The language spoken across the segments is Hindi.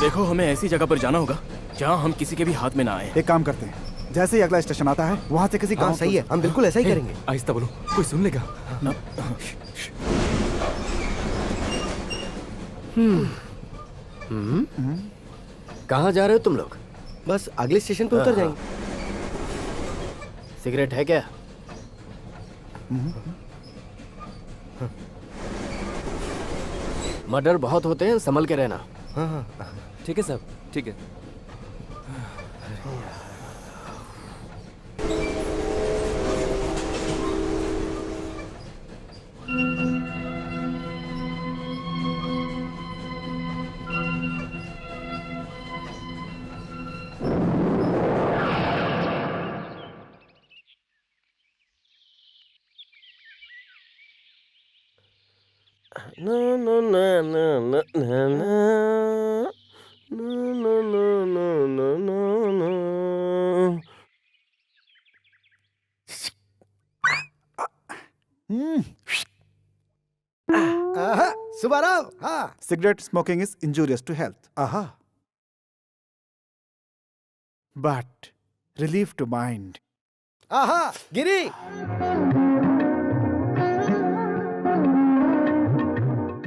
देखो, हमें ऐसी जगह पर जाना होगा जहाँ हम किसी के भी हाथ में ना आए। एक काम करते हैं, जैसे ही अगला स्टेशन आता है वहाँ से किसी गांव सही है, हम बिल्कुल ऐसा ही करेंगे। आहिस्ता बोलो, कोई सुन लेगा। कहाँ जा रहे हो तुम लोग? बस अगले स्टेशन पे उतर जाएंगे। सिगरेट है क्या? मर्डर बहुत होते हैं, संभल के रहना। ठीक है साहब, ठीक है। ना ना ना ना ना ना ना ना ना ना ना ना। सुब्बाराव, हाँ, cigarette smoking is injurious to health, but relief to mind. Giri,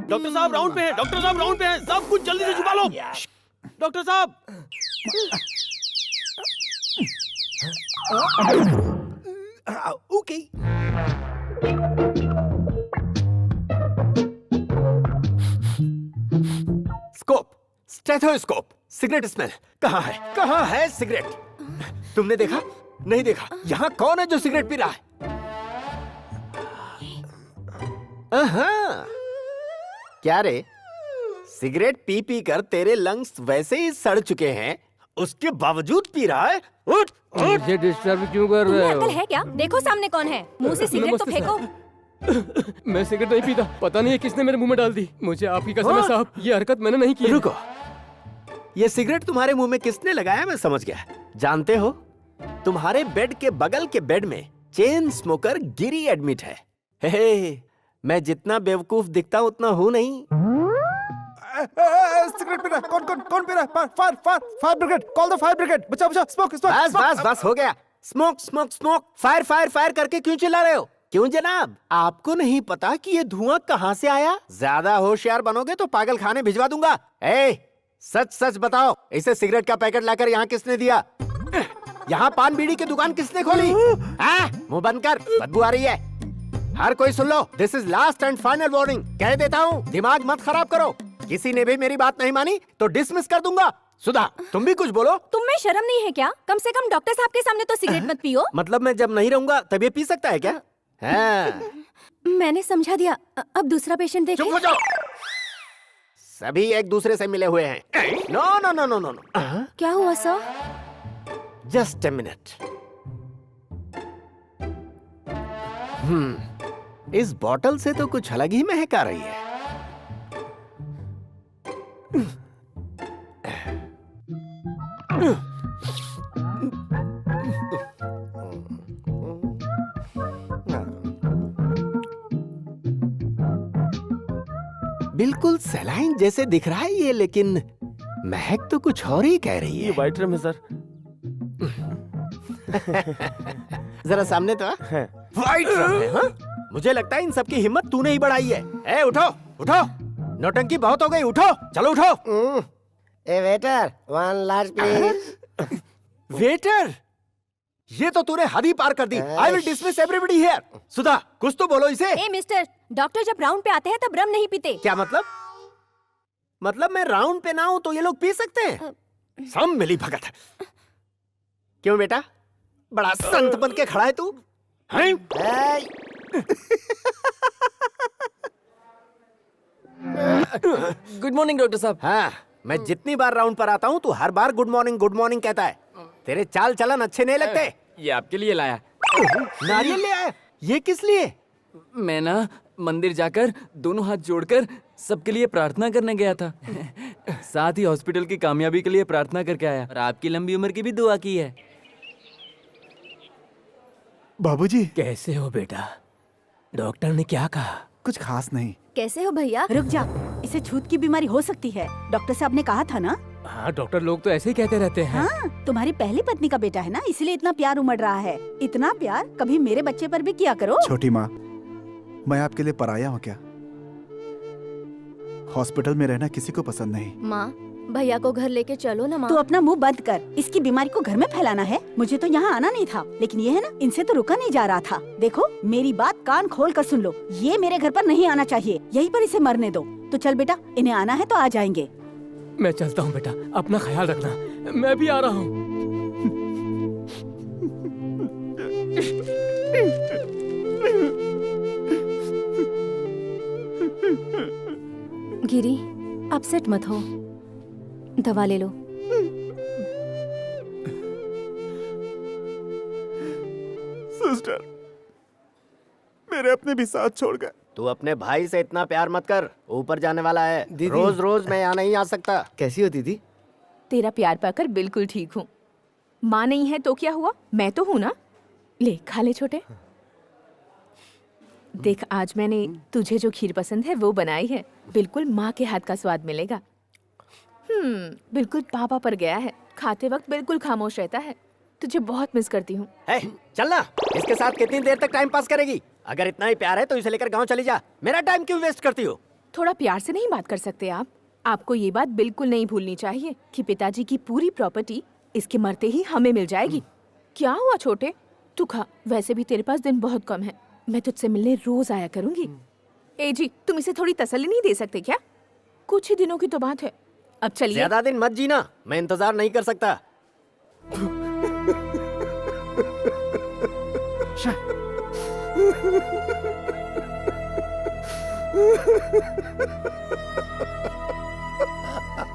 doctor साहब राउंड पे हैं, डॉक्टर साहब राउंड पे हैं, सब कुछ जल्दी से छुपा लो। डॉक्टर साहब, okay. Scope, stethoscope, cigarette smell. कहाँ है, कहाँ है सिगरेट? तुमने देखा? नहीं देखा? यहाँ कौन है जो सिगरेट पी रहा है? क्या रे, सिगरेट पी पी कर तेरे लंग्स वैसे ही सड़ चुके हैं, उसके बावजूद पी रहा है? उठ उठ। मुझे डिस्टर्ब क्यों कर रहे हो? अकल है क्या? देखो सामने कौन है, मुंह से सिगरेट तो फेंको। मैं सिगरेट नहीं पीता, पता नहीं है किसने मेरे मुंह में डाल दी। मुझे आपकी कसम है साहब, ये हरकत मैंने नहीं की। रुको, ये सिगरेट तुम्हारे मुंह में किसने लगाया मैं समझ गया। जानते हो, तुम्हारे बेड के बगल के बेड में चेन स्मोकर गिरी एडमिट है। हे, मैं जितना बेवकूफ दिखता हूं उतना हूं नहीं। सिगरेट पी रहा है, कौन पी रहा है? Fire brigade, call the fire brigade. बचाओ, स्मोक। बस हो गया। स्मोक, फायर करके क्यों चिल्ला रहे हो? क्यों जनाब, आपको नहीं पता कि ये धुआं कहाँ से आया? ज्यादा होशियार बनोगे तो पागल खाने भिजवा दूंगा। सच बताओ, इसे सिगरेट का पैकेट लाकर यहाँ किसने दिया? यहाँ पान बीड़ी की दुकान किसने खोली? मुंह बंद कर, बदबू आ रही है। हर कोई सुन लो, this is last and final warning. कह देता हूँ, दिमाग मत खराब करो। किसी ने भी मेरी बात नहीं मानी तो डिसमिस कर दूंगा। सुधा, तुम भी कुछ बोलो। तुम में शर्म नहीं है क्या? कम से कम डॉक्टर साहब के सामने तो सिगरेट मत पियो। मतलब मैं जब नहीं रहूंगा तब ये पी सकता है क्या? हाँ। मैंने समझा दिया। अब दूसरा पेशेंट देखें। चुप हो जाओ। सभी एक दूसरे से मिले हुए हैं। No no no no no no. क्या हुआ सर? Just a minute. इस बॉटल से तो कुछ अलग ही महक आ रही है। बिल्कुल सलाइन जैसे दिख रहा है ये, लेकिन महक तो कुछ और ही कह रही ये है। वाइट रम है सर। जरा सामने तो है। वाइट रंग है, हाँ? मुझे लगता है इन सबकी हिम्मत तूने ही बढ़ाई है। ए उठो उठो, नौटंकी बहुत हो गई, उठो, चलो उठो। ए waiter, one large please. Waiter, ये तो तूने हद ही पार कर दी। I will dismiss everybody here. Sudha, कुछ तो बोलो इसे। ए मिस्टर, डॉक्टर जब राउंड पे आते हैं तब रम नहीं पीते। क्या मतलब? मतलब मैं राउंड पे ना हूं तो ये लोग पी सकते हैं? सब मिली भगत है। क्यों बेटा, बड़ा संत बन के खड़ा है तू? हैं? गुड मॉर्निंग डॉक्टर साहब। हाँ, मैं जितनी बार राउंड पर आता हूँ तू हर बार गुड मॉर्निंग कहता है। तेरे चाल चलन अच्छे नहीं लगते। ये आपके लिए लाया। नारियल ले आया? ये किस लिए? मैं ना मंदिर जाकर दोनों हाथ जोड़कर सबके लिए प्रार्थना करने गया था। साथ ही हॉस्पिटल की कामयाबी के लिए प्रार्थना करके आया और आपकी लंबी उम्र की भी दुआ की है। बाबूजी, कैसे हो बेटा? डॉक्टर ने क्या कहा? कुछ खास नहीं। कैसे हो भैया? रुक जा, इसे छूत की बीमारी हो सकती है। डॉक्टर साहब ने कहा था ना। हाँ, डॉक्टर लोग तो ऐसे ही कहते रहते हैं। हाँ, तुम्हारी पहली पत्नी का बेटा है ना, इसलिए इतना प्यार उमड़ रहा है। इतना प्यार कभी मेरे बच्चे पर भी किया करो। छोटी माँ, मैं आपके लिए पराया हूँ क्या? हॉस्पिटल में रहना किसी को पसंद नहीं। माँ, भैया को घर लेके चलो ना माँ। तू अपना मुंह बंद कर। इसकी बीमारी को घर में फैलाना है। मुझे तो यहाँ आना नहीं था, लेकिन ये है ना, इनसे तो रुका नहीं जा रहा था। देखो, मेरी बात कान खोल कर सुन लो। ये मेरे घर पर नहीं आना चाहिए, यहीं पर इसे मरने दो। तो चल बेटा, इन्हें आना है तो आ जाएंगे। मैं चलता हूँ बेटा, अपना ख्याल रखना। मैं भी आ रहा हूँ। गिरी, अपसेट मत हो, दवा ले लो। सिस्टर, मेरे अपने भी साथ छोड़ गए। तू अपने भाई से इतना प्यार मत कर, ऊपर जाने वाला है। रोज रोज मैं यहाँ नहीं आ सकता। कैसी हो दीदी? तेरा प्यार पाकर बिल्कुल ठीक हूँ। माँ नहीं है तो क्या हुआ, मैं तो हूँ ना। ले खा ले छोटे। देख, आज मैंने तुझे जो खीर पसंद है वो बनाई है। बिल्कुल माँ के हाथ का स्वाद मिलेगा। बिल्कुल पापा पर गया है। खाते वक्त बिल्कुल खामोश रहता है। तुझे बहुत मिस करती हूँ। चल ना, इसके साथ कितनी देर तक टाइम पास करेगी? अगर इतना ही प्यार है तो इसे लेकर गांव चली जा। मेरा टाइम क्यों वेस्ट करती हो? थोड़ा प्यार से नहीं बात कर सकते आप? आपको ये बात बिल्कुल नहीं भूलनी चाहिए कि पिताजी की पूरी प्रॉपर्टी इसके मरते ही हमें मिल जाएगी। क्या हुआ छोटे, तू खा। वैसे भी तेरे पास दिन बहुत कम है। मैं तुझसे मिलने रोज आया करूंगी। ए जी, तुम इसे थोड़ी तसल्ली नहीं दे सकते क्या? कुछ ही दिनों की तो बात है। अब चलिए। ज्यादा दिन मत जीना, मैं इंतजार नहीं कर सकता।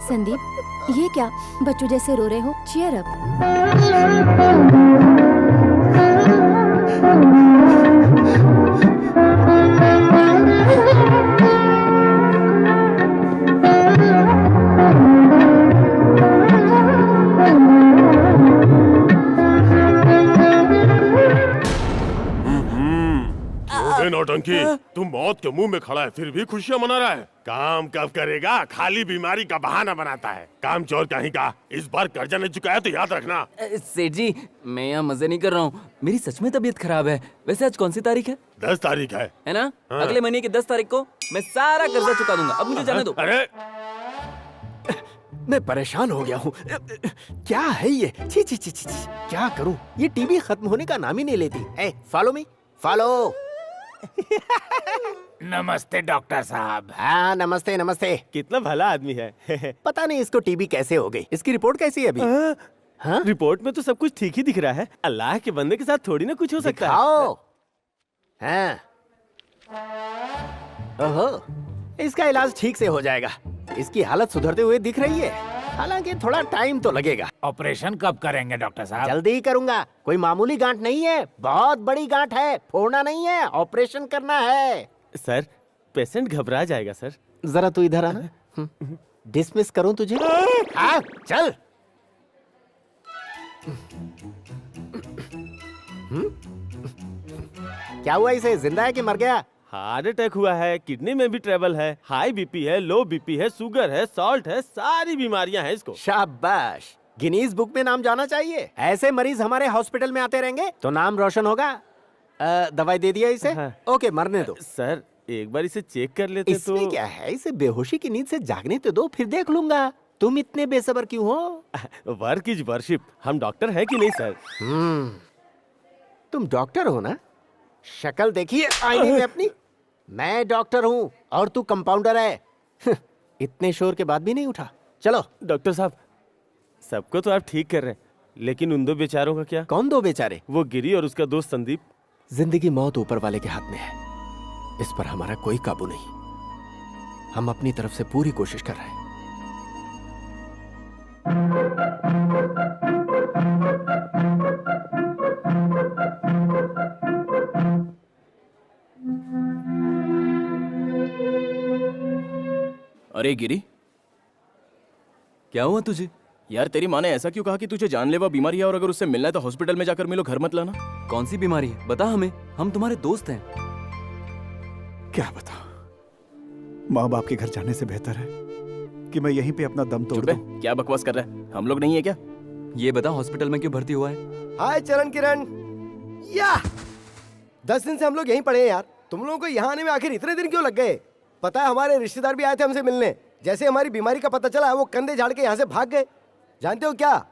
संदीप, ये क्या बच्चों जैसे रो रहे हो? Cheer up. नौटंकी, तू मौत के मुंह में खड़ा है फिर भी खुशियां मना रहा है। काम कब करेगा? खाली बीमारी का बहाना बनाता है। काम चोर कहीं का। इस बार कर्जा नहीं चुकाया तो याद रखना। सेठ जी, मैं यहाँ मजे नहीं कर रहा हूँ। मेरी सच में तबीयत खराब है। वैसे आज कौन सी तारीख है? 10 तारीख है ना? हाँ। अगले महीने की 10 तारीख को मैं सारा कर्जा चुका दूंगा। अब मुझे जाने दो। अरे मैं परेशान हो गया हूँ। क्या है ये? छी छी छी छी छी। क्या करूँ? ये टीवी खत्म होने का नाम ही नहीं लेती। Follow me, follow. नमस्ते डॉक्टर साहब। हाँ नमस्ते नमस्ते। कितना भला आदमी है। पता नहीं इसको टीबी कैसे हो गई। इसकी रिपोर्ट कैसी है अभी? हाँ? रिपोर्ट में तो सब कुछ ठीक ही दिख रहा है। अल्लाह के बंदे के साथ थोड़ी ना कुछ हो सकता है। दिखाओ। हाँ। ओहो, इसका इलाज ठीक से हो जाएगा। इसकी हालत सुधरते हुए दिख रही है, हालांकि थोड़ा टाइम तो लगेगा। ऑपरेशन कब करेंगे डॉक्टर साहब? जल्दी ही करूंगा। कोई मामूली गांठ नहीं है, बहुत बड़ी गांठ है। फोड़ना नहीं है, ऑपरेशन करना है। सर, पेशेंट घबरा जाएगा सर। जरा तू इधर आना। डिसमिस करूं तुझे? हाँ, चल। क्या हुआ इसे? जिंदा है कि मर गया? हार्ट अटैक हुआ है, किडनी में भी ट्रबल है, हाई बीपी है, लो बीपी है, शुगर है, सॉल्ट है, सारी बीमारियां हैं इसको। शाबाश, गिनीज बुक में नाम जाना चाहिए। ऐसे मरीज हमारे हॉस्पिटल में आते रहेंगे तो नाम रोशन होगा। दवाई दे दिया इसे? हाँ। ओके, मरने दो। सर, एक बार इसे चेक कर लेते इसमें तो। क्या है? इसे बेहोशी की नींद से जागने तो दो, फिर देख लूंगा। तुम इतने बेसब्र क्यों हो? Work is worship. हम डॉक्टर हैं कि नहीं सर? तुम डॉक्टर हो ना? शक्ल देखिए आईने में अपनी। मैं डॉक्टर हूँ और तू कंपाउंडर है। इतने शोर के बाद भी नहीं उठा। चलो। डॉक्टर साहब, सबको तो आप ठीक कर रहे हैं, लेकिन उन दो बेचारों का क्या? कौन दो बेचारे? वो गिरी और उसका दोस्त संदीप। जिंदगी मौत ऊपर वाले के हाथ में है, इस पर हमारा कोई काबू नहीं। हम अपनी तरफ से पूरी कोशिश कर रहे हैं। अरे गिरी, क्या हुआ तुझे? यार तेरी माँ ने ऐसा क्यों कहा कि तुझे जानलेवा बीमारी है और अगर उससे मिलना है तो हॉस्पिटल में जाकर मिलो, घर मत लाना? कौन सी बीमारी है? बता हमें, हम तुम्हारे दोस्त हैं। क्या बता, माँ बाप के घर जाने से बेहतर है कि मैं यहीं पे अपना दम तोड़ चुप है, दूं। क्या बकवास कर रहा है? हम लोग नहीं है क्या? ये बता, हॉस्पिटल में क्यों भर्ती हुआ है? हाय चरण किरण। या 10 दिन से हम लोग यहीं पड़े हैं यार। तुम लोगों को यहाँ आने में आखिर इतने दिन क्यों लग गए? पता है, हमारे रिश्तेदार भी आए थे हमसे मिलने। जैसे हमारी बीमारी का पता चला, वो कंधे झाड़ के यहाँ से भाग गए। जानते हो क्या,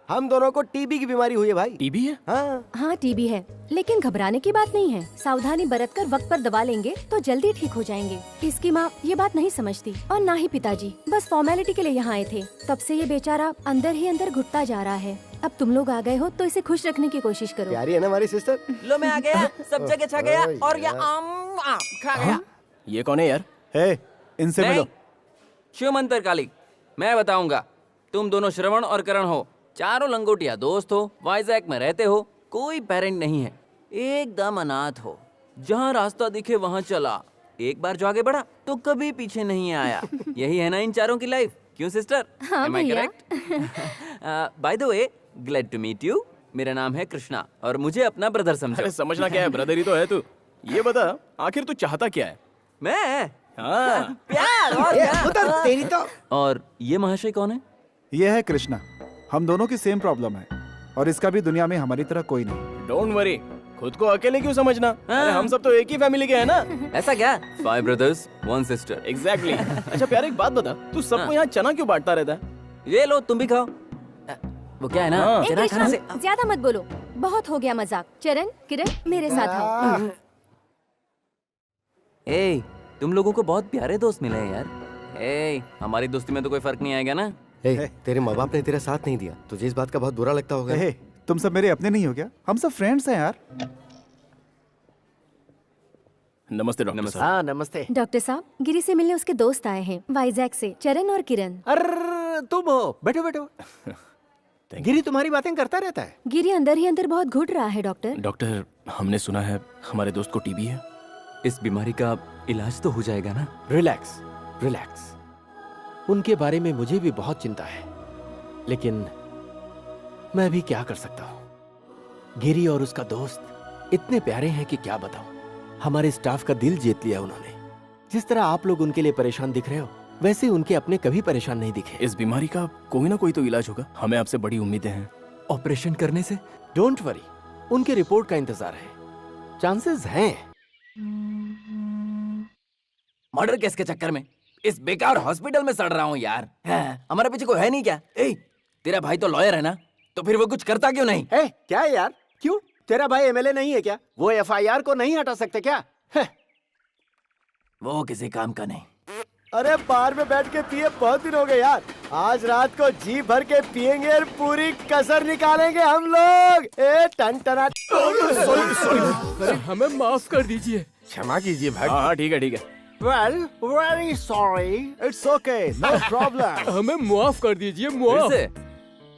हम दोनों को टीबी की बीमारी हुई है भाई। टीबी है? हाँ। हाँ टीबी है, लेकिन घबराने की बात नहीं है। सावधानी बरतकर वक्त पर दवा लेंगे तो जल्दी ठीक हो जाएंगे। इसकी माँ ये बात नहीं समझती और ना ही पिताजी, बस फॉर्मेलिटी के लिए यहाँ आए थे। तब से ये बेचारा अंदर ही अंदर घुटता जा रहा है। अब तुम लोग आ गए हो तो इसे खुश रखने की कोशिश करो। प्यारी है ना हमारी सिस्टर। लो मैं आ गया, सब जगह छा गया और ये खा गया। ये कौन है यार? हे, इनसे मिलो। शिव मंत्र काली, मैं बताऊंगा। तुम दोनों श्रवण और करण हो, चारों लंगोटिया दोस्त हो, वाइजैक में रहते हो, कोई पेरेंट नहीं है, एकदम अनाथ हो, जहाँ रास्ता दिखे वहाँ चला, एक बार जो आगे बढ़ा तो कभी पीछे नहीं आया। यही है ना इन चारों की लाइफ, क्यों सिस्टर? हाँ भैया। By the way, glad to meet you. मेरा नाम है कृष्णा और मुझे अपना ब्रदर समझो। अरे समझना क्या है, ब्रदर ही तो है तू। ये बता, आखिर तू चाहता क्या है? मैं हाँ। प्यार और प्यार। उधर तेरी तो। और ये महाशय कौन है? ये है कृष्णा। हम दोनों की सेम प्रॉब्लम है और इसका भी दुनिया में हमारी तरह कोई नहीं। डोंट वरी, खुद को अकेले क्यों समझना? अरे हम सब तो एक ही फैमिली के हैं ना। ऐसा क्या? 5 brothers 1 sister। एग्जैक्टली। अच्छा प्यार, एक बात बता, तू सबको यहाँ चना क्यों बांटता रहता है? ये लो तुम भी खाओ। वो क्या है ना, हाँ। चना खाने से ज्यादा मत बोलो, बहुत हो गया मजाक। चरण किरण मेरे साथ आओ। ए, तुम लोगों को बहुत प्यारे दोस्त मिले हैं यार। ए, हमारी दोस्ती में तो कोई फर्क नहीं आएगा ना? तेरे माँ बाप ने तेरा साथ नहीं दिया, तुझे इस बात का बहुत बुरा लगता होगा। हे, तुम सब मेरे अपने नहीं हो क्या? हम सब फ्रेंड्स हैं यार। नमस्ते डॉक्टर साहब। हाँ नमस्ते। डॉक्टर साहब, गिरी से मिलने उसके दोस्त आए हैं, वाइजैक से, चरण और किरण। अरे तुम हो? बैठो बैठो। गिरी तुम्हारी बातें करता रहता है। गिरी अंदर ही अंदर बहुत घुट रहा है डॉक्टर। डॉक्टर, हमने सुना है हमारे दोस्त को टीबी है। इस बीमारी का इलाज तो हो जाएगा ना? Relax relax. उनके बारे में मुझे भी बहुत चिंता है, लेकिन मैं भी क्या कर सकता हूँ। गिरी और उसका दोस्त इतने प्यारे हैं कि क्या बताऊं। हमारे स्टाफ का दिल जीत लिया उन्होंने। जिस तरह आप लोग उनके लिए परेशान दिख रहे हो, वैसे उनके अपने कभी परेशान नहीं दिखे। इस बीमारी का कोई ना कोई तो इलाज होगा, हमें आपसे बड़ी उम्मीदें हैं। ऑपरेशन करने से? डोंट वरी, उनके रिपोर्ट का इंतजार है, चांसेस हैं। मर्डर केस के चक्कर में इस बेकार हॉस्पिटल में सड़ रहा हूँ यार। हमारे पीछे कोई है नहीं क्या? ए, तेरा भाई तो लॉयर है ना, तो फिर वो कुछ करता क्यों नहीं? क्या है यार, क्यों? तेरा भाई एमएलए नहीं है क्या? वो एफआईआर को नहीं हटा सकते क्या? वो किसी काम का नहीं। अरे बार में बैठ के पिए बहुत दिन हो गए यार। आज रात को जी भर के पिएंगे और पूरी कसर निकालेंगे हम लोग। ए टन टना। हमें माफ कर दीजिए। क्षमा कीजिए भाई। हाँ ठीक है ठीक है। Well, very sorry. It's okay, no problem. हमें माफ कर दीजिए। फिर माफ। से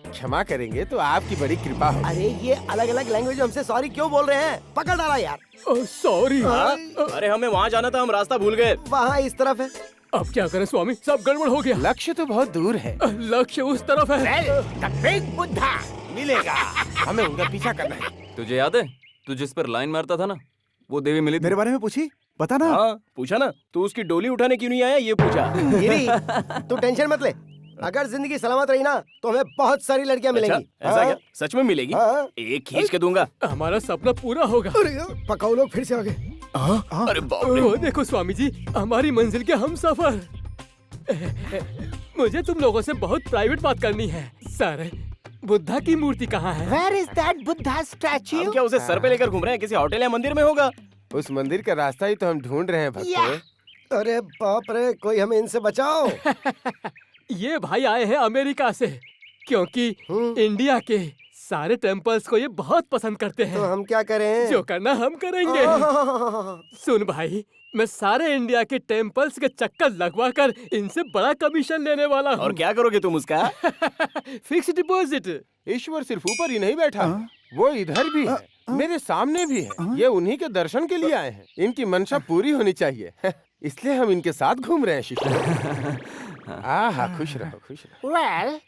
क्षमा करेंगे तो आपकी बड़ी कृपा हो। अरे ये अलग अलग लैंग्वेज में हमसे सॉरी क्यों बोल रहे हैं? पकड़ डाला यार। सॉरी। अरे हमें वहाँ जाना था, हम रास्ता भूल गए। वहाँ इस तरफ है। अब क्या करें स्वामी, सब गड़बड़ हो गया। लक्ष्य तो बहुत दूर है। लक्ष्य उस तरफ है। बुद्धा मिलेगा, हमें उनका पीछा करना है। तुझे याद है तू जिस पर लाइन मारता था ना, वो देवी मिली थी। मेरे बारे में पूछी, बता ना। हाँ पूछा ना, तू उसकी डोली उठाने क्यों नहीं आया ये पूछा। गिरी, तू टेंशन मत ले। अगर जिंदगी सलामत रही ना तो हमें बहुत सारी लड़कियां मिलेंगी। अच्छा, ऐसा क्या? सच में मिलेगी? हाँ। एक खींच के दूंगा। हमारा सपना पूरा होगा। पकाओ लोग फिर से आ गए। अरे बाप रे। वो देखो स्वामी जी, हमारी मंजिल के हम सफर। मुझे तुम लोगों से बहुत प्राइवेट बात करनी है। सर, बुद्धा की मूर्ति कहाँ है? Where is that Buddha statue? हम क्या उसे सर पे लेकर घूम रहे हैं? किसी होटल या मंदिर में होगा। उस मंदिर का रास्ता ही तो हम ढूंढ रहे हैं भक्तों। अरे बाप रे, कोई हमें इनसे बचाओ। ये भाई आए हैं अमेरिका से, क्योंकि इंडिया के सारे टेम्पल्स को ये बहुत पसंद करते तो हैं। हम क्या करें? जो करना हम करेंगे। सुन भाई, मैं सारे इंडिया के टेम्पल्स के चक्कर लगवा कर इनसे बड़ा कमीशन लेने वाला हूँ। और क्या करोगे तुम उसका? Fix deposit. ईश्वर सिर्फ ऊपर ही नहीं बैठा, वो इधर भी है, मेरे सामने भी है। ये उन्हीं के दर्शन के लिए आए हैं। इनकी मंशा पूरी होनी चाहिए, इसलिए हम इनके साथ घूम रहे हैं शिष्य। आहा, खुश रहो खुश रहो। Well,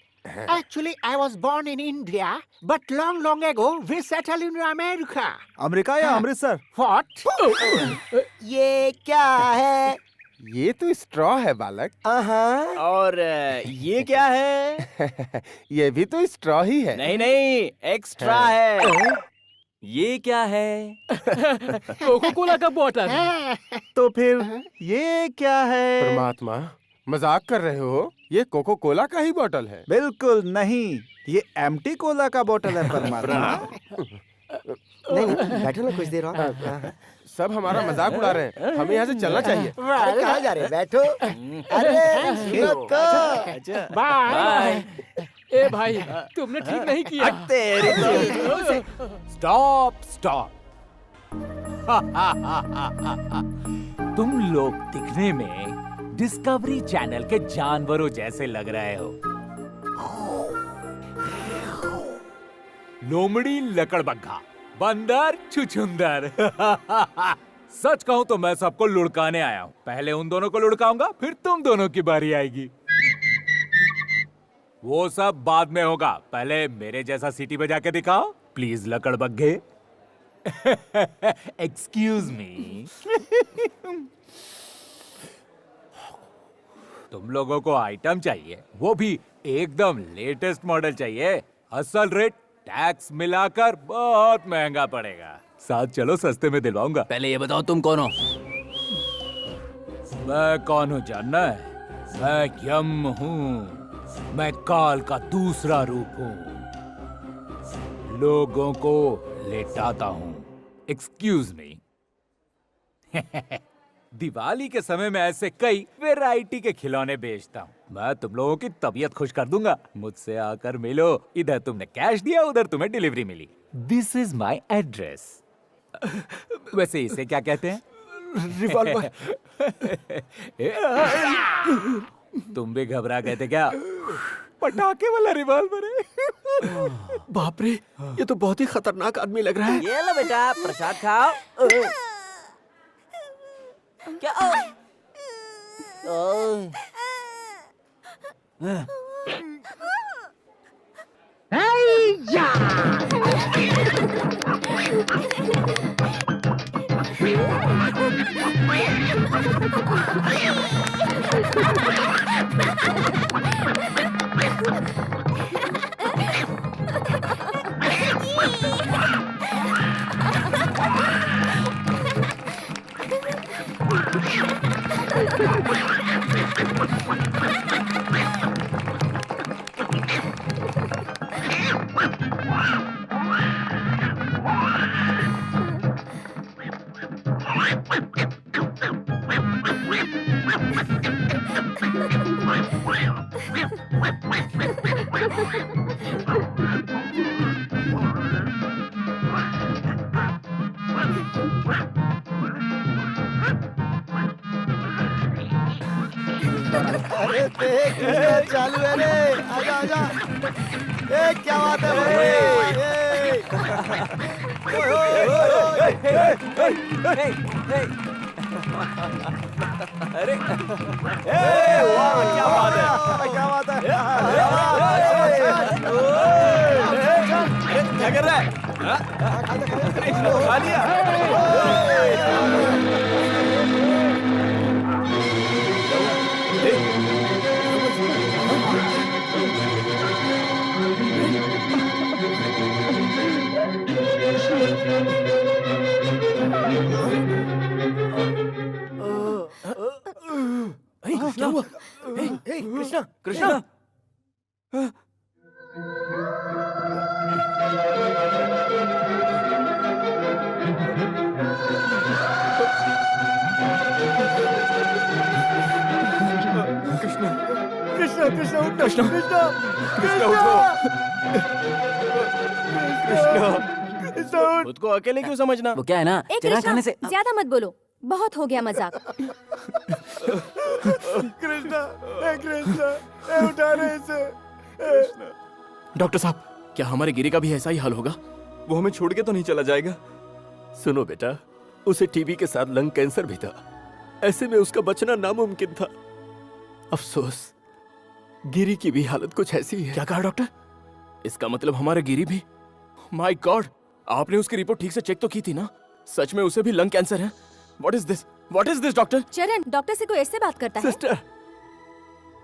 actually I was born in India, but long ago we settled in America. America या अमृतसर? What? ये क्या है? ये तो स्ट्रॉ है बालक। और ये क्या है? ये भी तो स्ट्रॉ ही है। नहीं नहीं, एक्स्ट्रा है। ये क्या है? कोको कोला का बॉटल। तो फिर ये क्या है? परमात्मा, मजाक कर रहे हो? ये कोको कोला का ही बोतल है। बिल्कुल नहीं, ये एम्प्टी कोला का बोतल है परमात्मा। नहीं बैठो ना कुछ देर और। सब हमारा मजाक उड़ा रहे हैं, हमें यहाँ से चलना चाहिए। अरे कहाँ जा रहे हैं? बैठो। अरे रुको। बाय। ए भाई, तुमने ठीक नहीं किया। स्टॉप। तुम लोग दिखने में डिस्कवरी चैनल के जानवरों जैसे लग रहे हो। लोमड़ी लकड़बग्घा, बंदर छुछुंदर। सच कहूं तो मैं सबको लुढ़काने आया हूं। पहले उन दोनों को लुढ़काऊंगा, फिर तुम दोनों की बारी आएगी। वो सब बाद में होगा, पहले मेरे जैसा सीटी बजा के दिखाओ प्लीज लकड़बग्घे। Excuse me. तुम लोगों को आइटम चाहिए, वो भी एकदम लेटेस्ट मॉडल चाहिए। असल रेट टैक्स मिलाकर बहुत महंगा पड़ेगा। साथ चलो, सस्ते में दिलवाऊंगा। पहले ये बताओ तुम कौन हो? मैं कौन हूँ जानना है? मैं यम हूँ। मैं काल का दूसरा रूप हूँ। लोगों को लेटाता हूँ। Excuse me. दिवाली के समय में ऐसे कई वैरायटी के खिलौने बेचता हूँ। मैं तुम लोगों की तबीयत खुश कर दूंगा। मुझसे आकर मिलो। इधर तुमने कैश दिया, उधर तुम्हें डिलीवरी मिली। This is my address. वैसे इसे क्या कहते हैं? रिवॉल्वर। तुम भी घबरा गए थे क्या? पटाखे वाला रिवॉल्वर है। बाप रे, ये तो बहुत ही खतरनाक आदमी लग रहा है। ये लो बेटा, प्रसाद खाओ। क्या? कृष्णा चालू है रे, आजा आजा। क्या बात है भाई? अरे वाह क्या बात है, क्या बात है? क्या कर रहा है? खा लिया? क्या हुआ? कृष्णा कृष्णा कृष्णा कृष्णा उठो, कृष्णा कृष्णा कृष्णा खुद को अकेले क्यों समझना? वो क्या है ना, ए चिराग कृष्णा, खाने से ज्यादा मत बोलो, बहुत हो गया मजाक। कृष्णा कृष्णा उठा रहे इसे। डॉक्टर साहब, क्या हमारे गिरी का भी ऐसा ही हाल होगा? वो हमें छोड़ के तो नहीं चला जाएगा? सुनो बेटा, उसे टीबी के साथ लंग कैंसर भी था। ऐसे में उसका बचना नामुमकिन था। अफसोस, गिरी की भी हालत कुछ ऐसी ही है। क्या कहा डॉक्टर? इसका मतलब हमारे गिरी भी? माय गॉड, आपने उसकी रिपोर्ट ठीक से चेक तो की थी ना? सच में उसे भी लंग कैंसर है? What is this? What is this doctor? चरण, डॉक्टर से कोई ऐसे बात करता है? सिस्टर,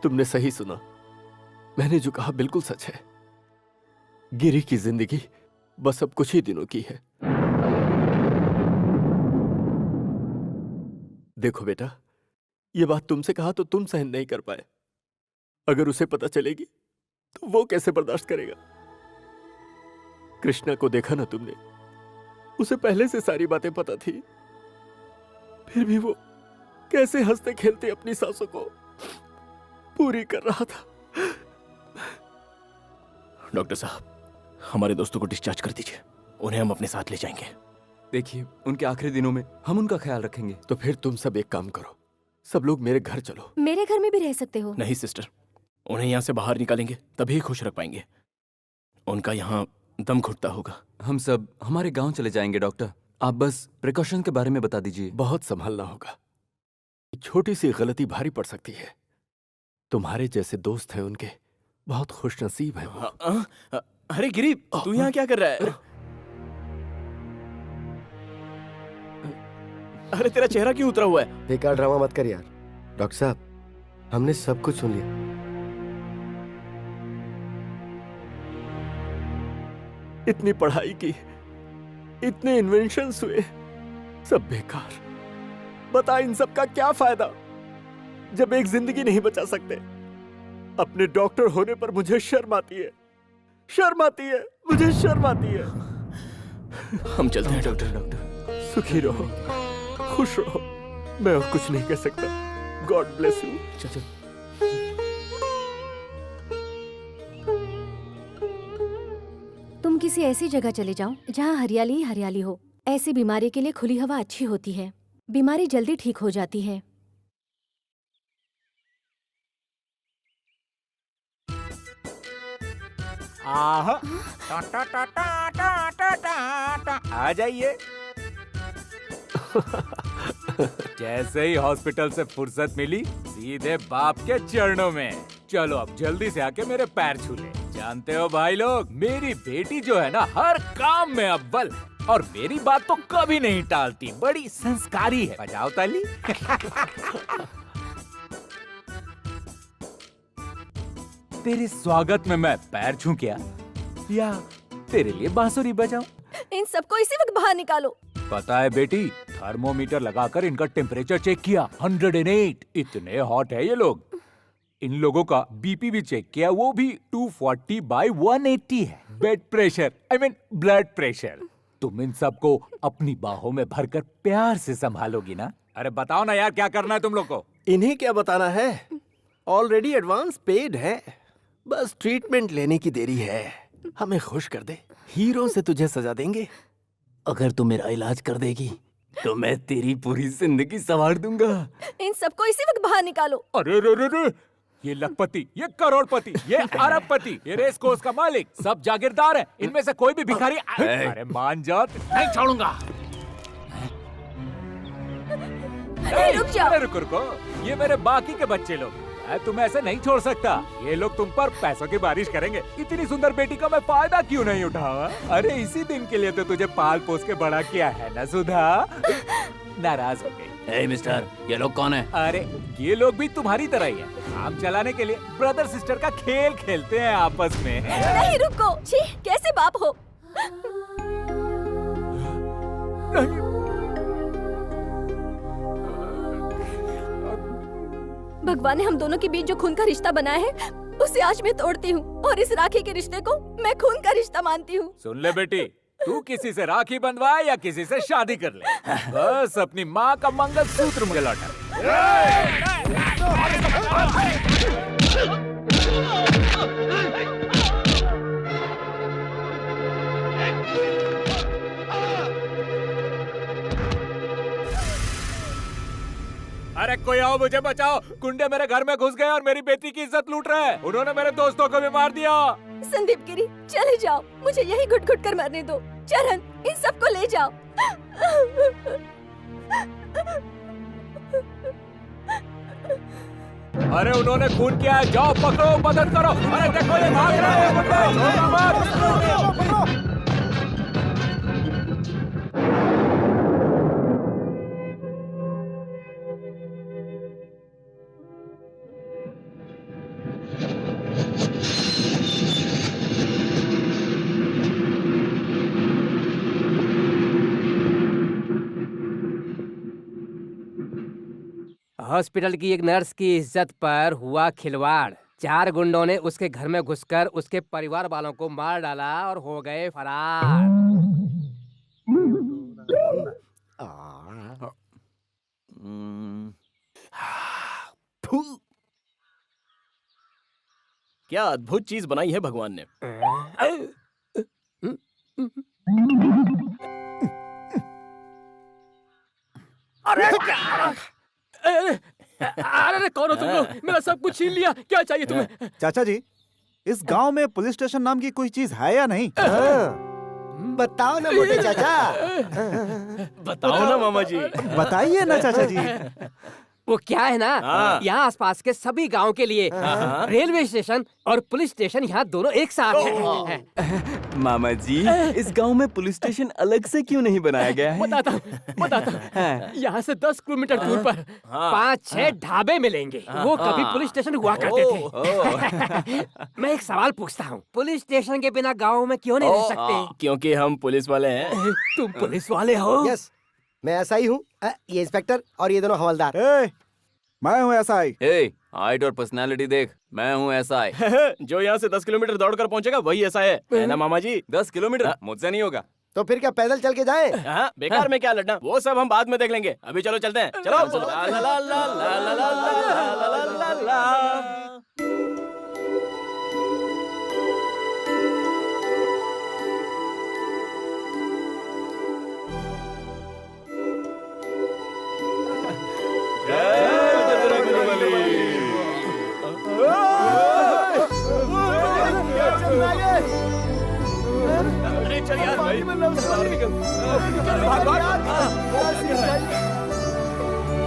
तुमने सही सुना। मैंने जो कहा बिल्कुल सच है। गिरी की जिंदगी बस अब कुछ ही दिनों की है। देखो बेटा, ये बात तुमसे कहा तो तुम सहन नहीं कर पाए। अगर उसे पता चलेगी तो वो कैसे बर्दाश्त करेगा? कृष्णा को देखा ना तुमने, उसे पहले से सारी बातें पता थी, फिर भी वो कैसे हंसते खेलते अपनी सांसों को पूरी कर रहा था। डॉक्टर साहब, हमारे दोस्तों को डिस्चार्ज कर दीजिए, उन्हें हम अपने साथ ले जाएंगे। देखिए, उनके आखिरी दिनों में हम उनका ख्याल रखेंगे। तो फिर तुम सब एक काम करो, सब लोग मेरे घर चलो। मेरे घर में भी रह सकते हो। नहीं सिस्टर, उन्हें यहाँ से बाहर निकालेंगे तभी खुश रख पाएंगे। उनका यहाँ दम घुटता होगा। हम सब हमारे गांव चले जाएंगे डॉक्टर, आप बस प्रिकॉशन के बारे में बता दीजिए। बहुत संभालना होगा, एक छोटी सी गलती भारी पड़ सकती है। तुम्हारे जैसे दोस्त हैं उनके, बहुत खुशनसीब हैं वो। अरे गिरी, तू यहाँ क्या कर रहा है? अरे तेरा चेहरा क्यों उतरा हुआ है? बेकार ड्रामा मत कर यार। डॉक्टर साहब, हमने सब कुछ सुन लिया। इतनी पढ़ाई की, इतने इन्वेंशंस हुए, सब बेकार। बता इन सब का क्या फायदा जब एक जिंदगी नहीं बचा सकते? अपने डॉक्टर होने पर मुझे शर्म आती है, शर्म आती है, मुझे शर्म आती है। हम चलते हैं डॉक्टर। सुखी रहो, खुश रहो, मैं और कुछ नहीं कह सकता। God bless you. चल। तुम किसी ऐसी जगह चले जाओ जहाँ हरियाली ही हरियाली हो। ऐसी बीमारी के लिए खुली हवा अच्छी होती है, बीमारी जल्दी ठीक हो जाती है। आ जाइए। जैसे ही हॉस्पिटल से फुर्सत मिली, सीधे बाप के चरणों में। चलो अब जल्दी से आके मेरे पैर छू ले। जानते हो भाई लोग, मेरी बेटी जो है ना, हर काम में अव्वल, और मेरी बात तो कभी नहीं टालती। बड़ी संस्कारी है। बजाओ ताली। तेरे स्वागत में मैं पैर छू क्या, या तेरे लिए बांसुरी बजाऊं? इन सबको इसी वक्त बाहर निकालो। पता है बेटी, थर्मोमीटर लगाकर इनका टेम्परेचर चेक किया, 108। इतने हॉट है ये लोग। इन लोगों का बीपी भी चेक किया, वो भी 240/180 है। Blood pressure, I mean blood pressure. तुम इन सबको अपनी बाहों में भरकर प्यार से संभालोगी ना? अरे बताओ ना यार, क्या करना है तुम लोग को? इन्हें क्या बताना है, ऑलरेडी एडवांस पेड है, बस ट्रीटमेंट लेने की देरी है। हमें खुश कर दे, हीरो से तुझे सजा देंगे। अगर तू मेरा इलाज कर देगी तो मैं तेरी पूरी जिंदगी संवार दूंगा। इन सबको इसी वक्त बाहर निकालो। अरे रे रे रे, ये लखपति, ये करोड़पति, ये अरबपति, ये रेस कोर्स का मालिक, सब जागीरदार हैं। इनमें से कोई भी भिखारी अरे मान जा, नहीं छोड़ूंगा। रुक जाओ। अरे रुको, ये मेरे बाकी के बच्चे लोग, मैं तुम्हें ऐसे नहीं छोड़ सकता। ये लोग तुम पर पैसों की बारिश करेंगे। इतनी सुंदर बेटी का मैं फायदा क्यों नहीं उठाऊं? अरे इसी दिन के लिए तो तुझे पाल पोस के बड़ा किया है ना सुधा। नाराज हो गई। मिस्टर, ये लोग कौन है? अरे ये लोग भी तुम्हारी तरह ही है, काम चलाने के लिए ब्रदर सिस्टर का खेल खेलते हैं आपस में। नहीं रुको, छी, कैसे बाप हो? भगवान ने हम दोनों के बीच जो खून का रिश्ता बनाया है, उसे आज मैं तोड़ती हूँ और इस राखी के रिश्ते को मैं खून का रिश्ता मानती हूँ। सुन ले बेटी, तू किसी से राखी बंधवा या किसी से शादी कर ले, बस अपनी माँ का मंगलसूत्र मुझे लौटा। अरे कोई आओ, मुझे बचाओ, गुंडे मेरे घर में घुस गए और मेरी बेटी की इज्जत लूट रहे हैं। उन्होंने मेरे दोस्तों को भी मार दिया। संदीप गिरी, चले जाओ, मुझे यही घुट घुट कर मरने दो। चरण, इन सबको ले जाओ। अरे उन्होंने खून किया है, जाओ पकड़ो, मदद करो। अरे देखो ये भाग रहे हैं गुंडे, छोड़ो मत। हॉस्पिटल की एक नर्स की इज्जत पर हुआ खिलवाड़। 4 गुंडों ने उसके घर में घुसकर उसके परिवार वालों को मार डाला और हो गए फरार। क्या अद्भुत चीज बनाई है भगवान ने। अरे कौन हो तुम लोग? मेरा सब कुछ छीन लिया, क्या चाहिए तुम्हें? चाचा जी, इस गांव में पुलिस स्टेशन नाम की कोई चीज है या नहीं? बताओ ना मोटे चाचा। बताओ ना मामा जी। बताइए ना चाचा जी। वो क्या है ना, यहाँ आसपास के सभी गांव के लिए रेलवे स्टेशन और पुलिस स्टेशन यहाँ दोनों एक साथ हैं। मामा जी, इस गांव में पुलिस स्टेशन अलग से क्यों नहीं बनाया गया है? बताता हूँ। यहाँ से 10 किलोमीटर दूर पर 5-6 ढाबे मिलेंगे। वो कभी पुलिस स्टेशन हुआ करते थे। मैं एक सवाल पूछता हूँ, पुलिस स्टेशन के बिना गाँव में क्यों नहीं रह सकते? क्योंकि हम पुलिस वाले हैं। तुम पुलिस वाले हो? यस, मैं ऐसा ही हूँ। ये इंस्पेक्टर और ये दोनों हवलदार। मैं हूँ एसआई। हाइट और पर्सनालिटी देख, मैं हूँ एसआई। जो यहाँ से 10 किलोमीटर दौड़कर पहुँचेगा वही ऐसा है ना मामा जी? 10 किलोमीटर मुझसे नहीं होगा। तो फिर क्या पैदल चल के जाएं? बेकार में क्या लड़ना, वो सब हम बाद में देख लेंगे। अभी चलो चलते हैं, चलो। ला ला ला ला ला ला ला ला ला ला ला। अरे चल यार भाई,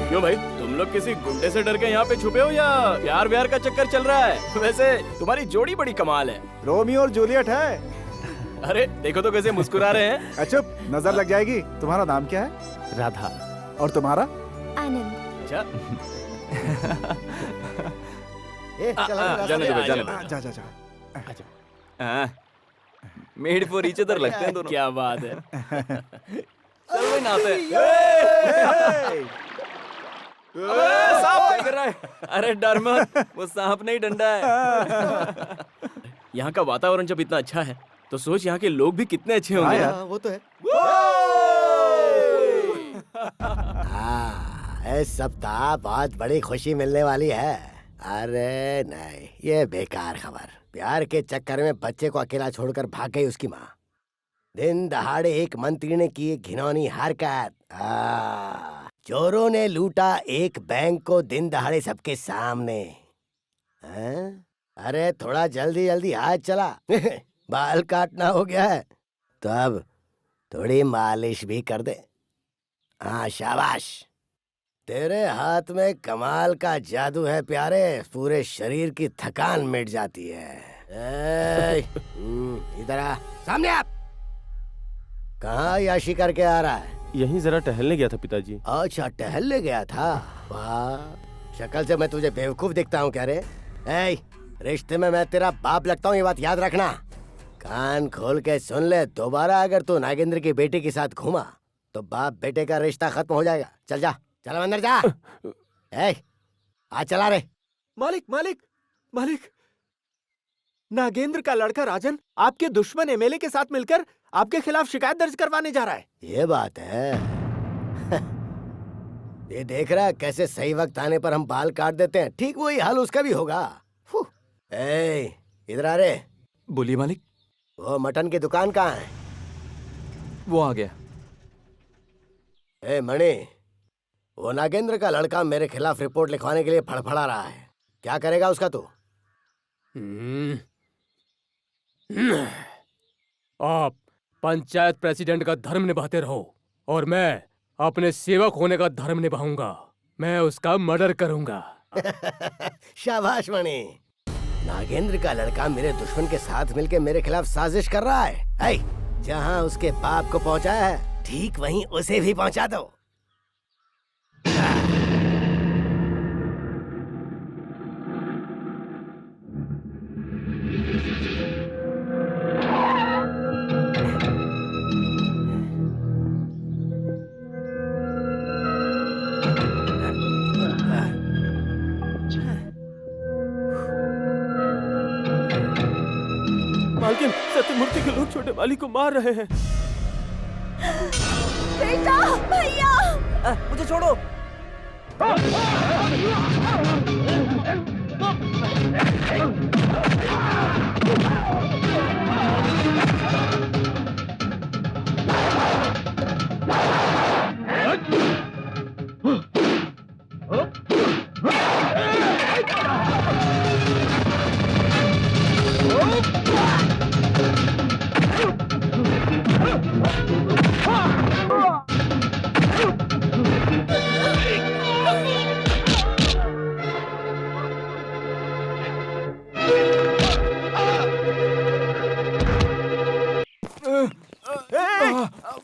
क्यों भाई, तुम लोग किसी गुंडे से डर के यहाँ पे छुपे हो या प्यार व्यार का चक्कर चल रहा है? वैसे तुम्हारी जोड़ी बड़ी कमाल है। रोमियो और जूलियट है। अरे देखो तो कैसे मुस्कुरा रहे हैं। चुप, नजर लग जाएगी। तुम्हारा नाम क्या है? राधा। और तुम्हारा? आनंद। अच्छा। जाने दो, जाने दो। जा जा जा। मेड फॉर ईच अदर लगते हैं दोनों। क्या बात है। चल भाई नहाते हैं। सांप क्या कर रहा है? अरे डर मत, वो सांप नहीं डंडा है। यहाँ का वातावरण जब इतना अच्छा है तो सोच यहाँ के लोग भी कितने अच्छे होंगे। वो तो है। इस सप्ताह बहुत बड़ी खुशी मिलने वाली है। अरे नहीं, ये बेकार खबर। प्यार के चक्कर में बच्चे को अकेला छोड़कर भाग गई उसकी माँ। दिन दहाड़े एक मंत्री ने की एक घिनौनी हरकत। चोरों ने लूटा एक बैंक को दिन दहाड़े सबके सामने। हैं? अरे थोड़ा जल्दी जल्दी हाथ चला। बाल काटना हो गया है तो अब थोड़ी मालिश भी कर दे। हाँ शाबाश, तेरे हाथ में कमाल का जादू है प्यारे, पूरे शरीर की थकान मिट जाती है। इधर आ, सामने आप। कहाँ याशी करके आ रहा है? यहीं जरा टहलने गया था पिताजी। अच्छा टहलने गया था, वाह शक्ल से मैं तुझे बेवकूफ दिखता हूँ क्या रे? ए, रिश्ते में मैं तेरा बाप लगता हूँ, ये बात याद रखना। कान खोल के सुन ले, दोबारा अगर तू नागेंद्र की बेटी के साथ घूमा तो बाप बेटे का रिश्ता खत्म हो जाएगा। चल जा, चल अंदर जा। ए, आ चला रे। मालिक मालिक मालिक, नागेंद्र का लड़का राजन आपके दुश्मन एमएलए के साथ मिलकर आपके खिलाफ शिकायत दर्ज करवाने जा रहा है। ये बात है। ये देख रहा है कैसे सही वक्त आने पर हम बाल काट देते हैं, ठीक वही हाल उसका भी होगा। ए, इधर आ रे। बोलिए मालिक। वो मटन की दुकान कहाँ है? वो आ गया। ए मणि, वो नागेंद्र का लड़का मेरे खिलाफ रिपोर्ट लिखवाने के लिए फड़फड़ा रहा है, क्या करेगा उसका तू? आप पंचायत प्रेसिडेंट का धर्म निभाते रहो और मैं अपने सेवक होने का धर्म निभाऊंगा। मैं उसका मर्डर करूंगा। शाबाश मणि, नागेंद्र का लड़का मेरे दुश्मन के साथ मिलकर मेरे खिलाफ साजिश कर रहा है। ऐ, जहां उसके बाप को पहुंचाया है ठीक वहीं उसे भी पहुंचा दो। मालकिन, सत्यमूर्ति के लोग छोटे माली को मार रहे हैं। बेटा, भैया, मुझे छोड़ो।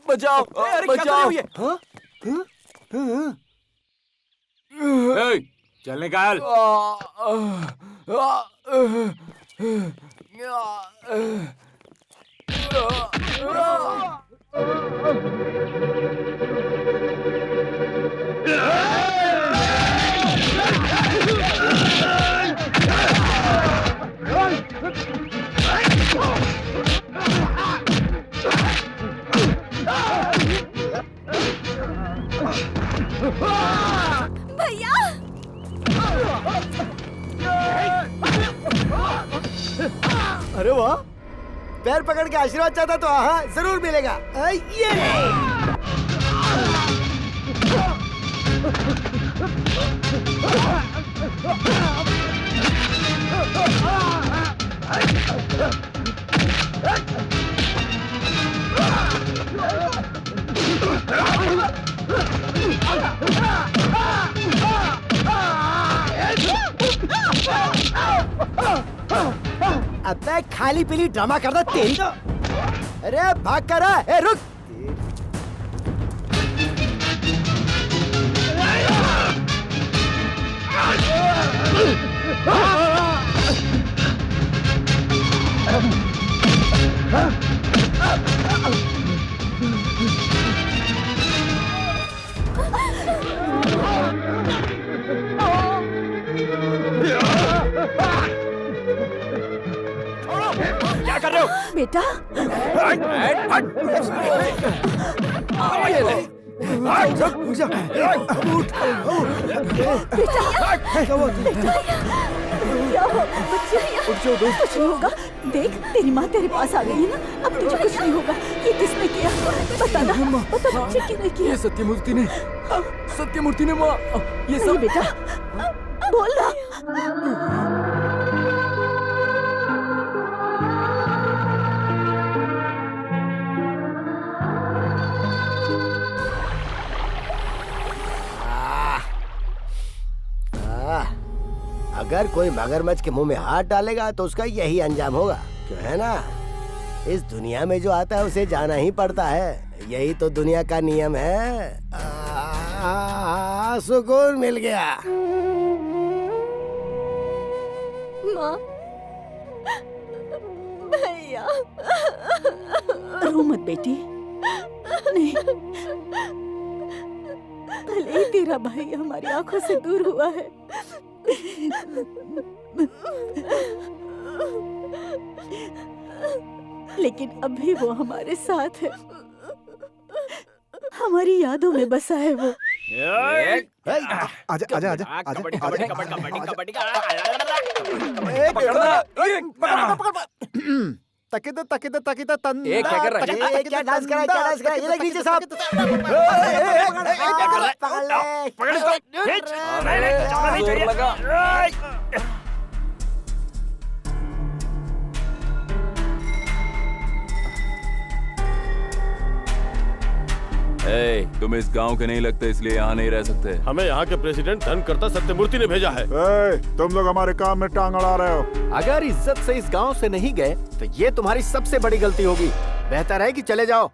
बचाओ, बचाओ। चल निकाल। भैया, अरे वाह, पैर पकड़ के आशीर्वाद चाहता तो हाँ जरूर मिलेगा। ये अबे खाली पीली ड्रामा करना तेरी तो। अरे भाग कर रहा है, रुक। क्या कर रहे हो बेटा? कुछ नहीं होगा, देख तेरी माँ तेरे पास आ गई है ना, अब तुझे कुछ नहीं होगा। ये किसने किया बता ना, बता बच्चे किसने किया? ये सत्यमूर्ति ने, सत्यमूर्ति ने माँ, ये सब बेटा बोल ना। अगर कोई मगरमच्छ के मुंह में हाथ डालेगा तो उसका यही अंजाम होगा, क्यों है ना? इस दुनिया में जो आता है उसे जाना ही पड़ता है, यही तो दुनिया का नियम है। सुकून मिल गया। माँ, भैया, रो मत बेटी। नहीं, भले ही तेरा भाई हमारी आंखों से दूर हुआ है, लेकिन अभी वो हमारे साथ है, हमारी यादों में बसा है वो। आजा आजा आजा आजा तकिदा तंदा। ए, क्या कर रहा है? ये क्या डांस कर रहा है? क्या डांस कर रहा है? ये देख नीचे साहब। जोर लगा। तुम इस गांव के नहीं लगते, इसलिए यहाँ नहीं रह सकते। हमें यहाँ के प्रेसिडेंट धनकर्ता सत्यमूर्ति ने भेजा है। तुम लोग हमारे काम में टांग अड़ा रहे हो। अगर इज्जत से इस गांव से नहीं गए तो ये तुम्हारी सबसे बड़ी गलती होगी। बेहतर है कि चले जाओ।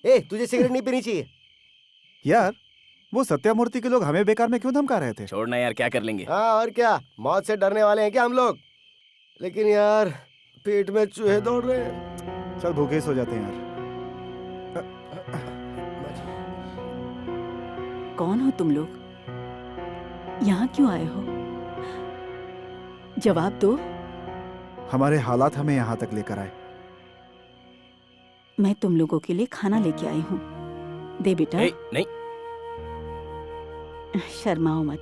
ए, तुझे सिगरेट नहीं पीनी चाहिए। यार वो सत्यामूर्ति के लोग हमें बेकार में क्यों धमका रहे थे? छोड़ना यार, क्या कर लेंगे। हाँ और क्या, मौत से डरने वाले हैं क्या हम लोग? लेकिन यार पेट में चूहे दौड़ रहे हैं। चल भूखे सो जाते हैं यार। कौन हो तुम लोग? यहाँ क्यों आए हो? जवाब दो। हमारे हालात हमें यहाँ तक लेकर आए। मैं तुम लोगों के लिए खाना लेके आई हूँ, दे बेटा। नहीं, शर्माओ मत,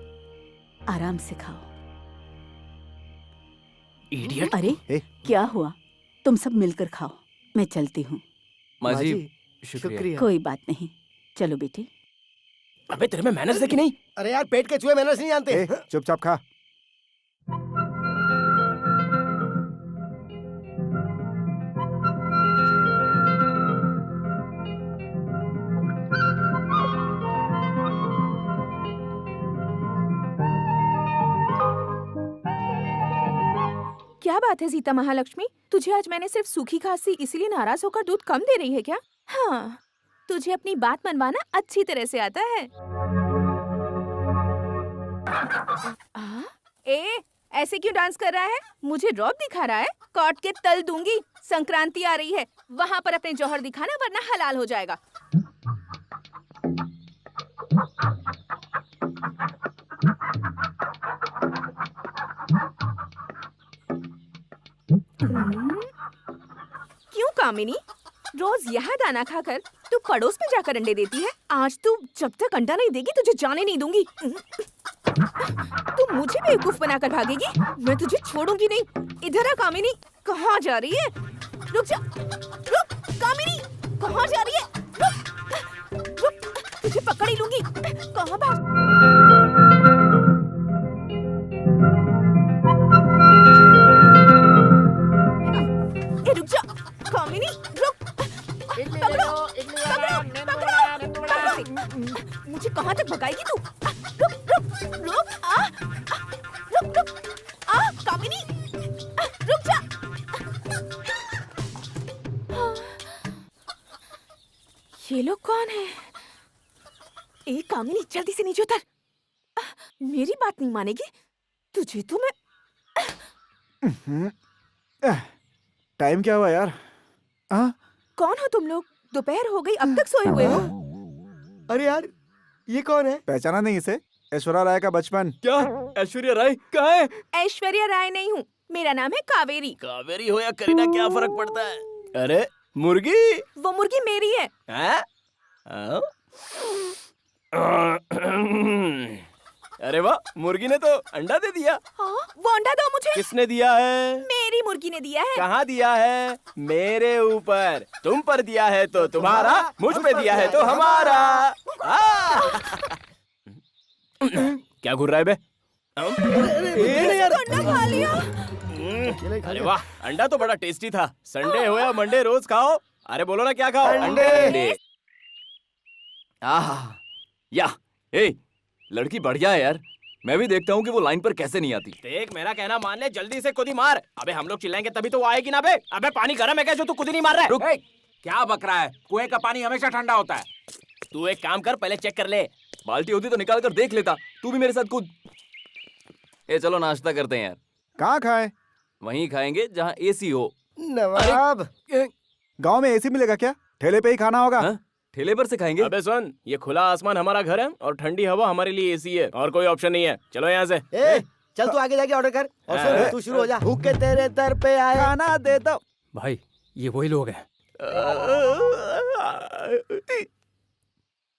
आराम से खाओ। इडियट। अरे क्या हुआ? तुम सब मिलकर खाओ, मैं चलती हूँ। माँ जी, शुक्रिया। कोई बात नहीं, चलो बेटे। अबे तेरे में मैनर्स है कि नहीं? अरे यार पेट के चूहे मैनर्स नहीं जानते। चुपचाप खा। क्या बात है सीता महालक्ष्मी, तुझे आज मैंने सिर्फ सूखी खांसी इसीलिए नाराज होकर दूध कम दे रही है क्या? हाँ, तुझे अपनी बात मनवाना अच्छी तरह से आता है। ए, ऐसे क्यों डांस कर रहा है? मुझे रौब दिखा रहा है? काट के तल दूंगी। संक्रांति आ रही है, वहाँ पर अपने जौहर दिखाना वरना हलाल हो जाएगा। क्यों कामिनी, रोज यहाँ दाना खाकर तू पड़ोस में जाकर अंडे देती है। आज तू जब तक अंडा नहीं देगी तुझे जाने नहीं दूंगी। तू मुझे बेवकूफ बनाकर भागेगी, मैं तुझे छोड़ूंगी नहीं। इधर आ कामिनी, कहाँ जा रही है? रुक जा, रुक कामिनी, कहाँ जा रही है? रुक, रुक, तुझे पकड़ ही लूंगी। कहाँ भाग? रुक जा कामिनी, रुक। पकड़ो, पकड़ो, पकड़ो। मुझे कहाँ तक भगाएगी तू? रुक, रुक, रुक, रुक, रुक, कामिनी, रुक जा। ये लोग कौन है? ए कामिनी, जल्दी से नीचे उतर। मेरी बात नहीं मानेगी तुझे तो मैं। टाइम क्या हुआ यार? कौन हो तुम लोग? दोपहर हो गई, अब तक सोए हुए हो? अरे यार ये कौन है? पहचाना नहीं इसे? ऐश्वर्या राय का बचपन। क्या ऐश्वर्या राय कहाँ है? ऐश्वर्या राय नहीं हूँ, मेरा नाम है कावेरी। कावेरी हो या करीना, क्या फर्क पड़ता है? अरे मुर्गी। वो मुर्गी मेरी है। अरे वाह, मुर्गी ने तो अंडा दे दिया। हाँ, वो अंडा दो मुझे। किसने दिया है? मेरी मुर्गी ने दिया है। कहाँ दिया है? मेरे ऊपर। तुम पर दिया है तो तुम्हारा, मुझ पे दिया है तो हमारा। क्या घूर रहा है बे? अंडा खा लिया। अरे वाह, अंडा तो बड़ा टेस्टी था। संडे हो या मंडे रोज खाओ। अरे बोलो ना क्या खाओ? अंडे। आहा, या, ए, लड़की बढ़िया है यार। मैं भी देखता हूँ कि वो लाइन पर कैसे नहीं आती। देख मेरा कहना मान ले, जल्दी से खुद ही मार। अबे हम लोग चिल्लाएंगे तभी तो वो आएगी ना बे। अबे पानी गर्म है क्या जो तू खुद ही नहीं मार रहा है? रुक, क्या बक रहा है? कुएं का पानी हमेशा ठंडा होता है। तू एक काम कर, पहले चेक कर ले। बाल्टी होती तो निकाल कर देख लेता। तू भी मेरे साथ कूद। ए चलो नाश्ता करते हैं यार। कहाँ खाए? वहीं खाएंगे जहाँ एसी हो। नवाब, गांव में एसी मिलेगा क्या? ठेले पे ही खाना होगा। हाँ? ठेले पर से खाएंगे। अबे सुन, ये खुला आसमान हमारा घर है और ठंडी हवा हमारे लिए एसी है, और कोई ऑप्शन नहीं है। चलो यहाँ से। चल तू आगे जाके ऑर्डर कर और सुन, तू शुरू हो जा। भूख के तेरे दर पे आए, खाना दे दो। भाई ये वही लोग हैं।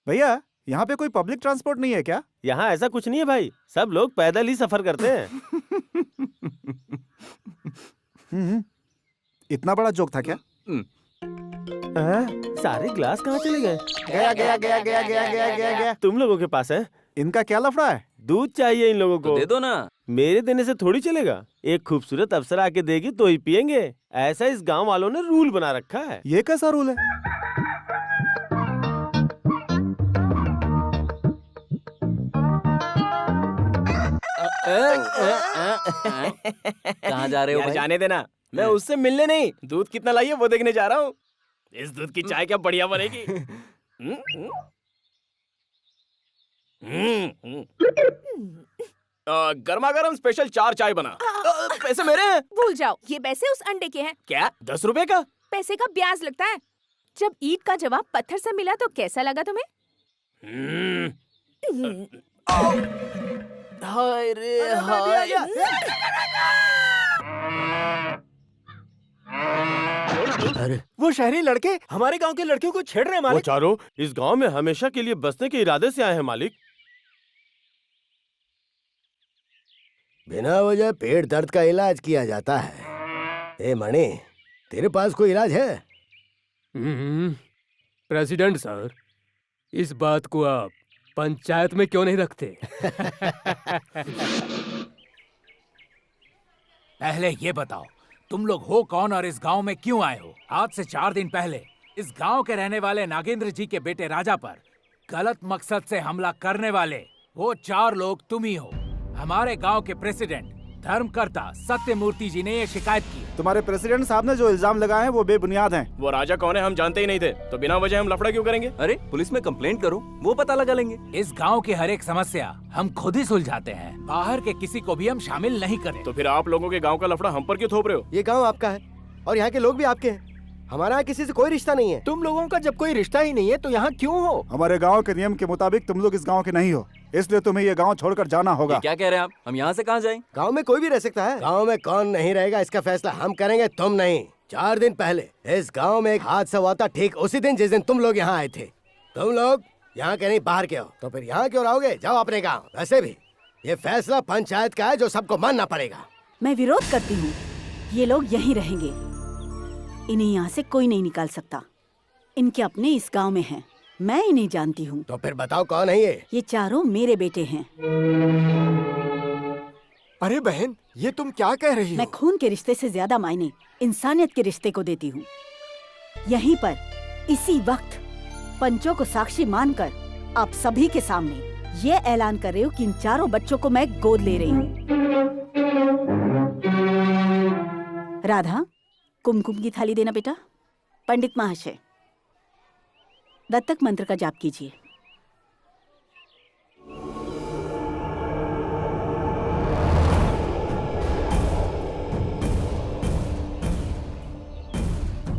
भैया, यहाँ पे कोई पब्लिक ट्रांसपोर्ट नहीं है क्या? यहाँ ऐसा कुछ नहीं है भाई, सब लोग पैदल ही सफर करते हैं। इतना बड़ा जोक था क्या? सारे ग्लास कहाँ चले गए? गया गया गया गया गया गया गया गया। तुम लोगों के पास है? इनका क्या लफड़ा है? दूध चाहिए इन लोगों तो को। दे दो ना। मेरे देने से थोड़ी चलेगा। एक खूबसूरत अफसर आके देगी तो ही पियेंगे। ऐसा इस गांव वालों ने रूल बना रखा है। ये कैसा रूल है? कहाँ जा रहे हो यार भाई? जाने देना, मैं उससे मिलने नहीं, दूध कितना लाई है वो देखने जा रहा हूँ। इस दूध की चाय क्या बढ़िया बनेगी। गर्मा गर्म स्पेशल 4 चाय बना। पैसे मेरे हैं। भूल जाओ, ये पैसे उस अंडे के हैं। क्या 10 रुपए का? पैसे का ब्याज लगता है। जब ईंट का जवाब पत्थर से मिला तो कैसा लगा तुम्हें? हाय रे हाय। अरे वो शहरी लड़के हमारे गांव के लड़कियों को छेड़ रहे हैं वो मालिक। चारों इस गांव में हमेशा के लिए बसने के इरादे से आए हैं मालिक। बिना वजह पेट दर्द का इलाज किया जाता है। ए मणि, तेरे पास कोई इलाज है? प्रेसिडेंट सर, इस बात को आप पंचायत में क्यों नहीं रखते? पहले ये बताओ, तुम लोग हो कौन और इस गांव में क्यों आए हो? आज से 4 दिन पहले इस गांव के रहने वाले नागेंद्र जी के बेटे राजा पर गलत मकसद से हमला करने वाले वो 4 लोग तुम ही हो। हमारे गांव के प्रेसिडेंट धर्मकर्ता सत्यमूर्ति जी ने ये शिकायत की। तुम्हारे प्रेसिडेंट साहब ने जो इल्जाम लगाए हैं वो बेबुनियाद हैं। वो राजा कौन है हम जानते ही नहीं थे, तो बिना वजह हम लफड़ा क्यों करेंगे? अरे पुलिस में कंप्लेंट करो, वो पता लगा लेंगे। इस गांव की हर एक समस्या हम खुद ही सुलझाते हैं, बाहर के किसी को भी हम शामिल नहीं करें। तो फिर आप लोगों के गांव का लफड़ा हम पर क्यों थोप रहे हो? ये गांव आपका है और यहाँ के लोग भी आपके हैं। हमारा यहाँ किसी से कोई रिश्ता नहीं है। तुम लोगों का जब कोई रिश्ता ही नहीं है तो यहाँ क्यों हो? हमारे गांव के नियम के मुताबिक तुम लोग इस गांव के नहीं हो, इसलिए तुम्हें ये गांव छोड़कर जाना होगा। ये क्या कह रहे हैं आप? हम यहाँ से कहाँ जाएं? गांव में कोई भी रह सकता है। गांव में कौन नहीं रहेगा इसका फैसला हम करेंगे, तुम नहीं। 4 दिन पहले इस गांव में एक हादसा हुआ था, ठीक उसी दिन जिस दिन तुम लोग यहाँ आए थे। तुम लोग यहाँ के नहीं बाहर के हो, तो फिर यहाँ क्यों रहोगे? जाओ अपने गाँव। वैसे भी ये फैसला पंचायत का है जो सबको मानना पड़ेगा। मैं विरोध करती हूँ। ये लोग यहीं रहेंगे, इन्हें यहाँ से कोई नहीं निकाल सकता। इनके अपने इस गांव में हैं, मैं इन्हें जानती हूँ। तो फिर बताओ कौन है ये? ये चारों मेरे बेटे हैं। अरे बहन, ये तुम क्या कह रही हो? मैं खून के रिश्ते से ज्यादा मायने इंसानियत के रिश्ते को देती हूँ। यहीं पर इसी वक्त पंचों को साक्षी मानकर आप सभी के सामने ये ऐलान कर रही हूँ कि इन चारों बच्चों को मैं गोद ले रही हूँ। राधा, कुमकुम की थाली देना बेटा। पंडित महाशय, दत्तक मंत्र का जाप कीजिए।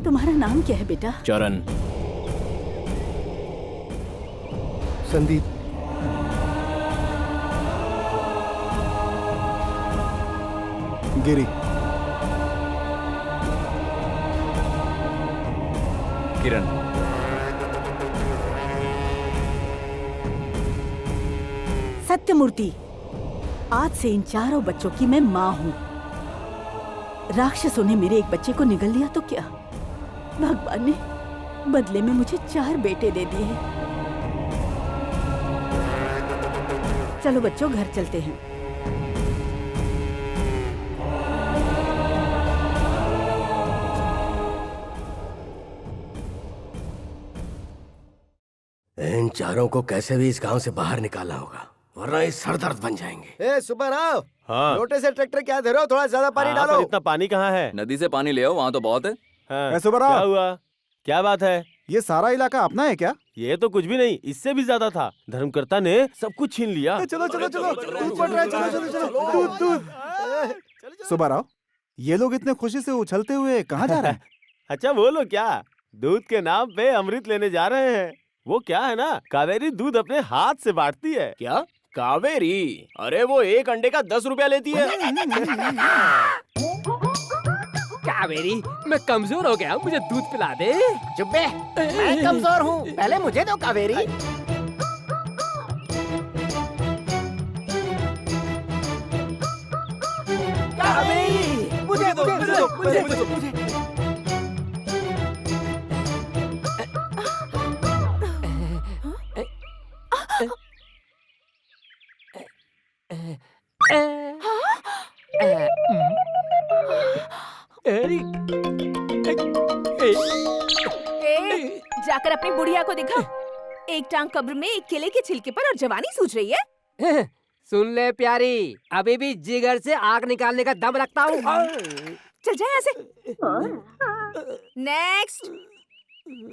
तुम्हारा नाम क्या है बेटा? चरण। संदीप। गिरी। किरण। सत्यमूर्ति, आज से इन चारों बच्चों की मैं माँ हूँ। राक्षसों ने मेरे एक बच्चे को निगल लिया तो क्या, भगवान ने बदले में मुझे 4 बेटे दे दिए। चलो बच्चों घर चलते हैं। इन चारों को कैसे भी इस गांव से बाहर निकाला होगा, वरना ये सरदर्द बन जाएंगे। ए सुबह राव, हाँ लोटे से ट्रैक्टर क्या धरो, थोड़ा ज्यादा पानी हाँ, डालो। पर इतना पानी कहाँ है? नदी से पानी ले आओ, वहाँ तो बहुत है। हाँ, सुब्बाराव। क्या हुआ? क्या बात है? ये सारा इलाका अपना है क्या? ये तो कुछ भी नहीं, इससे भी ज्यादा था। धर्मकर्ता ने सब कुछ छीन लिया। चलो चलो चलो, दूध पड़ रहा है, चलो चलो चलो, दूध दूध। सुब्बाराव, ये लोग इतने खुशी से उछलते हुए कहाँ जा रहे हैं? अच्छा बोलो, क्या दूध के नाम पे अमृत लेने जा रहे हैं? वो क्या है ना, कावेरी दूध अपने हाथ से बांटती है। क्या कावेरी? अरे वो एक अंडे का 10 रुपया लेती है। कावेरी, मैं कमजोर हो गया, मुझे दूध पिला दे। चुप बे, मैं कमजोर हूँ, पहले मुझे दो कावेरी। कावेरी, मुझे दो। जाकर अपनी बुढ़िया को दिखा। एक टांग कब्र में, एक केले के छिलके पर, और जवानी सूझ रही है। सुन ले प्यारी, अभी भी जिगर से आग निकालने का दम रखता हूँ। चल जाए यहाँ से। नेक्स्ट।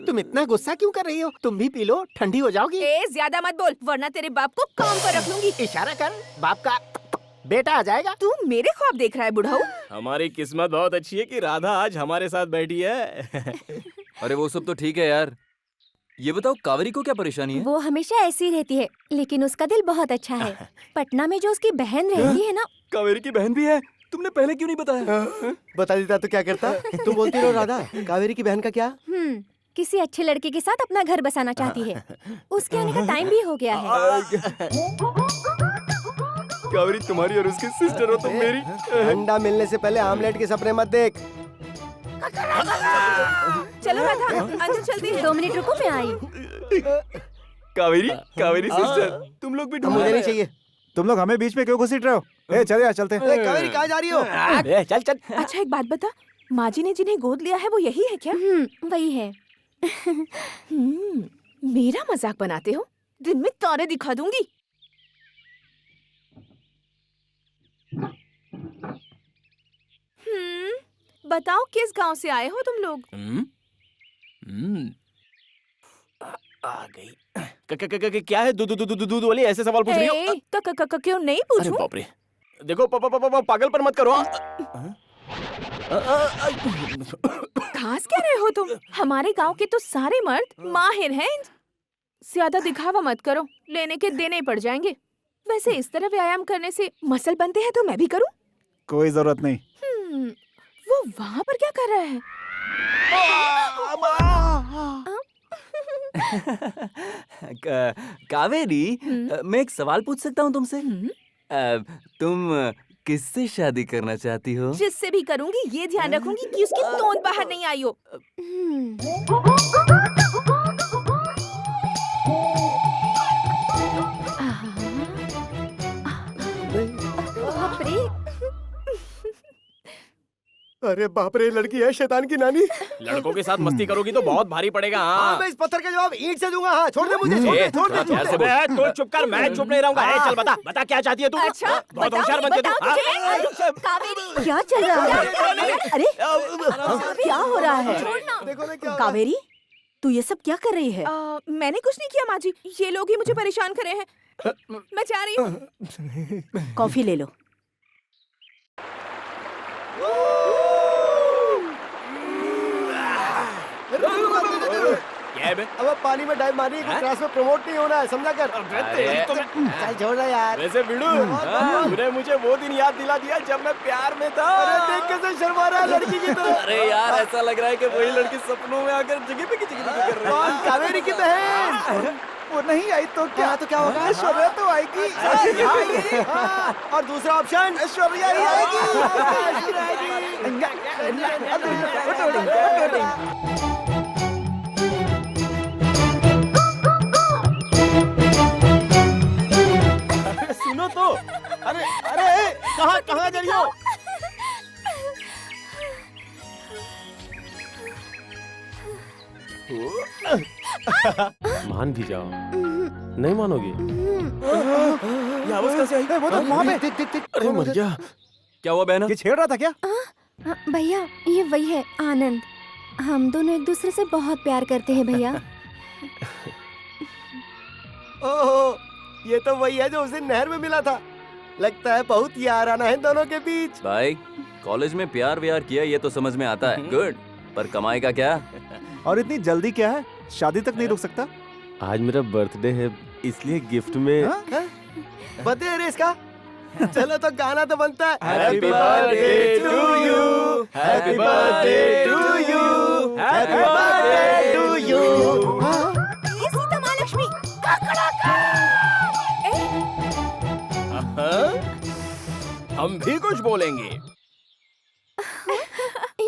तुम इतना गुस्सा क्यों कर रही हो? तुम भी पी लो, ठंडी हो जाओगी। ज्यादा मत बोल, वरना तेरे बाप को काम पर रख लूंगी। इशारा कर, बाप का बेटा आ जाएगा। तू मेरे ख्वाब देख रहा है बुढ़ाऊ? हमारी किस्मत बहुत अच्छी है कि राधा आज हमारे साथ बैठी है। अरे वो सब तो ठीक है यार, ये बताओ कावेरी को क्या परेशानी है? वो हमेशा ऐसी रहती है, लेकिन उसका दिल बहुत अच्छा है। पटना में जो उसकी बहन रहती है ना। कावेरी की बहन भी है? तुमने पहले क्यों नहीं बताया? बता देता तो क्या करता। तुम बोलती रहो राधा, कावेरी की बहन का क्या? किसी अच्छे लड़के के साथ अपना घर बसाना चाहती है। उसके आने का टाइम भी हो गया है। कावेरी तुम्हारी और उसकी सिस्टर हो, तुम मेरी। अंडा मिलने से पहले आमलेट के सपने मत देख। चलो राधा, अंदर चलती है। 2 मिनट रुको, मैं आई। कावेरी, कावेरी सिस्टर, तुम लोग भी ढूंढ मुझे नहीं चाहिए। तुम लोग हमें बीच में क्यों घसीट रहे हो? चले यार, चलते हैं। कावेरी कहाँ जा रही हो? चल चल। अच्छा एक बात बता, माँ जी ने जिन्हें गोद लिया है वो यही है क्या? वही है। मेरा मजाक बनाते हो? दिन में तारे दिखा दूंगी। बताओ किस गांव से आए हो तुम लोग? आ गई। क्या है दूध वाली ऐसे सवाल पूछ रही हो? क्यों नहीं अरे पूछूं? बाप रे, देखो पागल पर मत करो। खास क्या रहे हो तुम? हमारे गांव के तो सारे मर्द माहिर हैं। ज्यादा दिखावा मत करो, लेने के देने पड़ जाएंगे। वैसे इस तरह व्यायाम करने से मसल बनते हैं तो मैं भी करूं? कोई जरूरत नहीं। वो वहाँ पर क्या कर रहा है? कावेरी, मैं एक सवाल पूछ सकता हूँ तुमसे? तुम किससे शादी करना चाहती हो? जिससे भी करूंगी ये ध्यान रखूंगी कि उसकी तोंद बाहर नहीं आई हो। बाप रे। अरे बाप रे, लड़की है शैतान की नानी। लड़कों के साथ मस्ती करोगी तो बहुत भारी पड़ेगा। हाँ, मैं इस पत्थर का जवाब ईंट से दूंगा। हाँ, छोड़ दे मुझे, छोड़ दे। तू चुप कर, मैं चुप नहीं रहूंगा। चल बता क्या चाहती है तू? अच्छा, बहुत होशियार बनती है तू। कावेरी, क्या चल रहा है? अरे क्या हो रहा है? देखो ना क्या। कावेरी, तू ये सब क्या कर रही है? मैंने कुछ नहीं किया माँ जी, ये लोग ही मुझे परेशान कर रहे हैं। मैं जा रही हूँ। कॉफी ले लो। क्या है बे? अब पानी में डाइव मारनी है, क्लास में प्रमोट नहीं होना है, समझा कर। चल छोड़ रहा यार। वैसे बिड़ू, तूने मुझे वो दिन याद दिला दिया जब मैं प्यार में था। अरे देख कैसे शर्मा रहा है लड़की की तरह। अरे यार ऐसा लग रहा है कि वही लड़की सपनों में आकर जगह पे की कर रही है। कौन? कावेरी की बहन। वो नहीं आई तो क्या? तो क्या होगा? ऐश्वर्या तो आएगी। हाँ, और दूसरा ऑप्शन ऐश्वर्या ही आएगी। सुनो तो। अरे अरे कहाँ कहाँ जा रही हो? मान भी जाओ, नहीं मानोगी? ये आवाज कैसे आई? वो तो वहाँ पे। देख देख देख। अरे मर गया। क्या हुआ बहना? ये छेड़ रहा था क्या? भैया ये वही है आनंद। हम दोनों एक दूसरे से बहुत प्यार करते हैं भैया। ओहो, ये तो वही है जो उस दिन नहर में मिला था। लगता है बहुत याराना है दोनों के बीच। भाई कॉलेज में प्यार व्यार किया ये तो समझ में आता है, गुड, पर कमाई का क्या? और इतनी जल्दी क्या है? शादी तक नहीं रुक सकता? आज मेरा बर्थडे है, इसलिए गिफ्ट में बर्थडे है इसका। चलो तो गाना तो बनता है। Happy birthday to you, happy birthday to you, happy birthday to you। ये सीता महालक्ष्मी। हम भी कुछ बोलेंगे।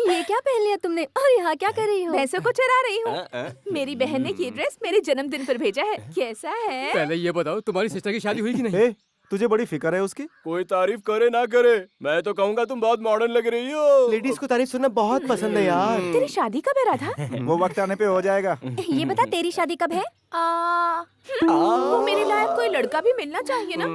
ये क्या पहन लिया तुमने और यहाँ क्या कर रही हो? भैंसों को चरा रही हूँ। मेरी बहन ने ये ड्रेस मेरे जन्मदिन पर भेजा है। कैसा है? पहले ये बताओ तुम्हारी सिस्टर की शादी हुई कि नहीं? ए, तुझे बड़ी फिक्र है उसकी? कोई तारीफ करे ना करे, मैं तो कहूँगा तुम बहुत मॉडर्न लग रही हो। लेडीज को तारीफ सुनना बहुत पसंद है यार। तेरी शादी कब है राधा? वो वक्त आने पे हो जाएगा। ये बता तेरी शादी कब है? वो मेरे लायक कोई लड़का भी मिलना चाहिए ना।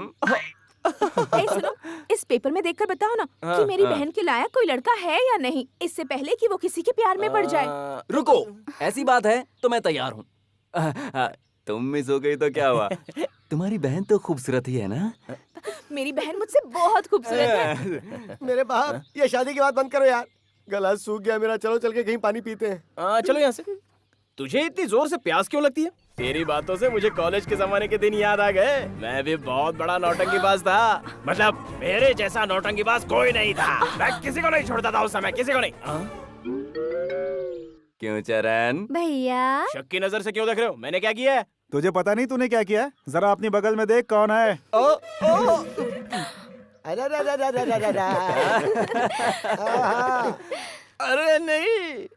ए, सुनो, इस पेपर में देखकर बताओ ना कि मेरी बहन के लायक कोई लड़का है या नहीं, इससे पहले कि वो किसी के प्यार में पड़ जाए। रुको, ऐसी बात है तो मैं तैयार हूँ। तुम मिस हो गई तो क्या हुआ? तुम्हारी बहन तो खूबसूरत ही है ना? मेरी बहन मुझसे बहुत खूबसूरत है। मेरे बाप, ये शादी की बात बंद करो यार। गला सूख गया मेरा। चलो चल के कहीं पानी पीते हैं। चलो यहाँ से। तुझे इतनी जोर से प्यास क्यों लगती है? तेरी बातों से मुझे कॉलेज के जमाने के दिन याद आ गए। मैं भी बहुत बड़ा नौटंकीबाज था। मतलब मेरे जैसा नौटंकीबाज कोई नहीं था। मैं किसी को नहीं छोड़ता था उस समय, किसी को नहीं। क्यों चरण? भैया शक की नजर से क्यों देख रहे हो? मैंने क्या किया है? तुझे पता नहीं तूने क्या किया है? जरा अपनी बगल में देख कौन है। अरे नहीं।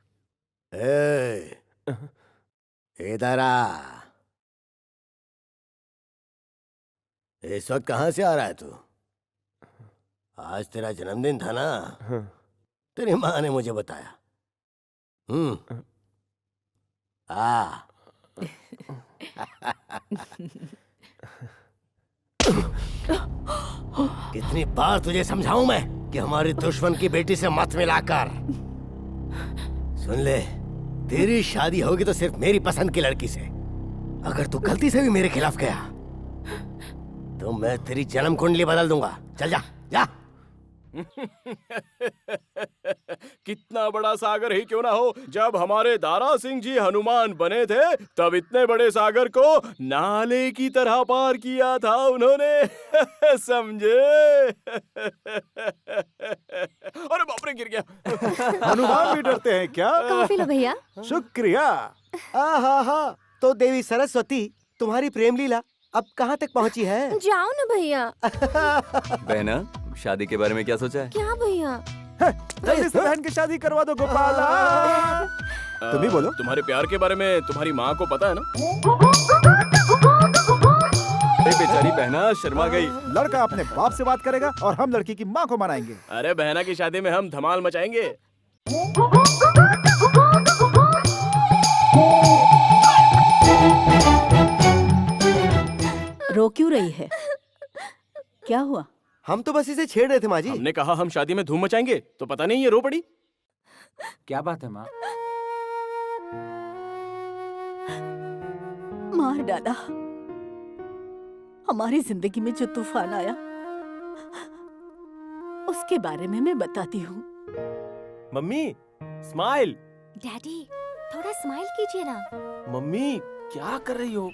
इधर आ। इस वक्त कहाँ से आ रहा है तू? आज तेरा जन्मदिन था ना? तेरी माँ ने मुझे बताया। आ कितनी बार तुझे समझाऊं मैं कि हमारी दुश्मन की बेटी से मत मिलाकर। सुन ले, तेरी शादी होगी तो सिर्फ मेरी पसंद की लड़की से। अगर तू गलती से भी मेरे खिलाफ गया तो मैं तेरी जन्म कुंडली बदल दूंगा। चल जा जा। कितना बड़ा सागर ही क्यों ना हो, जब हमारे दारा सिंह जी हनुमान बने थे तब इतने बड़े सागर को नाले की तरह पार किया था उन्होंने। समझे? अरे बाप रे, गिर गया। हनुमान भी डरते हैं क्या? कॉफी लो भैया। शुक्रिया। हाँ, तो देवी सरस्वती तुम्हारी प्रेम लीला अब कहाँ तक पहुँची है? जाओ ना भैया। बहना, शादी के बारे में क्या सोचा है? क्या भैया? जल्दी से बहन की शादी करवा दो गोपाला। तुम ही बोलो। तुम्हारे प्यार के बारे में तुम्हारी माँ को पता है ना? बेचारी बहना शर्मा गई। लड़का अपने बाप से बात करेगा और हम लड़की की माँ को मनाएंगे। अरे बहना की शादी में हम धमाल मचाएंगे। रो क्यों रही है? क्या हुआ? हम तो बस इसे छेड़ रहे थे माँ जी। हमने कहा हम शादी में धूम मचाएंगे तो पता नहीं ये रो पड़ी। क्या बात है माँ? मार डाला। हमारी जिंदगी में जो तूफान आया उसके बारे में मैं बताती हूँ। Mummy smile. डैडी थोड़ा स्माइल कीजिए ना। मम्मी क्या कर रही हो?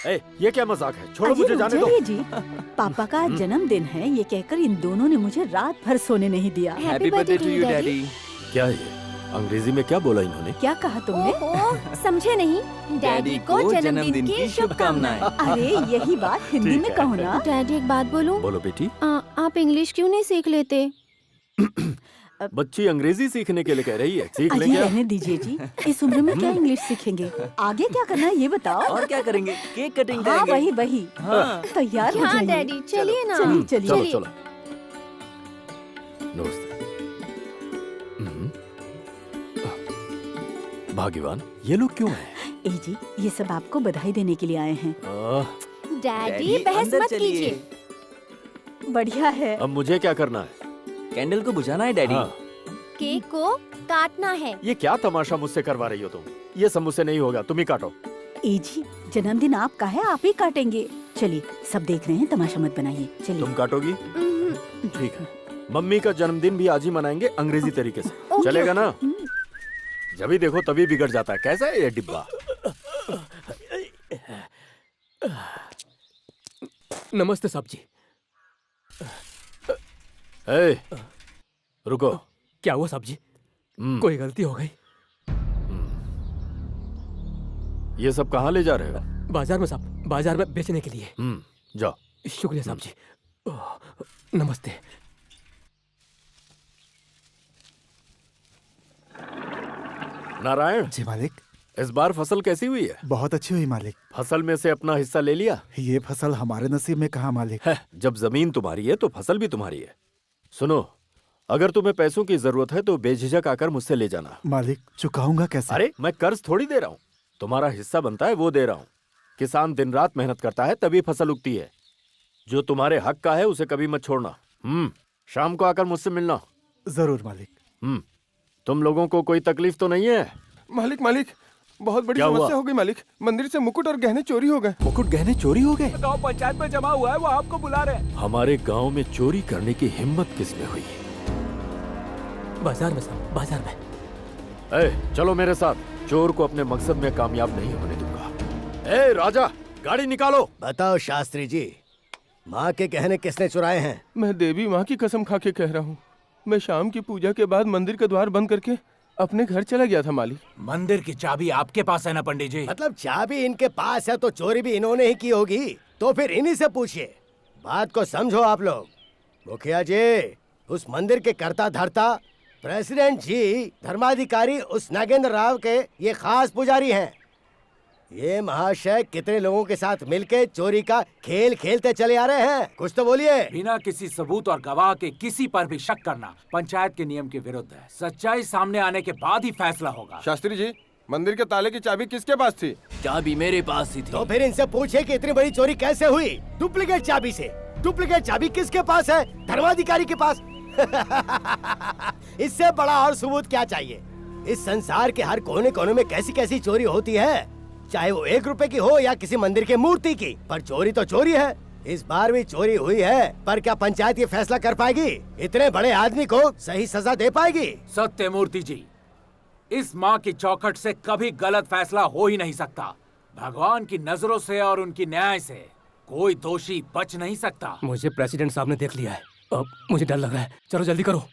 ए, ये क्या मजाक है? छोड़ो अजी मुझे रुक जाने दो। जाइए जी। पापा का आज जन्मदिन है, ये कहकर इन दोनों ने मुझे रात भर सोने नहीं दिया। Happy birthday to you daddy. क्या ये अंग्रेजी में क्या बोला इन्होंने? क्या कहा तुमने? ओहो, समझे नहीं? डैडी को जन्मदिन की शुभकामनाएं। अरे यही बात हिंदी ठीक में है। कहो ना। डैडी एक बात बोलूं? बोलो बेटी। आप इंग्लिश क्यों नहीं सीख लेते? बच्ची अंग्रेजी सीखने के लिए कह रही है, सीख अजी लेंगे। रहने दीजिए जी, इस उम्र में क्या इंग्लिश सीखेंगे? आगे क्या करना है ये बताओ। और क्या करेंगे? केक कटिंग हाँ करेंगे। वही हाँ। तैयार हो हाँ जाइए। डैडी, चलिए ना। चलिए चलिए। चलो चलो। नमस्ते। भाग्यवान, ये लोग क्यों हैं? ए जी, ये सब आपको बधाई देने के लिए आए हैं। डैडी बहस अंदर मत चलिए। कीजिए। बढ़िया है। अब मुझे क्या करना है? कैंडल को बुझाना है डैडी। हाँ। केक को काटना है। ये क्या तमाशा मुझसे करवा रही हो तुम? ये सब मुझसे नहीं होगा, तुम ही काटो। ए जी, जन्मदिन आपका है, आप ही काटेंगे। चलिए, सब देख रहे हैं, तमाशा मत बनाइए। चलिए। तुम काटोगी? ठीक है। मम्मी का जन्मदिन भी आज ही मनाएंगे अंग्रेजी तरीके से। ओके, चलेगा ना? जब भी देखो तभी बिगड़ जाता है। कैसा है ये डिब्बा? नमस्ते साहब जी। ए, रुको। क्या हुआ साहब जी? हम्म, कोई गलती हो गई? ये सब कहाँ ले जा रहे हो? बाजार में साहब, बाजार में बेचने के लिए। जाओ। शुक्रिया साहब जी। नमस्ते। नारायण जी मालिक। इस बार फसल कैसी हुई है? बहुत अच्छी हुई मालिक। फसल में से अपना हिस्सा ले लिया? ये फसल हमारे नसीब में कहाँ मालिक। है, जब जमीन तुम्हारी है तो फसल भी तुम्हारी है। सुनो, अगर तुम्हें पैसों की जरूरत है तो बेझिझक आकर मुझसे ले जाना। मालिक चुकाऊंगा कैसे? अरे मैं कर्ज थोड़ी दे रहा हूँ, तुम्हारा हिस्सा बनता है वो दे रहा हूँ। किसान दिन रात मेहनत करता है तभी फसल उगती है। जो तुम्हारे हक का है उसे कभी मत छोड़ना। शाम को आकर मुझसे मिलना। जरूर मालिक। तुम लोगों को कोई तकलीफ तो नहीं है? मालिक मालिक, बहुत बड़ी क्या हुआ? समस्या हो गई मालिक। मंदिर से मुकुट और गहने चोरी हो गए। मुकुट गहने चोरी हो गए? गांव पंचायत में जमा हुआ है, वो आपको बुला रहे हैं। हमारे गांव में चोरी करने की हिम्मत किसमें हुई? बाजार में साहब, बाजार में। चलो मेरे साथ, चोर को अपने मकसद में कामयाब नहीं होने दूंगा। राजा, गाड़ी निकालो। बताओ शास्त्री जी, माँ के गहने किसने चुराए हैं? मैं देवी माँ की कसम खा के कह रहा हूँ, मैं शाम की पूजा के बाद मंदिर का द्वार बंद करके अपने घर चला गया था मालिक। मंदिर की चाबी आपके पास है ना पंडित जी? मतलब चाबी इनके पास है तो चोरी भी इन्होंने ही की होगी। तो फिर इन्हीं से पूछिए। बात को समझो आप लोग। मुखिया जी, उस मंदिर के कर्ता धर्ता प्रेसिडेंट जी, धर्माधिकारी उस नागेंद्र राव के ये खास पुजारी हैं। ये महाशय कितने लोगों के साथ मिलके चोरी का खेल खेलते चले आ रहे हैं? कुछ तो बोलिए। बिना किसी सबूत और गवाह के किसी पर भी शक करना पंचायत के नियम के विरुद्ध है। सच्चाई सामने आने के बाद ही फैसला होगा। शास्त्री जी, मंदिर के ताले की चाबी किसके पास थी? चाबी मेरे पास ही थी। तो फिर इनसे पूछिए कि इतनी बड़ी चोरी कैसे हुई? डुप्लीकेट चाबी से। डुप्लीकेट चाबी किसके पास है? धर्माधिकारी के पास। इससे बड़ा और सबूत क्या चाहिए? इस संसार के हर कोने कोने में कैसी कैसी चोरी होती है, चाहे वो 1 रुपए की हो या किसी मंदिर के मूर्ति की, पर चोरी तो चोरी है। इस बार भी चोरी हुई है, पर क्या पंचायत ये फैसला कर पाएगी? इतने बड़े आदमी को सही सजा दे पाएगी? सत्य मूर्ति जी, इस माँ की चौखट से कभी गलत फैसला हो ही नहीं सकता। भगवान की नजरों से और उनकी न्याय से कोई दोषी बच नहीं सकता। मुझे प्रेसिडेंट साहब ने देख लिया है, अब मुझे डर लग रहा है। चलो जल्दी करो।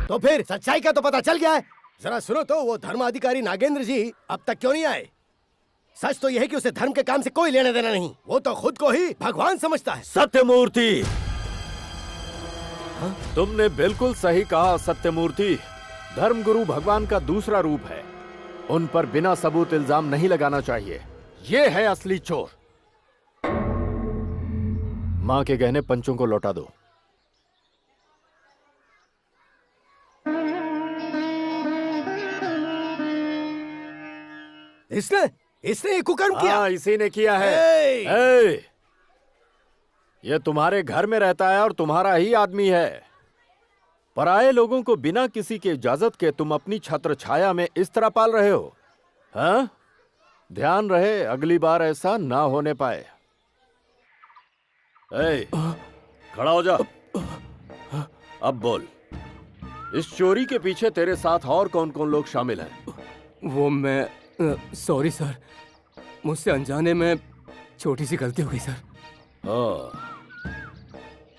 तो फिर सच्चाई का तो पता चल गया है। जरा सुनो तो, वो धर्माधिकारी नागेंद्र जी अब तक क्यों नहीं आए? सच तो यह है कि उसे धर्म के काम से कोई लेना देना नहीं। वो तो खुद को ही भगवान समझता है। सत्यमूर्ति, तुमने बिल्कुल सही कहा सत्यमूर्ति। धर्मगुरु भगवान का दूसरा रूप है। उन पर बिना सबूत इल्जाम नहीं लगाना चाहिए। ये है असली चोर। माँ के गहने पंचों को लौटा दो। इसने ये कुकर्म किया। हाँ, इसी ने किया है। ये तुम्हारे घर में रहता है और तुम्हारा ही आदमी है। पराये लोगों को बिना किसी के इजाजत के तुम अपनी छत्र छाया में इस तरह पाल रहे हो। हाँ? ध्यान रहे अगली बार ऐसा ना होने पाए। खड़ा हो जा। अब बोल, इस चोरी के पीछे तेरे साथ और कौन कौन लोग शामिल हैं? वो मैं सॉरी सर, मुझसे अनजाने में छोटी सी गलती हो गई सर।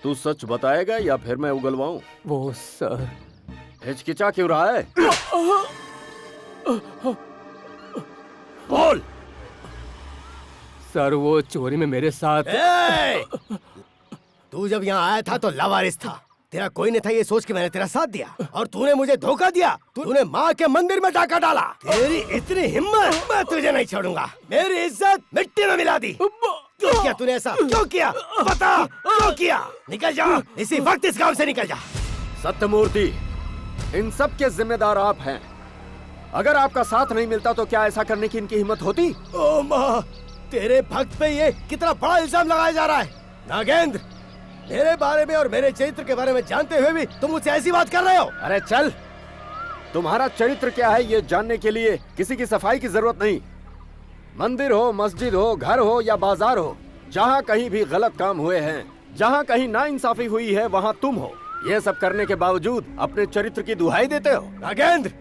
तू सच बताएगा या फिर मैं उगलवाऊं? वो सर। हिचकिचा क्यों रहा है? बोल। सर वो चोरी में मेरे साथ। तू जब यहाँ आया था तो लावारिस था। तेरा कोई नहीं था ये सोच के मैंने तेरा साथ दिया, और तूने मुझे धोखा दिया। तूने माँ के मंदिर में डाका डाला। तेरी इतनी हिम्मत, मैं तुझे नहीं छोड़ूंगा। मेरी इज्जत मिट्टी में मिला दी। क्यों किया तूने ऐसा? क्यों किया? बता, क्यों किया? निकल जा, इसी वक्त इस गांव से निकल जा। सत्यमूर्ति, इन सब के जिम्मेदार आप हैं। अगर आपका साथ नहीं मिलता तो क्या ऐसा करने की इनकी हिम्मत होती? ओ माँ, तेरे भक्त पे ये कितना बड़ा इल्जाम लगाया जा रहा है। नागेंद्र, मेरे बारे में और मेरे चरित्र के बारे में जानते हुए भी तुम मुझसे ऐसी बात कर रहे हो? अरे चल, तुम्हारा चरित्र क्या है ये जानने के लिए किसी की सफाई की जरूरत नहीं। मंदिर हो, मस्जिद हो, घर हो या बाजार हो, जहाँ कहीं भी गलत काम हुए हैं, जहाँ कहीं नाइंसाफी हुई है, वहाँ तुम हो। ये सब करने के बावजूद अपने चरित्र की दुहाई देते हो। नागेंद्र,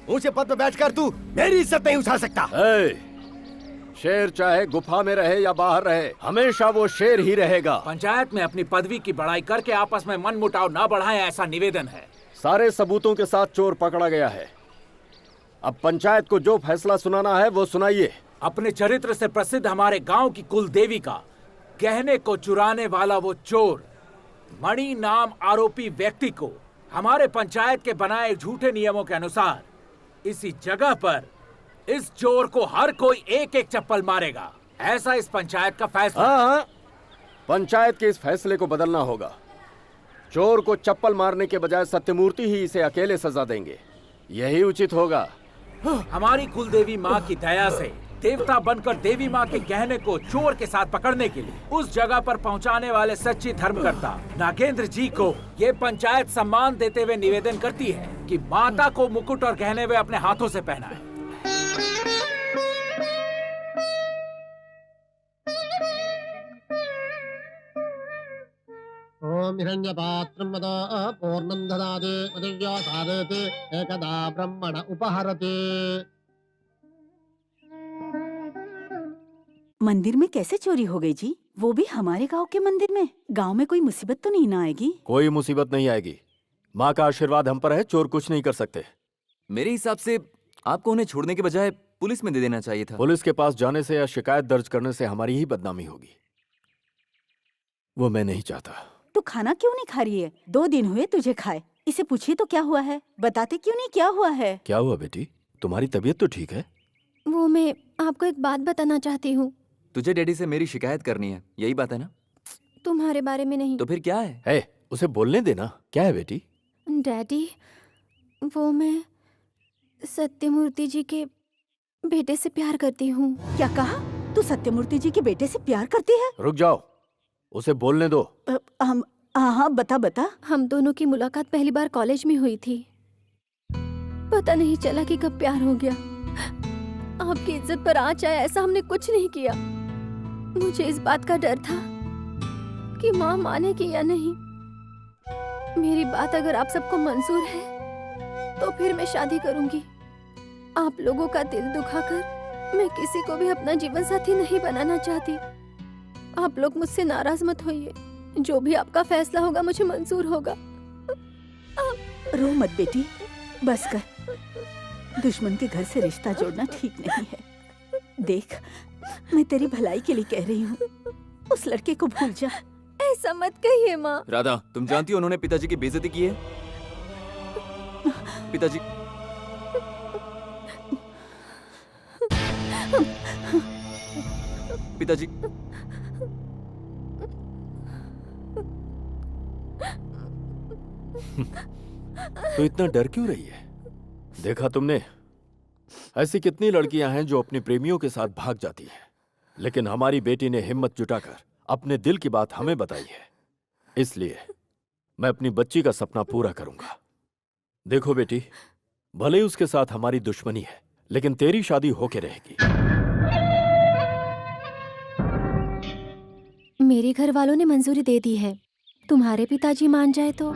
ऊंचे पद पर बैठकर तू मेरी इज्जत नहीं उठा सकता। शेर चाहे गुफा में रहे या बाहर रहे, हमेशा वो शेर ही रहेगा। पंचायत में अपनी पदवी की बड़ाई करके आपस में मन मुटाव ना बढ़ाएं, ऐसा निवेदन है। सारे सबूतों के साथ चोर पकड़ा गया है। अब पंचायत को जो फैसला सुनाना है वो सुनाइए। अपने चरित्र से प्रसिद्ध हमारे गांव की कुल देवी का गहने को चुराने वाला वो चोर मणि नाम आरोपी व्यक्ति को हमारे पंचायत के बनाए झूठे नियमों के अनुसार इसी जगह पर इस चोर को हर कोई एक एक चप्पल मारेगा। ऐसा इस पंचायत का फैसला। हाँ, पंचायत के इस फैसले को बदलना होगा। चोर को चप्पल मारने के बजाय सत्यमूर्ति ही इसे अकेले सजा देंगे, यही उचित होगा। हमारी कुलदेवी माँ की दया से देवता बनकर देवी माँ के गहने को चोर के साथ पकड़ने के लिए उस जगह पर पहुँचाने वाले सच्ची धर्मकर्ता नागेंद्र जी को ये पंचायत सम्मान देते हुए निवेदन करती है कि माता को मुकुट और गहने वे अपने हाथों से पहनाएं। ओम हिरण्यपात्रं वद पूर्णं ददाति पृथिव्या सारयति एकदा ब्रह्मण उपहरति। मंदिर में कैसे चोरी हो गई जी? वो भी हमारे गांव के मंदिर में? गांव में कोई मुसीबत तो नहीं ना आएगी? कोई मुसीबत नहीं आएगी। माँ का आशीर्वाद हम पर है, चोर कुछ नहीं कर सकते। मेरे हिसाब से आपको उन्हें छोड़ने के बजाय पुलिस में दे देना चाहिए था। पुलिस के पास जाने से या शिकायत दर्ज करने से हमारी ही बदनामी होगी, वो मैं नहीं चाहता। तो खाना क्यों नहीं खा रही है? 2 दिन हुए तुझे खाए। इसे पूछिए तो क्या हुआ है? बताते क्यों नहीं क्या हुआ है? क्या हुआ बेटी? तुम्हारी तबीयत तो ठीक है? वो मैं आपको एक बात बताना चाहती हूँ। तुझे डैडी से मेरी शिकायत करनी है, यही बात है ना? तुम्हारे बारे में नहीं। तो फिर क्या है? उसे बोलने देना। क्या है बेटी? डैडी, वो मैं सत्यमूर्ति जी के बेटे से प्यार करती हूँ। क्या कहा? तू सत्यमूर्ति जी के बेटे से प्यार करती है? रुक जाओ, उसे बोलने दो। हम हाँ बता। हम दोनों की मुलाकात पहली बार कॉलेज में हुई थी। पता नहीं चला कि कब प्यार हो गया। आपकी इज्जत पर आँच आया ऐसा हमने कुछ नहीं किया। मुझे इस बात का डर था कि माँ मानेगी या नहीं। मेरी बात अगर आप सबको मंजूर है तो फिर मैं शादी करूंगी। आप लोगों का दिल दुखाकर मैं किसी को भी अपना जीवन साथी नहीं बनाना चाहती। आप लोग मुझसे नाराज मत होइए। जो भी आपका फैसला होगा मुझे मंजूर होगा। रो मत बेटी, बस कर। दुश्मन के घर से रिश्ता जोड़ना ठीक नहीं है। देख, मैं तेरी भलाई के लिए कह रही हूँ, उस लड़के को भूल जा। ऐसा मत कहिए माँ। राधा, तुम जानती हो उन्होंने पिताजी की बेइज्जती की है। पिताजी पिताजी तो इतना डर क्यों रही है? देखा तुमने, ऐसी कितनी लड़कियां हैं जो अपने प्रेमियों के साथ भाग जाती हैं, लेकिन हमारी बेटी ने हिम्मत जुटाकर अपने दिल की बात हमें बताई है। इसलिए मैं अपनी बच्ची का सपना पूरा करूंगा। देखो बेटी, भले ही उसके साथ हमारी दुश्मनी है, लेकिन तेरी शादी होके रहेगी। मेरे घर वालों ने मंजूरी दे दी है, तुम्हारे पिताजी मान जाए तो।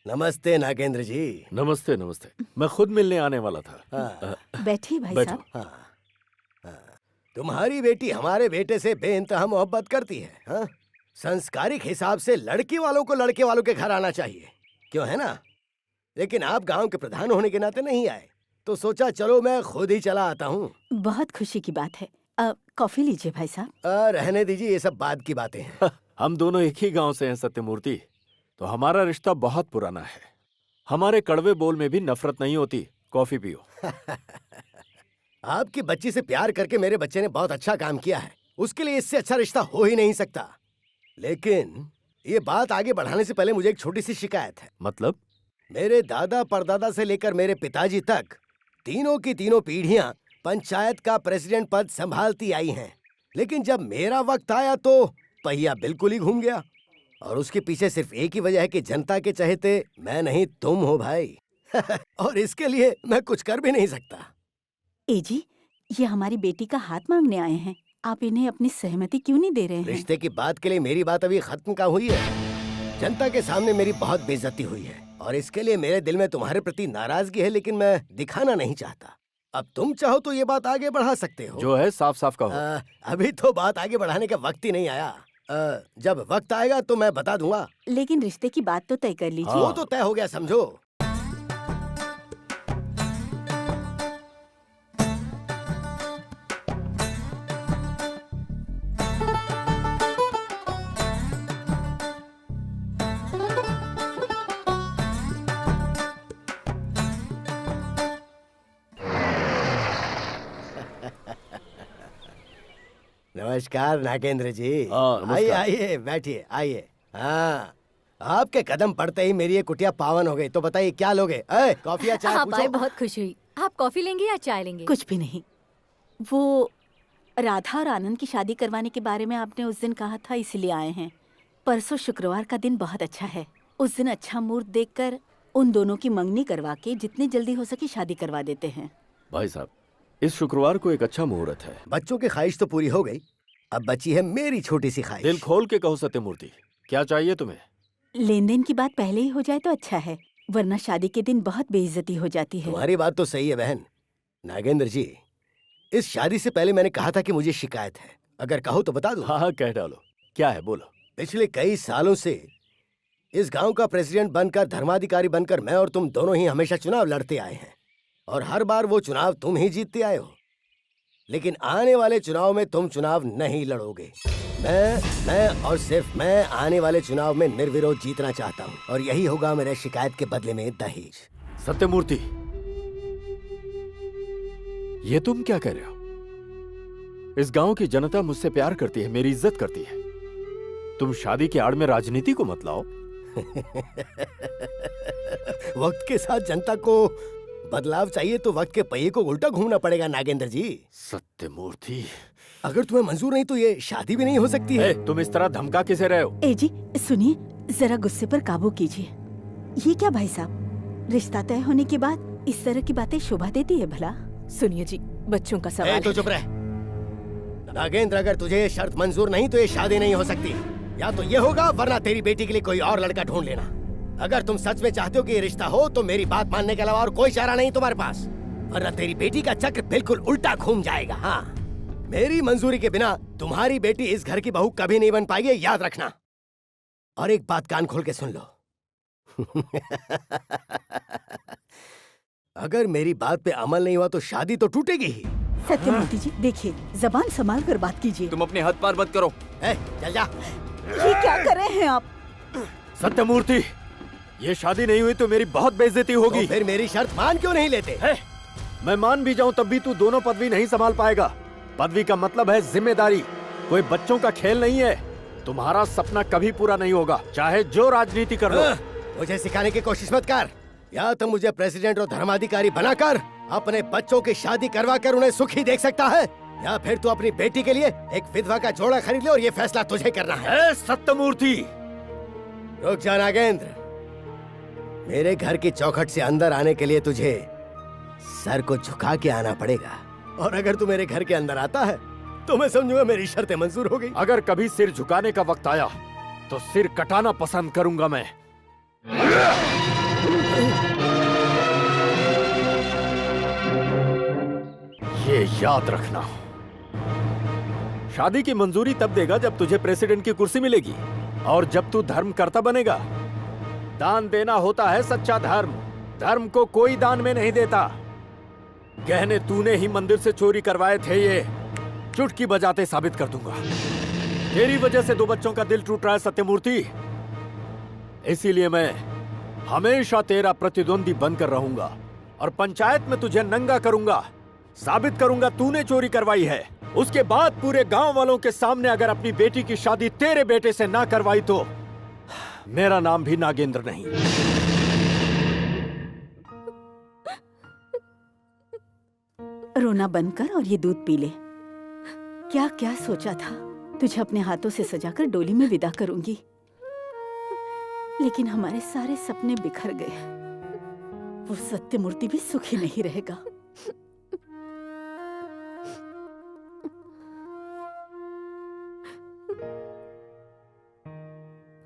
नमस्ते नागेंद्र जी। नमस्ते नमस्ते, मैं खुद मिलने आने वाला था। बैठिए भाई बैठो। साहब। तुम्हारी बेटी हमारे बेटे से बेइंतहा मोहब्बत करती है। हाँ? संस्कारिक हिसाब से लड़की वालों को लड़के वालों के घर आना चाहिए, क्यों है ना? लेकिन आप गांव के प्रधान होने के नाते नहीं आए, तो सोचा चलो मैं खुद ही चला आता हूँ। बहुत खुशी की बात है। कॉफी लीजिए भाई साहब। रहने दीजिए, ये सब बाद की बातें हैं। हम दोनों एक ही गांव से हैं सत्यमूर्ति, तो हमारा रिश्ता बहुत पुराना है। हमारे कड़वे बोल में भी नफरत नहीं होती। कॉफी पियो। आपकी बच्ची से प्यार करके मेरे बच्चे ने बहुत अच्छा काम किया है, उसके लिए इससे अच्छा रिश्ता हो ही नहीं सकता। लेकिन ये बात आगे बढ़ाने से पहले मुझे एक छोटी सी शिकायत है। मतलब? मेरे दादा परदादा से लेकर मेरे पिताजी तक तीनों की तीनों पीढ़ियां पंचायत का प्रेसिडेंट पद संभालती आई हैं, लेकिन जब मेरा वक्त आया तो पहिया बिल्कुल ही घूम गया। और उसके पीछे सिर्फ एक ही वजह है कि जनता के चहेते मैं नहीं तुम हो भाई। और इसके लिए मैं कुछ कर भी नहीं सकता। ए जी, ये हमारी बेटी का हाथ मांगने आए हैं, आप इन्हें अपनी सहमति क्यों नहीं दे रहे हैं? रिश्ते की बात के लिए मेरी बात अभी खत्म का हुई है। जनता के सामने मेरी बहुत बेइज्जती हुई है और इसके लिए मेरे दिल में तुम्हारे प्रति नाराजगी है, लेकिन मैं दिखाना नहीं चाहता। अब तुम चाहो तो ये बात आगे बढ़ा सकते हो। जो है साफ साफ कहो। अभी तो बात आगे बढ़ाने का वक्त ही नहीं आया। जब वक्त आएगा तो मैं बता दूंगा। लेकिन रिश्ते की बात तो तय कर लीजिए। वो तो तय हो गया समझो। नमस्कार नागेंद्र जी। आइए आइए बैठिए आइए। हाँ, आपके कदम पड़ते ही मेरी ये कुटिया पावन हो गई। तो बताइए क्या लोगे? कॉफी या चाय? आप आए बहुत खुशी हुई। आप कॉफी लेंगे या चाय लेंगे? कुछ भी नहीं। वो राधा और आनंद की शादी करवाने के बारे में आपने उस दिन कहा था, इसलिए आए हैं। परसों शुक्रवार का दिन बहुत अच्छा है। उस दिन अच्छा मुहूर्त देखकर उन दोनों की मंगनी करवा के जितनी जल्दी हो सके शादी करवा देते हैं। भाई साहब, इस शुक्रवार को एक अच्छा मुहूर्त है। बच्चों की ख्वाहिश तो पूरी हो गई, अब बची है मेरी छोटी सी ख्वाहिश। दिल खोल के कहो सत्यमूर्ति, क्या चाहिए तुम्हें? लेन देन की बात पहले ही हो जाए तो अच्छा है, वरना शादी के दिन बहुत बेइज्जती हो जाती है। तुम्हारी बात तो सही है बहन। नागेंद्र जी, इस शादी से पहले मैंने कहा था कि मुझे शिकायत है, अगर कहो तो बता दो। हाँ कह डालो, क्या है बोलो। पिछले कई सालों से इस गांव का प्रेसिडेंट बनकर, धर्माधिकारी बनकर मैं और तुम दोनों ही हमेशा चुनाव लड़ते आए हैं और हर बार वो चुनाव तुम ही जीतते आए हो। लेकिन आने वाले चुनाव में तुम चुनाव नहीं लड़ोगे। मैं और सिर्फ मैं आने वाले चुनाव में निर्विरोध जीतना चाहता हूँ और यही होगा मेरे शिकायत के बदले में दहेज। सत्यमूर्ति, ये तुम क्या कह रहे हो? इस गांव की जनता मुझसे प्यार करती है, मेरी इज्जत करती है। तुम शादी की आड़ में राजनीति को मत लाओ। वक्त के साथ जनता को बदलाव चाहिए तो वक्त के पहिए को उल्टा घूमना पड़ेगा नागेंद्र जी। सत्यमूर्ति, अगर तुम्हें मंजूर नहीं तो ये शादी भी नहीं हो सकती है। तुम इस तरह धमका किसे रहे हो? ए जी सुनिए, जरा गुस्से पर काबू कीजिए। ये क्या भाई साहब, रिश्ता तय होने के बाद इस तरह की बातें शोभा देती है भला? सुनिए जी, बच्चों का सवाल। तो चुप रह नागेंद्र, अगर तुझे ये शर्त मंजूर नहीं तो ये शादी नहीं हो सकती। या तो ये होगा, वरना तेरी बेटी के लिए कोई और लड़का ढूंढ लेना। अगर तुम सच में चाहते हो कि ये रिश्ता हो तो मेरी बात मानने के अलावा और कोई चारा नहीं तुम्हारे पास, वरना तेरी बेटी का चक्र बिल्कुल उल्टा घूम जाएगा। हाँ, मेरी मंजूरी के बिना तुम्हारी बेटी इस घर की बहू कभी नहीं बन पाएगी, याद रखना। और एक बात कान खोल के सुन लो। अगर मेरी बात पे अमल नहीं हुआ तो शादी तो टूटेगी ही। सत्यमूर्ति जी देखिए, जबान संभाल कर बात कीजिए। तुम अपने हाथ पार मत करो। चल जा। ये क्या कर रहे हैं आप? सत्यमूर्ति, ये शादी नहीं हुई तो मेरी बहुत बेइज्जती होगी। तो फिर मेरी शर्त मान क्यों नहीं लेते? मैं मान भी जाऊं तब भी तू दोनों पदवी नहीं संभाल पाएगा। पदवी का मतलब है जिम्मेदारी, कोई बच्चों का खेल नहीं है। तुम्हारा सपना कभी पूरा नहीं होगा, चाहे जो राजनीति कर लो। मुझे सिखाने की कोशिश मत कर। या तो मुझे प्रेसिडेंट और धर्माधिकारी बनाकर अपने बच्चों की शादी करवा कर उन्हें सुखी देख सकता है, या फिर तू अपनी बेटी के लिए एक विधवा का जोड़ा खरीद ले और ये फैसला तुझे करना है। सत्यमूर्ति, रुक जा नागेंद्र। मेरे घर की चौखट से अंदर आने के लिए तुझे सर को झुका के आना पड़ेगा, और अगर तू मेरे घर के अंदर आता है तो मैं समझूंगा मेरी शर्तें मंजूर हो गई। अगर कभी सिर झुकाने का वक्त आया तो सिर कटाना पसंद करूंगा मैं। ये याद रखना, शादी की मंजूरी तब देगा जब तुझे प्रेसिडेंट की कुर्सी मिलेगी, और जब तू धर्म करता बनेगा। दान देना होता है सच्चा धर्म, धर्म को कोई दान में नहीं देता। गहने तूने ही मंदिर से चोरी करवाए थे, ये चुटकी बजाते साबित कर दूंगा। तेरी वजह से 2 बच्चों का दिल टूट रहा है सत्यमूर्ति, इसीलिए मैं हमेशा तेरा प्रतिद्वंदी बनकर रहूंगा और पंचायत में तुझे नंगा करूंगा, साबित करूंगा तूने चोरी करवाई है। उसके बाद पूरे गांव वालों के सामने अगर अपनी बेटी की शादी तेरे बेटे से ना करवाई तो मेरा नाम भी नागेंद्र नहीं। रोना बंद कर और ये दूध पी ले। क्या क्या सोचा था, तुझे अपने हाथों से सजाकर डोली में विदा करूंगी, लेकिन हमारे सारे सपने बिखर गए। वो सत्यमूर्ति भी सुखी नहीं रहेगा।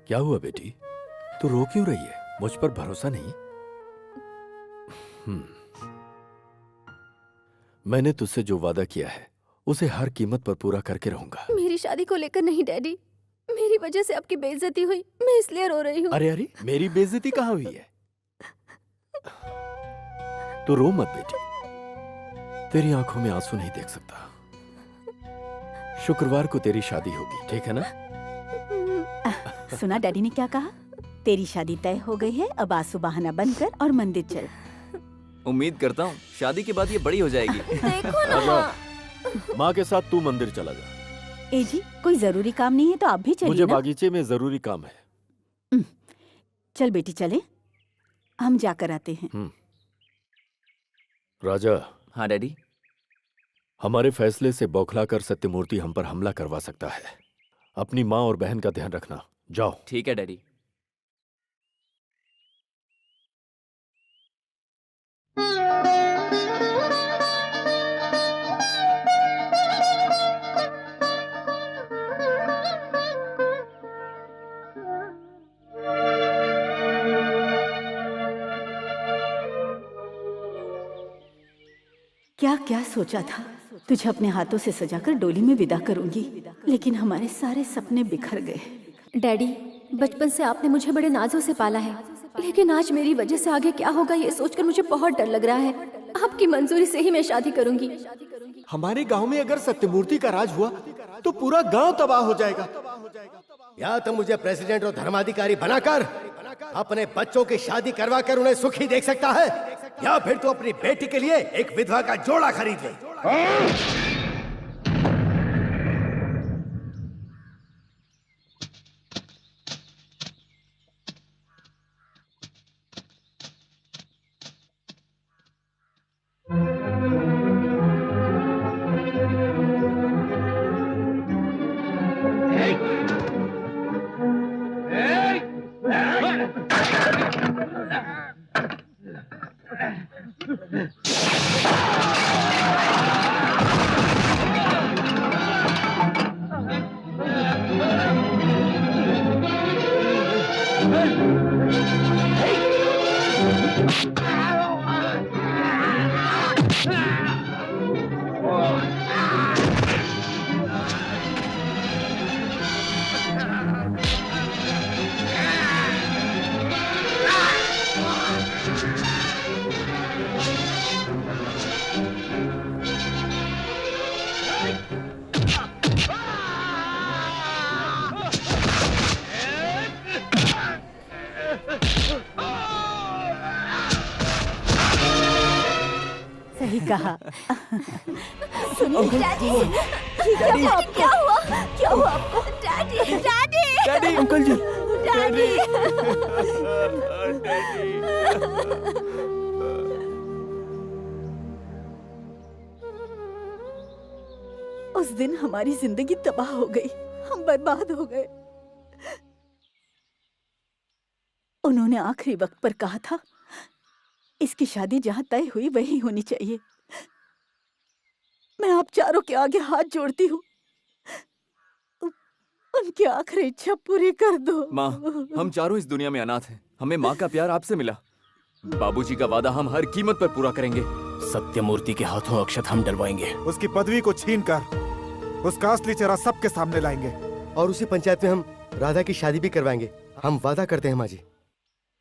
क्या हुआ बेटी, तू रो क्यों रही है? मुझ पर भरोसा नहीं? मैंने तुझसे जो वादा किया है उसे हर कीमत पर पूरा करके रहूंगा। मेरी शादी को लेकर नहीं डैडी, मेरी वजह से आपकी बेइज्जती हुई, मैं इसलिए रो रही हूँ। अरे अरे, मेरी बेइज्जती कहाँ हुई है? तू रो मत बेटी, तेरी आंखों में आंसू नहीं देख सकता। शुक्रवार को तेरी शादी होगी, ठीक है ना? सुना डैडी ने क्या कहा? तेरी शादी तय हो गई है, अब आंसू बहाना बंद कर और मंदिर चल। उम्मीद करता हूँ शादी के बाद ये बड़ी हो जाएगी। देखो ना, माँ के साथ तू मंदिर चला जा। ए जी, कोई जरूरी काम नहीं है तो आप भी चलिए मुझे ना। बागीचे में जरूरी काम है। चल बेटी चले, हम जाकर आते हैं। राजा। हाँ डैडी। हमारे फैसले से बौखलाकर सत्यमूर्ति हम पर हमला करवा सकता है। अपनी माँ और बहन का ध्यान रखना। जाओ। ठीक है डैडी। क्या क्या सोचा था, तुझे अपने हाथों से सजाकर डोली में विदा करूंगी, लेकिन हमारे सारे सपने बिखर गए। डैडी, बचपन से आपने मुझे बड़े नाजों से पाला है, लेकिन आज मेरी वजह से आगे क्या होगा ये सोचकर मुझे बहुत डर लग रहा है। आपकी मंजूरी से ही मैं शादी करूंगी। हमारे गांव में अगर सत्यमूर्ति का राज हुआ तो पूरा गांव तबाह हो जाएगा। या तो मुझे प्रेसिडेंट और धर्माधिकारी बनाकर अपने बच्चों की शादी करवा कर उन्हें सुखी देख सकता है, या फिर तू अपनी बेटी के लिए एक विधवा का जोड़ा खरीद ले। कहा। सुनिए डैडी, क्या हुआ? क्या हुआ आपको? डैडी, डैडी, डैडी, अंकल जी, डैडी। उस दिन हमारी जिंदगी तबाह हो गई, हम बर्बाद हो गए। उन्होंने आखिरी वक्त पर कहा था इसकी शादी जहां तय हुई वही होनी चाहिए। मैं आप चारों के आगे हाथ जोड़ती हूँ, उनकी आखिरी इच्छा पूरी कर दो। माँ, हम चारों इस दुनिया में अनाथ हैं। हमें माँ का प्यार आपसे मिला। बाबूजी का वादा हम हर कीमत पर पूरा करेंगे। सत्यमूर्ति के हाथों अक्षत हम डलवाएंगे। उसकी पदवी को छीनकर उसका असली चेहरा सबके सामने लाएंगे। और उसी पंचायत में हम राधा की शादी भी करवाएंगे। हम वादा करते हैं माँ जी।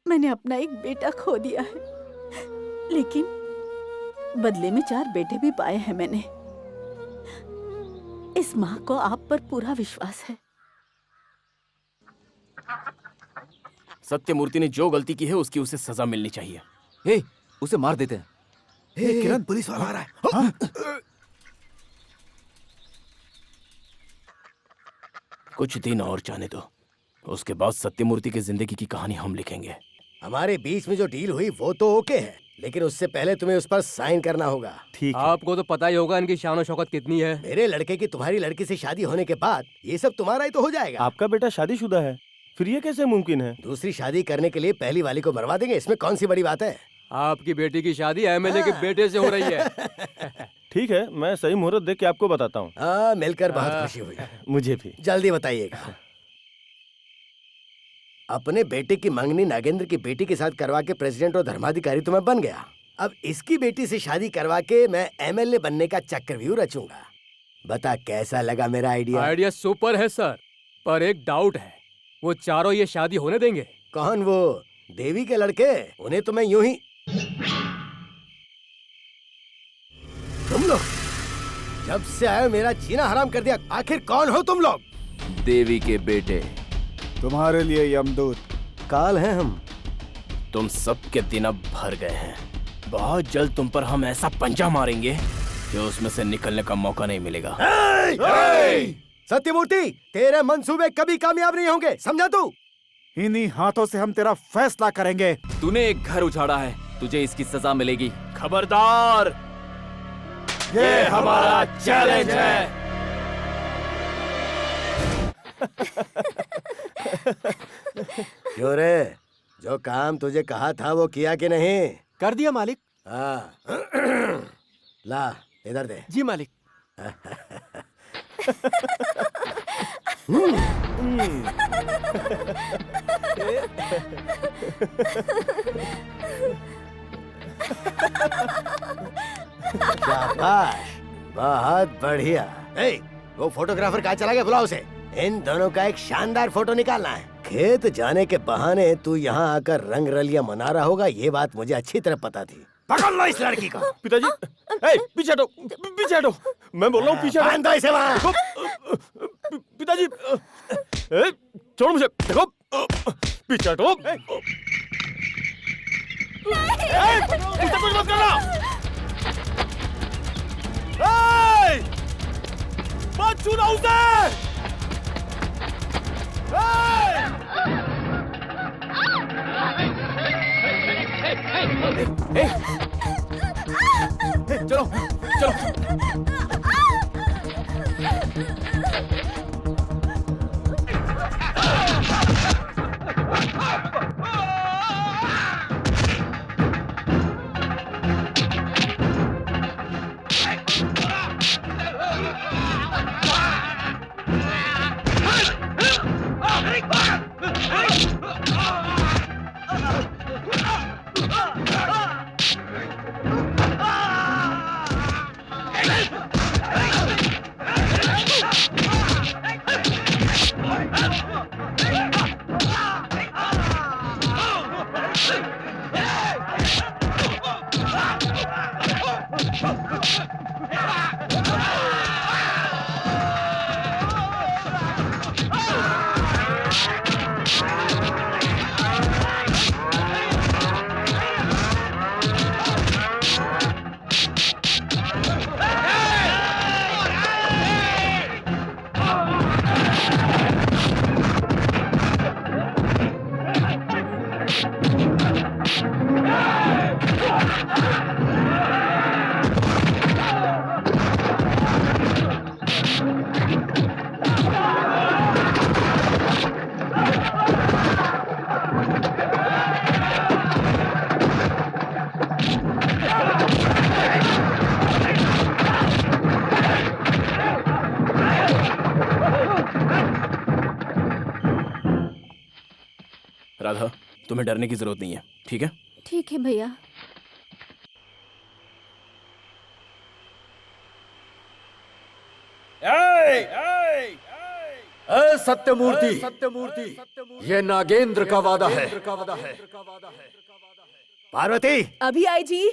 मैंने अपना एक बेटा खो दिया है, लेकिन बदले में 4 बेटे भी पाए हैं मैंने। इस माँ को आप पर पूरा विश्वास है। सत्यमूर्ति ने जो गलती की है उसकी उसे सजा मिलनी चाहिए। हे, उसे मार देते हैं। हे किरण, पुलिस वाला आ रहा है। हाँ? कुछ दिन और जाने दो, उसके बाद सत्यमूर्ति की जिंदगी की कहानी हम लिखेंगे। हमारे बीच में जो डील हुई वो तो ओके है, लेकिन उससे पहले तुम्हें उस पर साइन करना होगा। ठीक है। आपको तो पता ही होगा इनकी शान और शौकत कितनी है। मेरे लड़के की तुम्हारी लड़की से शादी होने के बाद ये सब तुम्हारा ही तो हो जाएगा। आपका बेटा शादीशुदा है, फिर ये कैसे मुमकिन है? दूसरी शादी करने के लिए पहली वाली को मरवा देंगे, इसमें कौन सी बड़ी बात है। आपकी बेटी की शादी एमएलए के बेटे से हो रही है। ठीक है, मैं सही मुहूर्त देख के आपको बताता हूँ। मिलकर बहुत खुशी हुई। मुझे भी। जल्दी बताइएगा। अपने बेटे की मंगनी नागेंद्र की बेटी के साथ करवा के प्रेसिडेंट और धर्माधिकारी तो मैं बन गया। अब इसकी बेटी से शादी करवा के मैं एमएलए बनने का चक्रव्यूह रचूंगा। बता कैसा लगा मेरा आइडिया? आइडिया सुपर है सर, पर एक डाउट है, वो चारों ये शादी होने देंगे? कौन? वो देवी के लड़के? उन्हें तो मैं यूं ही। तुम लोग जब से आए मेरा जीना हराम कर दिया। आखिर कौन हो तुम लोग? देवी के बेटे। तुम्हारे लिए यमदूत काल हैं हम। तुम सबके दिन अब भर गए हैं। बहुत जल्द तुम पर हम ऐसा पंजा मारेंगे कि उसमें से निकलने का मौका नहीं मिलेगा। सत्यमूर्ति, तेरे मंसूबे कभी कामयाब नहीं होंगे, समझा तू? इन्हीं हाथों से हम तेरा फैसला करेंगे। तूने एक घर उजाड़ा है, तुझे इसकी सजा मिलेगी। खबरदार, ये हमारा चैलेंज है। क्यों रे, जो काम तुझे कहा था वो किया कि नहीं? कर दिया मालिक। हाँ। ला इधर दे। जी मालिक। शाबाश, बहुत बढ़िया। ए, वो फोटोग्राफर कहाँ चला गया? बुलाओ उसे। इन दोनों का एक शानदार फोटो निकालना है। खेत जाने के बहाने तू यहाँ आकर रंग रलियां मना रहा होगा, ये बात मुझे अच्छी तरह पता थी। पकड़ लो इस लड़की को। पिताजी, पीछे हटो, पीछे हटो। मैं बोल रहा हूँ पीछे बांध दो इसे वहाँ। पिताजी, छोड़ो मुझे। देखो, पीछे हटो। उससे कुछ मत करना। मत छूना उसे। चलो चलो। राधा, तुम्हें डरने की जरूरत नहीं है, ठीक है? ठीक है भैया। सत्यमूर्ति, ये नागेंद्र का वादा है। पार्वती, अभी आई जी।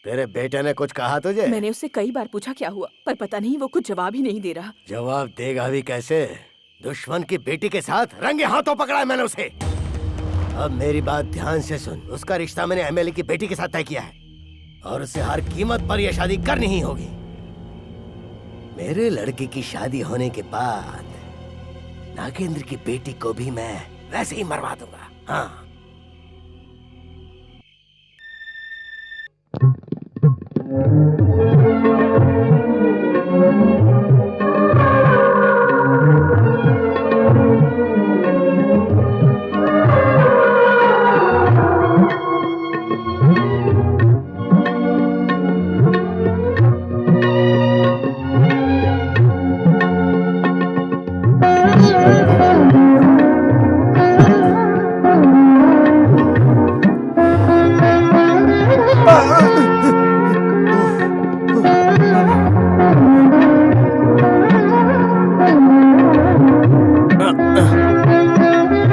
तेरे बेटे ने कुछ कहा तुझे? मैंने उससे कई बार पूछा क्या हुआ, पर पता नहीं वो कुछ जवाब ही नहीं दे रहा। जवाब देगा भी कैसे? दुश्मन की बेटी के साथ रंगे हाथों पकड़ा है मैंने उसे। अब मेरी बात ध्यान से सुन। उसका रिश्ता मैंने एमएलए की बेटी के साथ तय किया है और उसे हर कीमत पर यह शादी करनी ही होगी। मेरे लड़के की शादी होने के बाद नागेंद्र की बेटी को भी मैं वैसे ही मरवा दूंगा। हाँ।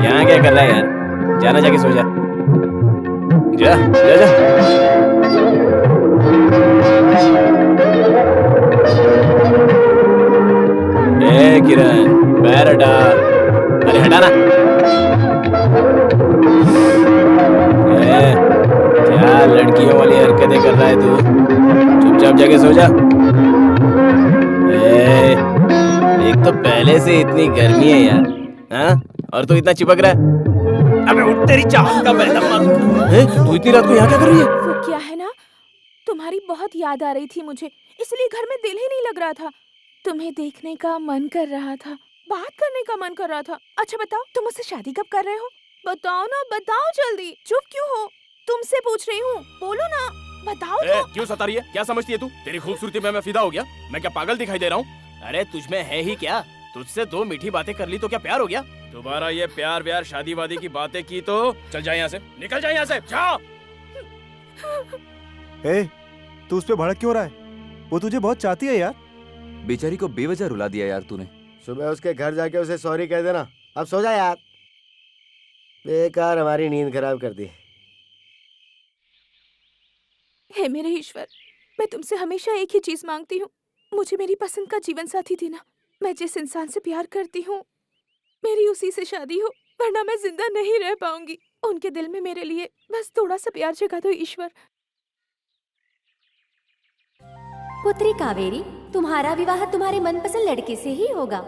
यहाँ क्या कर रहा है यार? जाना, जाके सो जा। जा जा जा। ए किरण, पैर हटा। अरे हटा ना। क्या लड़कियों वाली हरकतें कर रहा है तू? चुपचाप जाके सो जा। एक तो पहले से इतनी गर्मी है यार, हाँ? और तू इतना चिपक रहा है। अबे उठ, तेरी चाहत का मैदान मार। तू इतनी रात को यहाँ क्या कर रही है? वो क्या है ना, तुम्हारी बहुत याद आ रही थी मुझे, इसलिए घर में दिल ही नहीं लग रहा था। तुम्हें देखने का मन कर रहा था, बात करने का मन कर रहा था। अच्छा बताओ, तुम मुझसे शादी कब कर रहे हो? बताओ ना, बताओ जल्दी। चुप क्यों हो? तुमसे पूछ रही हूँ, बोलो ना, बताओ तो। क्यों सता रही है? क्या समझती है तू? तेरी खूबसूरती में मैं फिदा हो गया? मैं क्या पागल दिखाई दे रहा हूँ? अरे तुझमें है ही क्या? तुझसे दो मीठी बातें कर ली तो क्या प्यार हो गया? दोबारा ये प्यार व्यार शादी वादी की बातें की तो चल जाए यहाँ से, निकल जाए यहाँ से, जाओ। ए, तू उस पे भड़क क्यों रहा है? वो तुझे बहुत चाहती है यार। बेचारी को बेवजह रुला दिया यार तूने। सुबह उसके घर जाके उसे सॉरी कह देना। अब सो जा यार, बेकार हमारी नींद खराब कर दी। हे मेरे ईश्वर, मैं तुमसे हमेशा एक ही चीज मांगती हूँ, मुझे मेरी पसंद का जीवन साथी देना। मैं जिस इंसान से प्यार करती हूँ मेरी उसी से शादी हो, वरना मैं जिंदा नहीं रह पाऊंगी। उनके दिल में मेरे लिए बस थोड़ा सा प्यार जगा दो ईश्वर। पुत्री कावेरी, तुम्हारा विवाह तुम्हारे मनपसंद लड़के से ही होगा।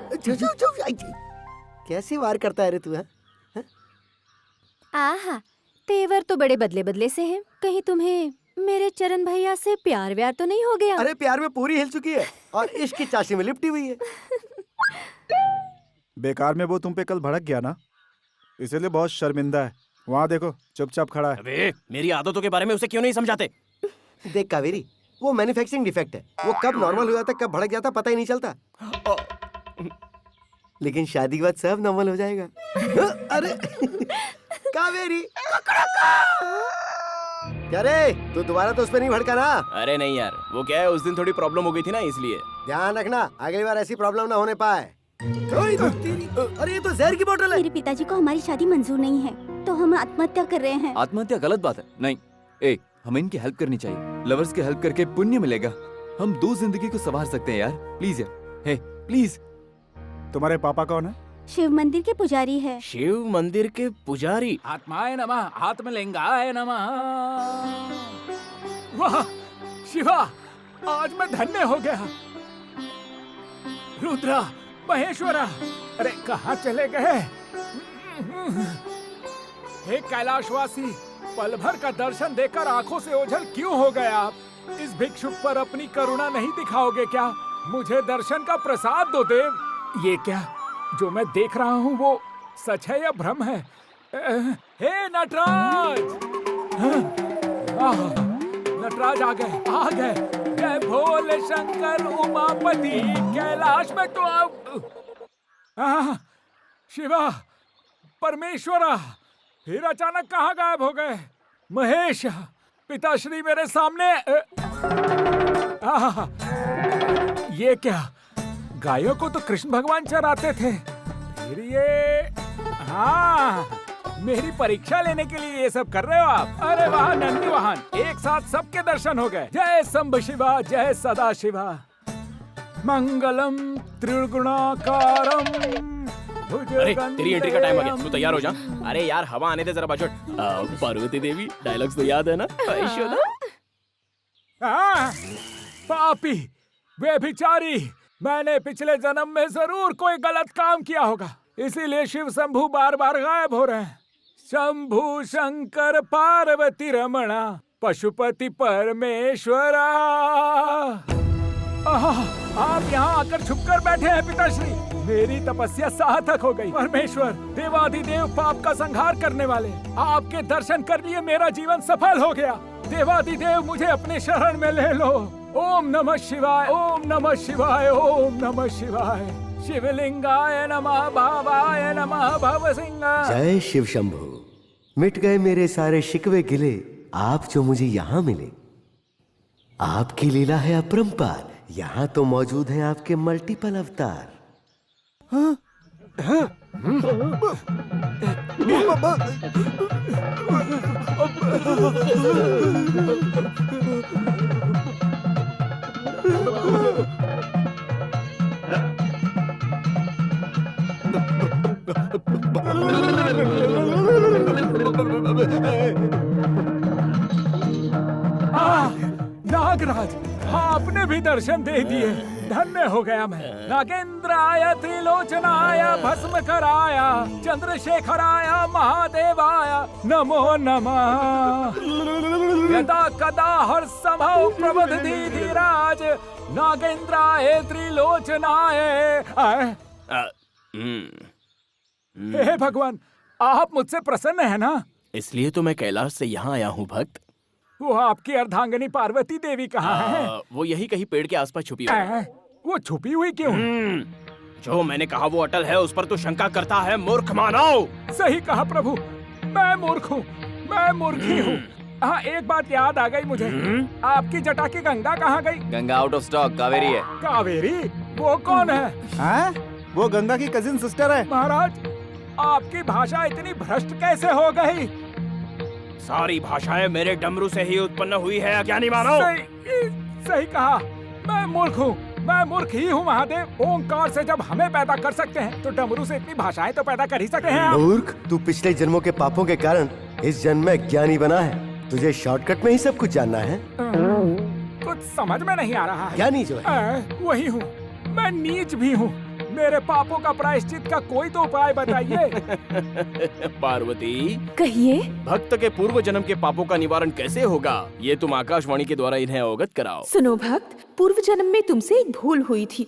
कैसी वार करता है रे तू? है आहा, तेवर तो बड़े बदले बदले से हैं। कहीं तुम्हें मेरे चरण भैया से प्यार व्यार तो नहीं हो गया? अरे प्यार में पूरी हिल चुकी है और इश्क की चाशी में लिपटी हुई है। बेकार में वो तुम पे कल भड़क गया ना, इसलिए बहुत शर्मिंदा है। वहाँ देखो, चुपचाप खड़ा है। अबे मेरी आदतों के बारे में उसे क्यों नहीं समझाते? देख कावेरी, वो मैन्युफैक्चरिंग डिफेक्ट है। वो कब नॉर्मल हो जाता कब भड़क जाता पता ही नहीं चलता। लेकिन शादी के बाद सब नॉर्मल हो जाएगा। अरे कावेरी, क्या रे, तू दोबारा तो उस पर नहीं भड़का ना? अरे नहीं यार, वो क्या है, उस दिन थोड़ी प्रॉब्लम हो गई थी ना, इसलिए। ध्यान रखना, अगली बार ऐसी प्रॉब्लम ना होने पाए। अरे ये तो जहर की बोतल है। मेरे पिताजी को हमारी शादी मंजूर नहीं है, तो हम आत्महत्या कर रहे हैं। आत्महत्या गलत बात है। नहीं, हमें इनकी हेल्प करनी चाहिए। लवर्स की हेल्प करके पुण्य मिलेगा। हम दो जिंदगी को संवार सकते हैं यार। प्लीज यार, हे प्लीज। तुम्हारे पापा कौन है? शिव मंदिर के पुजारी है। शिव मंदिर के पुजारी? आत्माय नमः, आत्मलिंगाय नमः। वाह शिवा, आज मैं धन्य हो गया। रुद्रा, महेश्वरा, अरे कहाँ चले गए? हे कैलाशवासी, पल भर का दर्शन देकर आंखों से ओझल क्यों हो गए आप? इस भिक्षुक पर अपनी करुणा नहीं दिखाओगे क्या? मुझे दर्शन का प्रसाद दो देव। ये क्या जो मैं देख रहा हूँ वो सच है या भ्रम है? हे नटराज! नटराज आ गए। जय भोले शंकर उमापति, कैलाश में तो आप। शिवा, परमेश्वरा, फिर अचानक कहाँ गायब हो गए? महेश, पिताश्री मेरे सामने। आहा, ये क्या? गायों को तो कृष्ण भगवान चराते थे, फिर ये? हाँ, मेरी परीक्षा लेने के लिए ये सब कर रहे हो आप? अरे वाह नंदी वाहन, एक साथ सबके दर्शन हो गए। जय शंभ शिवा, जय सदा शिवा, मंगलम त्रिगुणाकारम। अरे तेरी एंट्री का टाइम आ गया, तू तैयार हो जा। अरे यार हवा आने दे जरा बजट। पार्वती देवी डायलॉग्स तो याद है ना? हाँ, पापी, व्यभिचारी, मैंने पिछले जन्म में जरूर कोई गलत काम किया होगा, इसीलिए शिव शंभू बार बार गायब हो रहे हैं। शंभू शंकर पार्वती रमणा पशुपति परमेश्वरा। आप यहाँ आकर छुपकर बैठे हैं पिताश्री, मेरी तपस्या सार्थक हो गई। परमेश्वर, देवाधिदेव, पाप का संहार करने वाले, आपके दर्शन कर लिए मेरा जीवन सफल हो गया। देवाधिदेव मुझे अपने शरण में ले लो। ओम नमः शिवाय, ओम नमः शिवाय, ओम नमः शिवाय। शिवलिंगाय नमः, भावाय नमः, भवसिंहाय। जय शिव शंभू। मिट गए मेरे सारे शिकवे गिले, आप जो मुझे यहाँ मिले। आपकी लीला है अपरंपार, यहाँ तो मौजूद हैं आपके मल्टीपल अवतार। हाँ? हाँ? नागराज, आपने भी दर्शन दे दिए, धन्य हो गया मैं। नागेंद्राय त्रिलोचनाय भस्म कराया, चंद्रशेखराय महादेवाय नमो नमः। यदा कदा हर संभव प्रबुद्धि धीराज, नागेंद्राय त्रिलोचनाय। हे भगवान, आप मुझसे प्रसन्न है ना? इसलिए तो मैं कैलाश से यहाँ आया हूँ भक्त। वो आपकी अर्धांगिनी पार्वती देवी कहाँ है? वो यही कहीं पेड़ के आसपास छुपी हुई है। वो छुपी हुई क्यों? जो मैंने कहा वो अटल है, उस पर तो शंका करता है मूर्ख मानव। सही कहा प्रभु, मैं मूर्ख हूँ, मैं मूर्ख ही हूँ। हाँ, एक बात याद आ गई मुझे, आपकी जटा की गंगा कहाँ गई? Ganga out of stock, Kaveri है। कावेरी? वो कौन है? हाँ? वो गंगा की कजिन सिस्टर है। महाराज, आपकी भाषा इतनी भ्रष्ट कैसे हो गई? सारी भाषाएं मेरे डमरू से ही उत्पन्न हुई है, अज्ञानी मानव। सही कहा, मैं मूर्ख हूँ, मैं मूर्ख ही हूँ महादेव। ओंकार से जब हमें पैदा कर सकते हैं, तो डमरू से इतनी भाषाएं तो पैदा कर ही सकते हैं आप। मूर्ख, तू पिछले जन्मों के पापों के कारण इस जन्म में ज्ञानी बना है। तुझे शॉर्टकट में ही सब कुछ जानना है। कुछ समझ में नहीं आ रहा है। ज्ञानी जो है वही हूँ, मैं नीच भी हूँ। मेरे पापों का प्रायश्चित का कोई तो उपाय बताइए। पार्वती, कहिए। भक्त के पूर्व जन्म के पापों का निवारण कैसे होगा, ये तुम आकाशवाणी के द्वारा इन्हें अवगत कराओ। सुनो भक्त, पूर्व जन्म में तुमसे एक भूल हुई थी।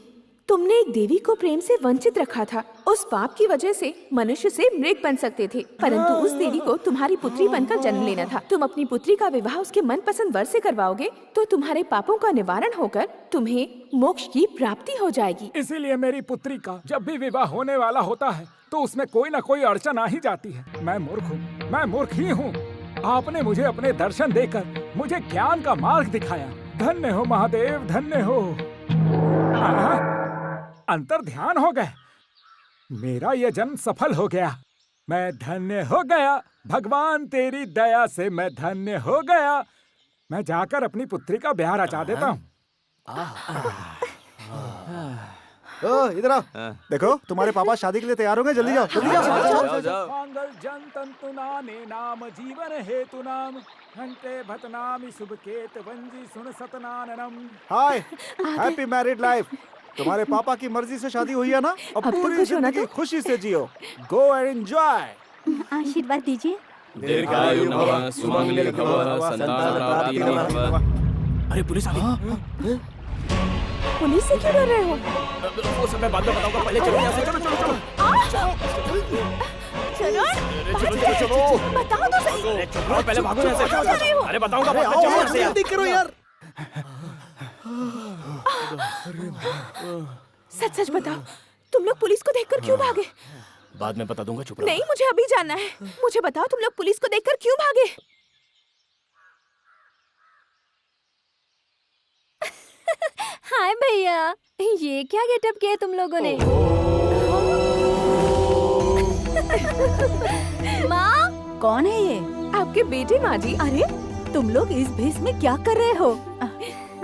तुमने एक देवी को प्रेम से वंचित रखा था। उस पाप की वजह से मनुष्य से मृग बन सकते थे, परंतु उस देवी को तुम्हारी पुत्री बनकर जन्म लेना था। तुम अपनी पुत्री का विवाह उसके मनपसंद वर से करवाओगे तो तुम्हारे पापों का निवारण होकर तुम्हें मोक्ष की प्राप्ति हो जाएगी। इसीलिए मेरी पुत्री का जब भी विवाह होने वाला होता है तो उसमें कोई न कोई अड़चन आ ही जाती है। मैं मूर्ख हूँ, मैं मूर्ख ही हूँ। आपने मुझे अपने दर्शन देकर मुझे ज्ञान का मार्ग दिखाया। धन्य हो महादेव, धन्य हो। अंतर ध्यान हो गए, मेरा यह जन्म सफल हो गया। मैं धन्य हो गया, भगवान तेरी दया से मैं धन्य हो गया। मैं जाकर अपनी पुत्री का ब्याह रचा देता हूँ। इधर आओ। देखो, तुम्हारे पापा शादी के लिए तैयार हो गए, जल्दी जाओ, जल्दी जाओ। मंगल जन तंतु नाने नाम जीवन हेतु नाम घंटे भतनामी शुभ केत वंजी सुन सतनाननम। हाय, हैप्पी मैरिड लाइफ। तुम्हारे पापा की मर्जी से शादी हुई है ना? अब तो पूरी खुश होना जिंदगी खुशी से जियो। Go and enjoy. आशीर्वाद दीजिए। दीर्घायु भव, सुमंगली भव, संतान प्राप्ति भव। अरे पुलिस आ गई। पुलिस से क्यों डर रहे हो? वो सब मैं बाद में बताऊंगा, पहले चलो यहाँ से। चलो चलो चलो चलो चलो। बताओ तो सही। चलो पहले भागो यहाँ से। अरे बताऊंगा, जल्दी करो यार। सच सच बताओ, तुम लोग पुलिस को देखकर क्यों भागे? बाद में बता दूंगा, चुप रहो। नहीं, मुझे अभी जानना है। मुझे बताओ, तुम लोग पुलिस को देखकर क्यों भागे? हाय भैया, ये क्या गेटअप किया है तुम लोगों ने? माँ, कौन है ये? आपके बेटे माँ जी। अरे तुम लोग इस भेष में क्या कर रहे हो?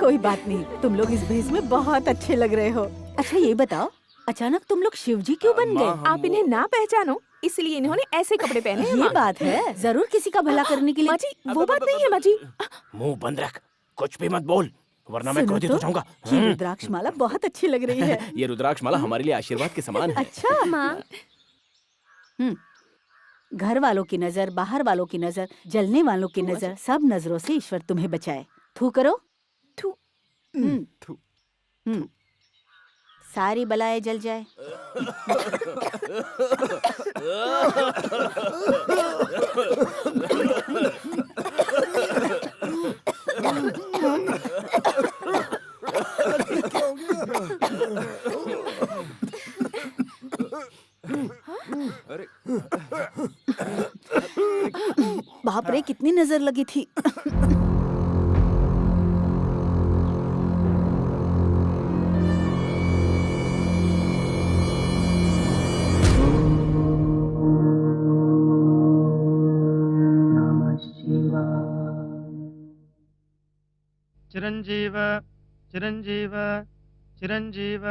कोई बात नहीं, तुम लोग इस भेष में बहुत अच्छे लग रहे हो। अच्छा ये बताओ, अचानक तुम लोग शिवजी क्यों बन गए? आप इन्हें ना पहचानो इसलिए इन्होंने ऐसे कपड़े पहने हैं। ये बात है, जरूर किसी का भला करने के लिए। माँ जी, वो बात नहीं है माँ जी। मुंह बंद रख, कुछ भी मत बोल, वरना मैं सुनो क्रोधित तो, हो जाऊंगा। ये रुद्राक्ष माला बहुत अच्छी लग रही है। ये रुद्राक्ष माला हमारे लिए आशीर्वाद के समान है। अच्छा माँ। घर वालों की नजर, बाहर वालों की नजर, जलने वालों की नजर, सब नजरों से ईश्वर तुम्हें बचाए। थू करो। थू। थू। सारी बलाएं जल जाए। बाप रे, कितनी नजर लगी थी। चिरंजीव चिरंजीव चिरंजीव।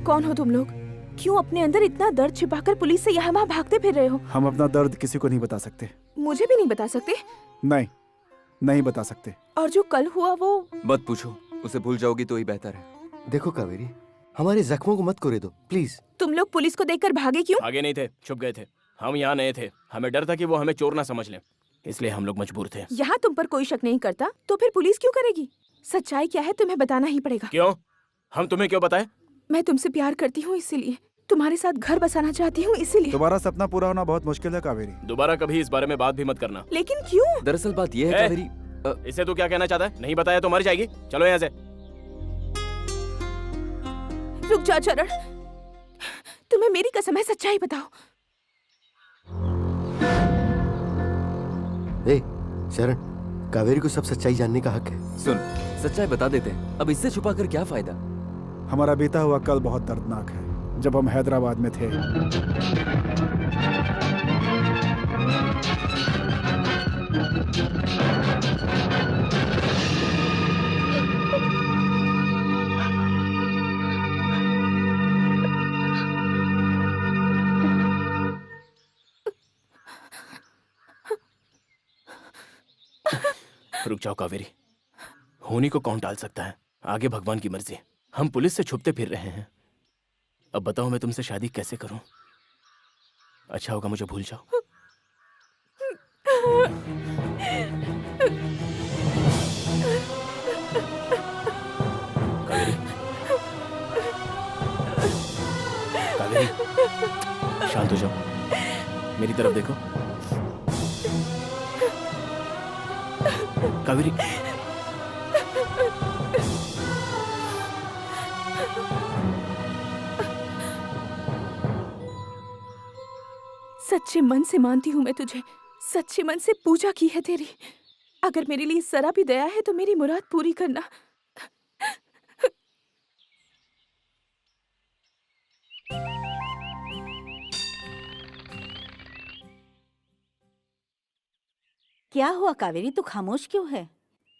कौन हो तुम लोग? क्यों अपने अंदर इतना दर्द छिपाकर पुलिस से यहाँ वहाँ भागते फिर रहे हो? हम अपना दर्द किसी को नहीं बता सकते। मुझे भी नहीं बता सकते? नहीं, नहीं बता सकते। और जो कल हुआ वो? मत पूछो, उसे भूल जाओगी तो ही बेहतर है। देखो कावेरी, हमारे जख्मों को मत कोरे दो प्लीज। तुम लोग पुलिस को देखकर भागे क्यों? आगे नहीं थे, छुप गए थे। हम यहाँ नए थे, हमें डर था कि वो हमें चोर ना समझ लें, इसलिए हम लोग मजबूर थे। यहाँ तुम पर कोई शक नहीं करता तो फिर पुलिस क्यों करेगी? सच्चाई क्या है तुम्हें बताना ही पड़ेगा। क्यों? हम तुम्हें क्यों बताएं? मैं तुमसे प्यार करती हूँ इसीलिए, तुम्हारे साथ घर बसाना चाहती हूँ इसीलिए। तुम्हारा सपना पूरा होना बहुत मुश्किल है कावेरी। दोबारा कभी इस बारे में बात भी मत करना। लेकिन क्यों? दरअसल बात यह है कावेरी, इसे तू क्या कहना चाहता है? नहीं बताया तो मर जाएगी। चलो यहाँ से। रुक जा चरण, तुम्हें मेरी कसम है, सच्चाई बताओ। ए शरण, कावेरी को सब सच्चाई जानने का हक है। सुन, सच्चाई बता देते हैं, अब इससे छुपा कर क्या फायदा? हमारा बीता हुआ कल बहुत दर्दनाक है। जब हम हैदराबाद में थे, रुक जाओ कावेरी, होनी को कौन टाल सकता है? आगे भगवान की मर्जी। हम पुलिस से छुपते फिर रहे हैं। अब बताओ मैं तुमसे शादी कैसे करूं? अच्छा होगा मुझे भूल जाओ। कावेरी, कावेरी, शांत हो जाओ, मेरी तरफ देखो। कावेरी, सच्चे मन से मानती हूँ मैं तुझे, सच्चे मन से पूजा की है तेरी। अगर मेरे लिए जरा भी दया है तो मेरी मुराद पूरी करना। क्या हुआ कावेरी, तू खामोश क्यों है?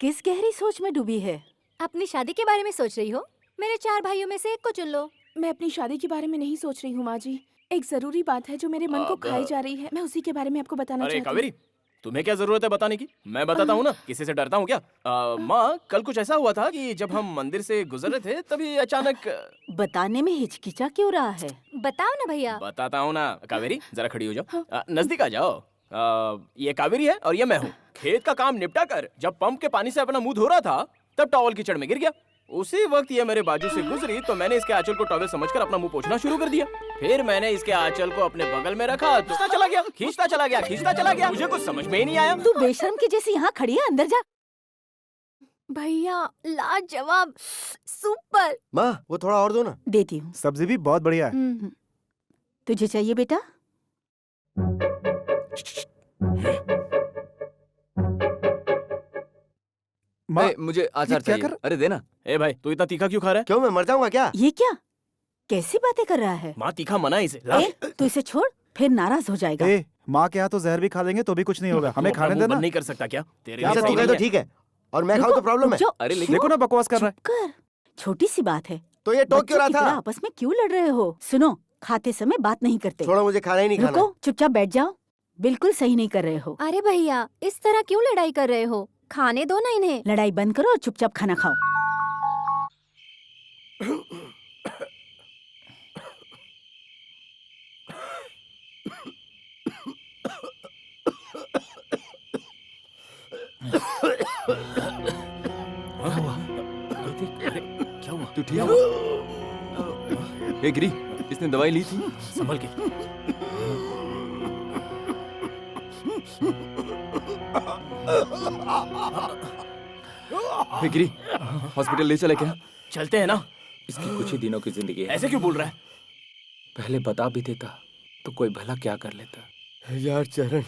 किस गहरी सोच में डूबी है? अपनी शादी के बारे में सोच रही हो? मेरे 4 भाइयों में से एक को चुन लो। मैं अपनी शादी के बारे में नहीं सोच रही हूँ माँ जी। एक जरूरी बात है जो मेरे मन को खाई जा रही है, मैं उसी के बारे में आपको बताना अरे चाहती हूँ। कावेरी, तुम्हें क्या जरूरत है बताने की? मैं बताता हूँ ना, किसी से डरता हूँ क्या? माँ, कल कुछ ऐसा हुआ था कि जब हम मंदिर से गुजर रहे थे तभी अचानक। बताने में हिचकिचा क्यों रहा है? बताओ ना भैया। बताता हूँ ना। कावेरी जरा खड़ी हो जाओ, नजदीक आ जाओ। ये कावेरी है और ये मैं हूँ। खेत का काम निपटा कर जब पंप के पानी से अपना मुंह धो रहा था तब टॉवल कीचड़ में गिर गया। उसी वक्त ये मेरे बाजू से गुजरी तो मैंने इसके आंचल को टॉवल समझकर अपना मुंह पोंछना शुरू कर दिया। फिर मैंने इसके आंचल को अपने बगल में रखा, खींचता चला गया, खींचता चला गया, खींचता चला गया। मुझे कुछ समझ में ही नहीं आया। तू बेशर्म की जैसी यहाँ खड़ी है, अंदर जा। भैया लाजवाब, सुपर। माँ वो थोड़ा और दो ना। देती हूँ। सब्जी भी बहुत बढ़िया है। तुझे चाहिए बेटा? माँ, मुझे अचार क्या चाहिए। कर- अरे देना। ए भाई तू इतना तीखा क्यों खा रहा है? क्यों मैं मर जाऊंगा क्या? ये क्या कैसी बातें कर रहा है? माँ तीखा मना है इसे। ला। तू इसे छोड़, फिर नाराज हो जाएगा। ए, माँ के यहाँ तो जहर भी खा लेंगे तो भी कुछ नहीं होगा, हमें तू खाने अपना मुंह देना। बंद नहीं कर सकता क्या? तेरे अच्छा लिए तू सही कहे तो नहीं है। ठीक है, और मैं खाऊं तो प्रॉब्लम है? अरे लेकिन देखो ना बकवास कर रहा है। कर, छोटी सी बात है। तो ये टोक क्यों बच्चों की रहा तरह था? आपस में क्यों लड़ रहे हो? सुनो, खाते समय बात नहीं करते। छोड़ो, मुझे खाना ही नहीं खाना। रुको, चुपचाप बैठ जाओ। बिल्कुल सही नहीं कर रहे हो। अरे भैया, इस तरह क्यों लड़ाई कर रहे हो? खाने दो ना इन्हें। लड़ाई बंद करो और चुपचाप खाना खाओ। क्या हुआ? तू ठीक है? ए गिरी, इसने दवाई ली थी? संभल के। ए गिरी, हॉस्पिटल ले चले क्या? चलते हैं ना। इसकी कुछ ही दिनों की जिंदगी है। ऐसे क्यों बोल रहा है? पहले बता भी देता तो कोई भला क्या कर लेता। यार चरण,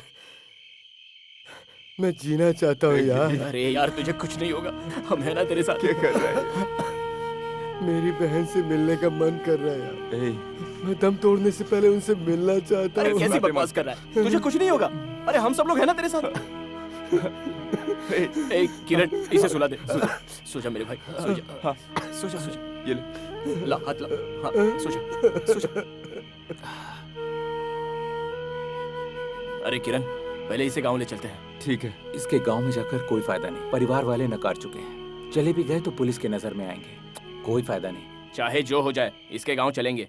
मैं जीना चाहता हूँ यार। अरे यार तुझे कुछ नहीं होगा, हम है ना तेरे साथ। क्या कर रहा है? मेरी बहन से मिलने का मन कर रहा है यार। मैं दम तोड़ने से पहले उनसे मिलना चाहता अरे हूँ। कैसी बकवास कर रहा है? तुझे कुछ नहीं होगा। अरे हम सब लोग हैं ना तेरे साथ। ए किरण, इसे सुला दे। सो जा मेरे भाई, सो जा। हाँ, सो जा, सो जा। ये ले, ला हाथ ला। हाँ, सो जा, सो जा। अरे किरण, पहले इसे गांव ले चलते हैं। ठीक है, इसके गांव में जाकर कोई फायदा नहीं। परिवार वाले नकार चुके हैं। चले भी गए तो पुलिस के नजर में आएंगे। कोई फायदा नहीं। चाहे जो हो जाए, इसके गांव चलेंगे।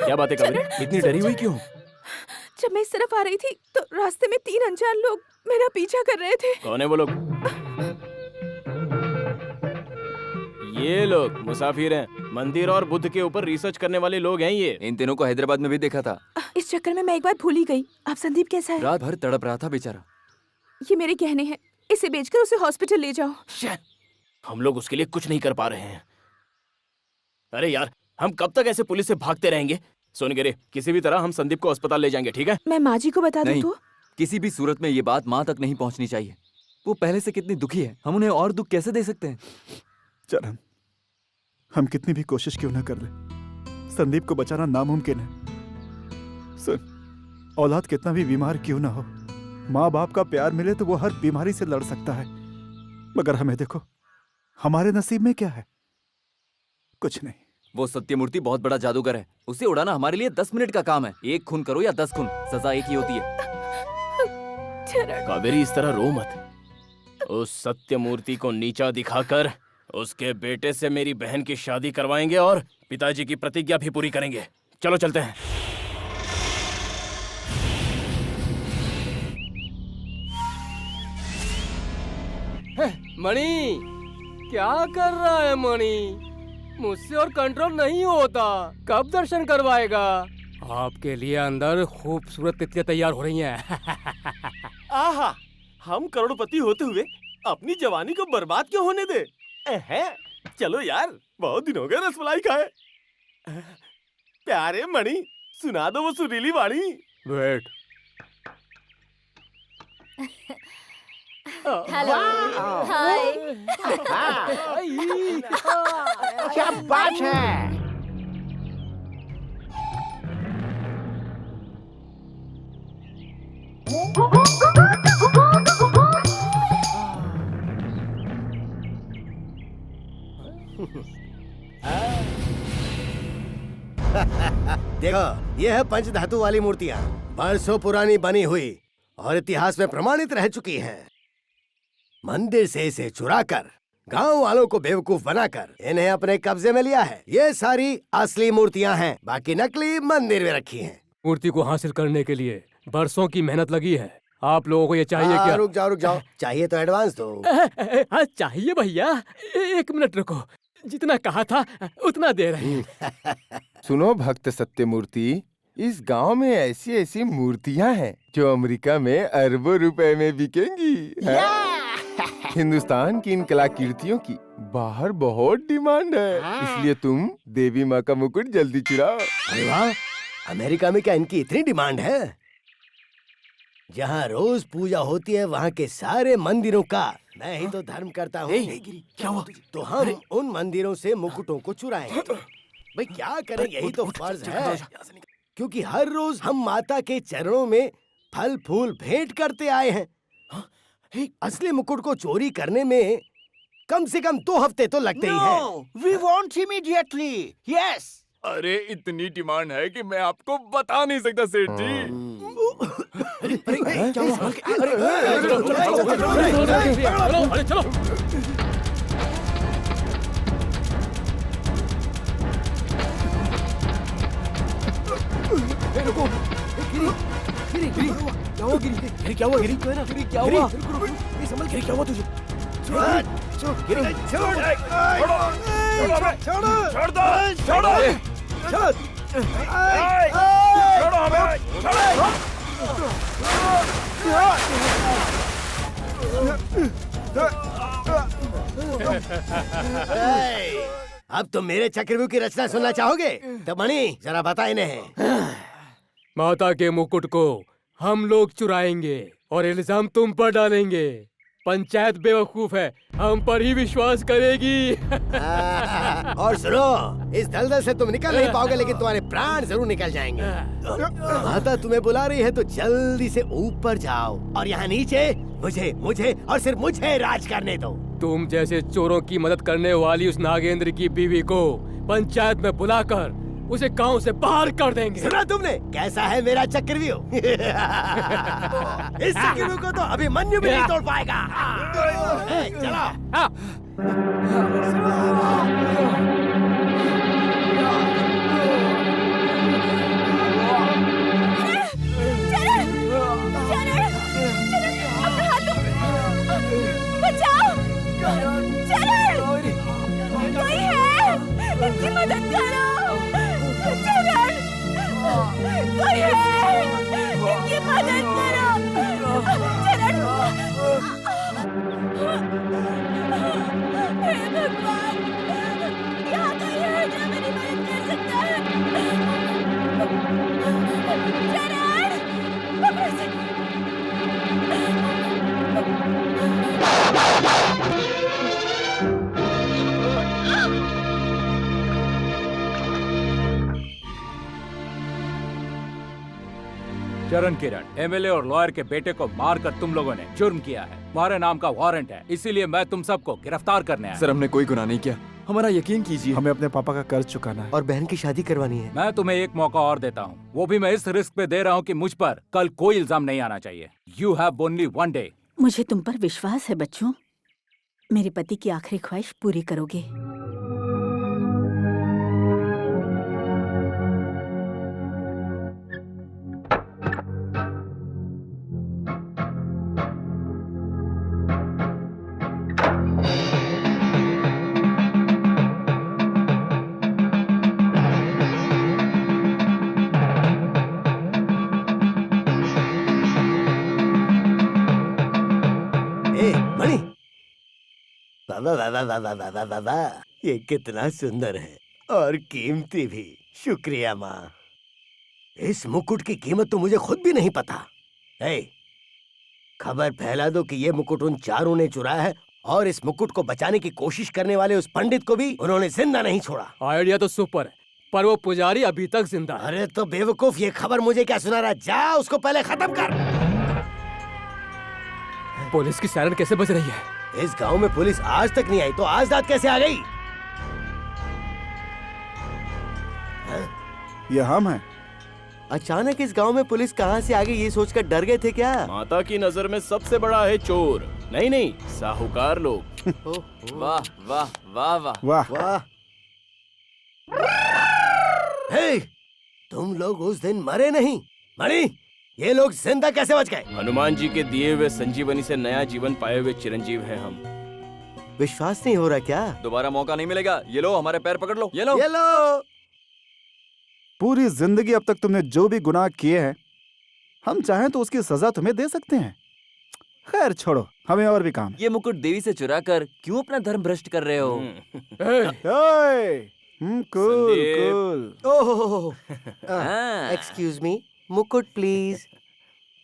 क्या बात है कावेरी? इतनी डरी हुई क्यों? जब मैं इस तरफ आ रही थी तो रास्ते में 3 अनजान लोग मेरा पीछा कर रहे थे। कौन है वो लोग? ये लोग मुसाफिर हैं। मंदिर और बुद्ध के ऊपर रिसर्च करने वाले लोग हैं ये। इन तीनों को हैदराबाद में भी देखा था। इस चक्कर में मैं एक बार भूल ही गई। आप संदीप कैसा है? रात भर तड़प रहा था बेचारा। ये मेरे गहने हैं, इसे बेचकर उसे हॉस्पिटल ले जाओ। हम लोग उसके लिए कुछ नहीं कर पा रहे हैं। अरे यार, हम कब तक ऐसे पुलिस से भागते रहेंगे? सुन गिरे, किसी भी तरह हम संदीप को अस्पताल ले जाएंगे, ठीक है? मैं माँ जी को बता दूं नहीं, तो? किसी भी सूरत में ये बात माँ तक नहीं पहुंचनी चाहिए। वो पहले से कितनी दुखी है, हम उन्हें और दुख कैसे दे सकते हैं? चरण, हम कितनी भी कोशिश क्यों ना कर ले, संदीप को बचाना नामुमकिन है। सुन, औलाद कितना भी बीमार क्यों ना हो, माँ बाप का प्यार मिले तो वो हर बीमारी से लड़ सकता है। मगर हमें देखो, हमारे नसीब में क्या है? कुछ नहीं। वो सत्यमूर्ति बहुत बड़ा जादूगर है। उसे उड़ाना हमारे लिए 10 मिनट का काम है। 1 खून करो या 10 खून, सजा एक ही होती है। कावेरी, इस तरह रो मत। उस सत्यमूर्ति को नीचा दिखाकर उसके बेटे से मेरी बहन की शादी करवाएंगे और पिताजी की प्रतिज्ञा भी पूरी करेंगे। चलो चलते हैं। मणि, क्या कर रहा है मणि? मुझसे और कंट्रोल नहीं होता। कब दर्शन करवाएगा? आपके लिए अंदर खूबसूरत तितलियां तैयार हो रही हैं। आहा, हम करोड़पति होते हुए अपनी जवानी को बर्बाद क्यों होने दे? चलो यार, बहुत दिन हो गए रसमलाई खाए। प्यारे मणि, सुना दो वो सुरीली वाणी। वेट। हेलो, हाय। क्या बात है? देखो, ये है पंचधातु वाली मूर्तियां, बरसों पुरानी बनी हुई और इतिहास में प्रमाणित रह चुकी हैं। मंदिर से इसे चुराकर गांव वालों को बेवकूफ बनाकर इन्हें अपने कब्जे में लिया है। ये सारी असली मूर्तियां हैं, बाकी नकली मंदिर में रखी हैं। मूर्ति को हासिल करने के लिए बरसों की मेहनत लगी है। आप लोगों को ये चाहिए क्या? रुक जाओ। चाहिए तो एडवांस दो। हाँ चाहिए भैया। 1 मिनट रुको, जितना कहा था उतना दे रहे हैं। सुनो भक्त सत्यमूर्ति, इस गांव में ऐसी ऐसी मूर्तियां हैं जो अमेरिका में अरबों रुपए में बिकेंगी। हिंदुस्तान की इन कलाकृतियों की बाहर बहुत डिमांड है, इसलिए तुम देवी माँ का मुकुट जल्दी चुराओ। अरे वाह, अमेरिका में क्या इनकी इतनी डिमांड है? जहाँ रोज पूजा होती है वहाँ के सारे मंदिरों का मैं ही तो धर्म करता हूँ। क्या हुआ? तो हम उन मंदिरों से मुकुटों को चुराएंगे। भाई क्या करें, यही तो फर्ज है, क्योंकि हर रोज हम माता के चरणों में फल फूल भेंट करते आए हैं। असली मुकुट को चोरी करने में कम से कम 2 हफ्ते तो लगते ही हैं। We want immediately. Yes. अरे इतनी डिमांड है कि मैं आपको बता नहीं सकता सेठ जी। चलो। क्या हुआ? संभल, क्या हुआ तुझे? अब तुम मेरे चक्रव्यूह की रचना सुनना चाहोगे? तो मणि जरा बता इन्हें। माता के मुकुट को हम लोग चुराएंगे और इल्जाम तुम पर डालेंगे। पंचायत बेवकूफ है, हम पर ही विश्वास करेगी। और सुनो, इस दलदल से तुम निकल नहीं पाओगे, लेकिन तुम्हारे प्राण जरूर निकल जाएंगे। माता तुम्हें बुला रही है तो जल्दी से ऊपर जाओ और यहाँ नीचे मुझे और सिर्फ मुझे राज करने दो। तुम जैसे चोरों की मदद करने वाली उस नागेंद्र की बीवी को पंचायत में बुलाकर उसे गांव से बाहर कर देंगे। सुना तुमने कैसा है मेरा चक्रव्यूह? इस चक्रव्यूह को तो अभिमन्यु भी नहीं तोड़ पाएगा। चलो। इनकी मदद करो। चरण, कोई है, इनकी मदद करो। चरण, हे भगवान, यहाँ कोई है जो मेरी मदद कर सकता है? चरण, पकड़ो इसे। चरण किरण, एमएलए और लॉयर के बेटे को मारकर तुम लोगों ने जुर्म किया है। तुम्हारे नाम का वारंट है, इसीलिए मैं तुम सबको गिरफ्तार करने आया। सर, हमने कोई गुनाह नहीं किया, हमारा यकीन कीजिए। हमें अपने पापा का कर्ज चुकाना है और बहन की शादी करवानी है। मैं तुम्हें एक मौका और देता हूँ, वो भी मैं इस रिस्क पे दे रहा हूँ कि मुझ पर कल कोई इल्जाम नहीं आना चाहिए। You have only 1 day. मुझे तुम पर विश्वास है बच्चों, मेरे पति की आखिरी ख्वाहिश पूरी करोगे। वाह, ये कितना सुंदर है और कीमती भी। शुक्रिया माँ। इस मुकुट की कीमत तो मुझे खुद भी नहीं पता। खबर फैला दो कि ये मुकुट उन चारों ने चुराया है और इस मुकुट को बचाने की कोशिश करने वाले उस पंडित को भी उन्होंने जिंदा नहीं छोड़ा। आइडिया तो सुपर है, पर वो पुजारी अभी तक जिंदा है। अरे तो बेवकूफ, ये खबर मुझे क्या सुना रहा? जा उसको पहले खत्म कर। पुलिस की सायरन कैसे बज रही है? इस गांव में पुलिस आज तक नहीं आई तो आज रात कैसे आ गई? ये हम हैं। अचानक इस गांव में पुलिस कहां से आ गई ये सोचकर डर गए थे क्या? माता की नजर में सबसे बड़ा है चोर, नहीं नहीं, साहूकार लोग। वाह वाह वाह वाह वाह वाह। हे, तुम लोग उस दिन मरे नहीं। मणि, ये लोग जिंदा कैसे बच गए? हनुमान जी के दिए हुए संजीवनी से नया जीवन पाए हुए चिरंजीव हैं हम। विश्वास नहीं हो रहा क्या? दोबारा मौका नहीं मिलेगा। ये लो, हमारे पैर पकड़ लो। ये लो। ये लो। पूरी जिंदगी अब तक तुमने जो भी गुनाह किए हैं, हम चाहें तो उसकी सजा तुम्हें दे सकते हैं। खैर छोड़ो, हमें और भी काम है। ये मुकुट देवी से चुरा कर क्यों अपना धर्म भ्रष्ट कर रहे हो? कूल संदीप। कूल। ओह, हाँ। एक्सक्यूज मी, मुकुट प्लीज,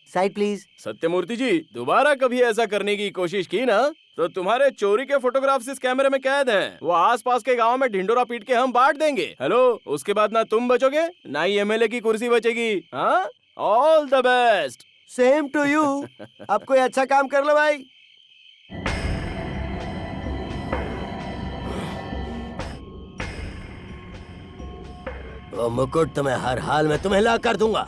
साइड प्लीज। सत्यमूर्ति जी, दोबारा कभी ऐसा करने की कोशिश की ना तो तुम्हारे चोरी के फोटोग्राफ्स इस कैमरे में कैद हैं। वो आसपास के गांव में ढिंडोरा पीट के हम बांट देंगे। हेलो, उसके बाद ना तुम बचोगे ना ही एमएलए की कुर्सी बचेगी। हाँ, all the best. Same to you. अब कोई अच्छा काम कर लो भाई। वो मुकुट तो मैं हर हाल में तुम्हें ला कर दूंगा।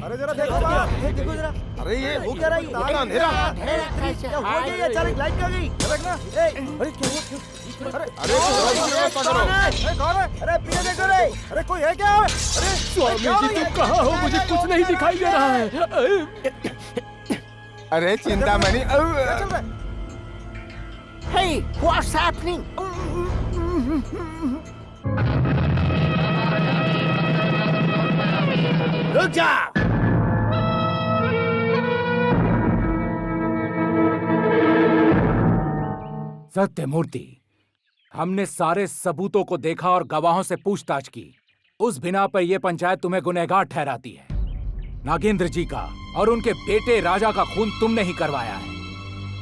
अरे जरा देखो बाप, देखो जरा। अरे ये वो क्या रही? अंधेरा। क्या हुआ? क्या अचानक लाइट क्या गई? अरे क्या हुआ? कौन है? अरे पीछे देखो रे। अरे कोई है क्या? अरे स्वामी जी, तुम कहाँ हो? मुझे कुछ नहीं दिखाई दे रहा है। अरे चिंतामणि। Hey, what's happening? रुक जा। सत्यमूर्ति, हमने सारे सबूतों को देखा और गवाहों से पूछताछ की। उस बिना पर यह पंचायत तुम्हें गुनहगार ठहराती है। नागेंद्र जी का और उनके बेटे राजा का खून तुमने ही करवाया है।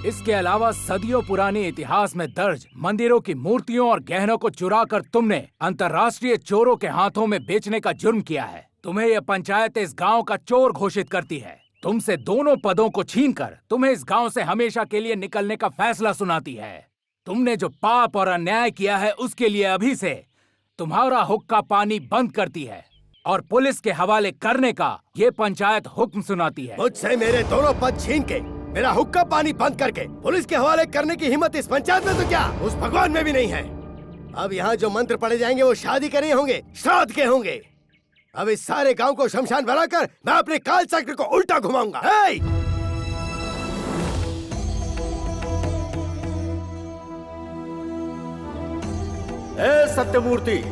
इसके अलावा सदियों पुराने इतिहास में दर्ज मंदिरों की मूर्तियों और गहनों को चुराकर तुमने अंतर्राष्ट्रीय चोरों के हाथों में बेचने का जुर्म किया है। तुम्हें यह पंचायत इस गांव का चोर घोषित करती है। तुमसे दोनों पदों को छीनकर तुम्हें इस गांव से हमेशा के लिए निकलने का फैसला सुनाती है। तुमने जो पाप और अन्याय किया है उसके लिए अभी से तुम्हारा हुक्का पानी बंद करती है और पुलिस के हवाले करने का ये पंचायत हुक्म सुनाती है। मुझसे मेरे दोनों पद छीन के मेरा हुक्का पानी बंद करके पुलिस के हवाले करने की हिम्मत इस पंचायत में तो क्या उस भगवान में भी नहीं है। अब यहाँ जो मंत्र पढ़े जाएंगे वो शादी के नहीं होंगे, श्राद्ध के होंगे। अब इस सारे गांव को शमशान बनाकर मैं अपने काल चक्र को उल्टा घुमाऊंगा। सत्यमूर्ति,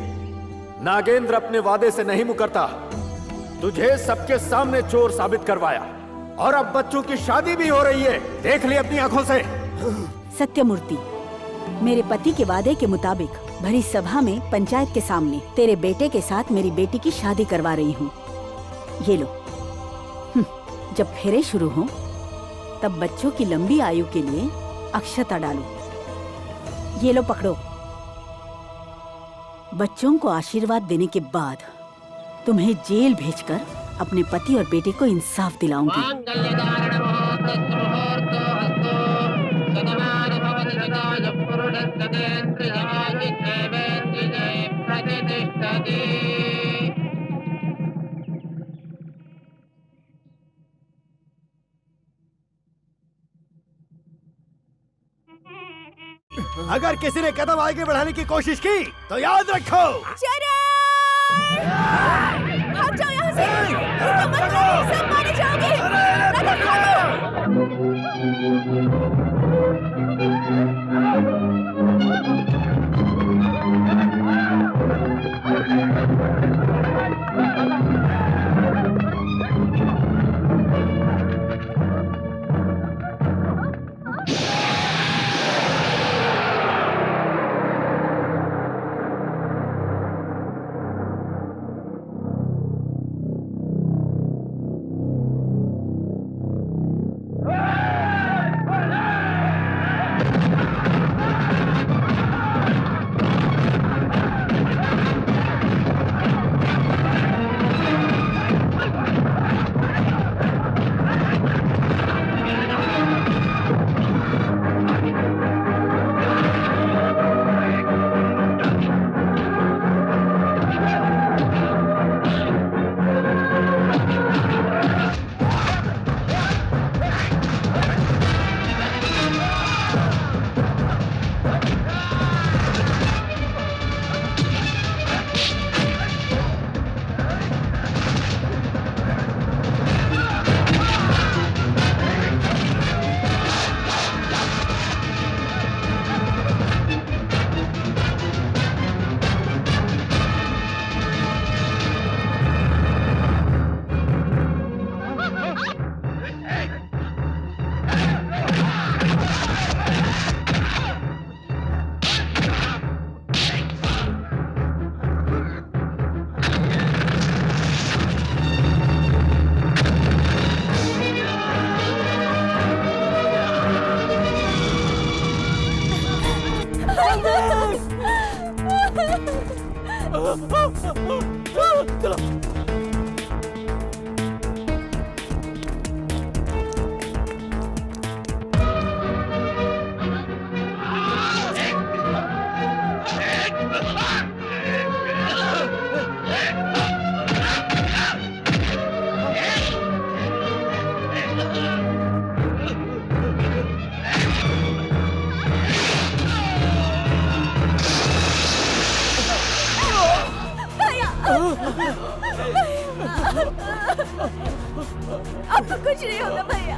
नागेंद्र अपने वादे से नहीं मुकरता। तुझे सबके सामने चोर साबित करवाया और अब बच्चों की शादी भी हो रही है। देख ली अपनी आंखों से। सत्यमूर्ति, मेरे पति के वादे के मुताबिक भरी सभा में पंचायत के सामने तेरे बेटे के साथ मेरी बेटी की शादी करवा रही हूँ। ये लो। जब फेरे शुरू हों तब बच्चों की लंबी आयु के लिए अक्षता डालो। ये लो पकड़ो। बच्चों को आशीर्वाद देने के बाद तुम्हें जेल भेजकर अपने पति और बेटे को इंसाफ दिलाऊंगी। अगर किसी ने कदम आगे बढ़ाने की कोशिश की तो याद रखो। भाग जाओ यहाँ से। रुको मत, सब मारे जाओगे। आपको कुछ नहीं होगा भैया।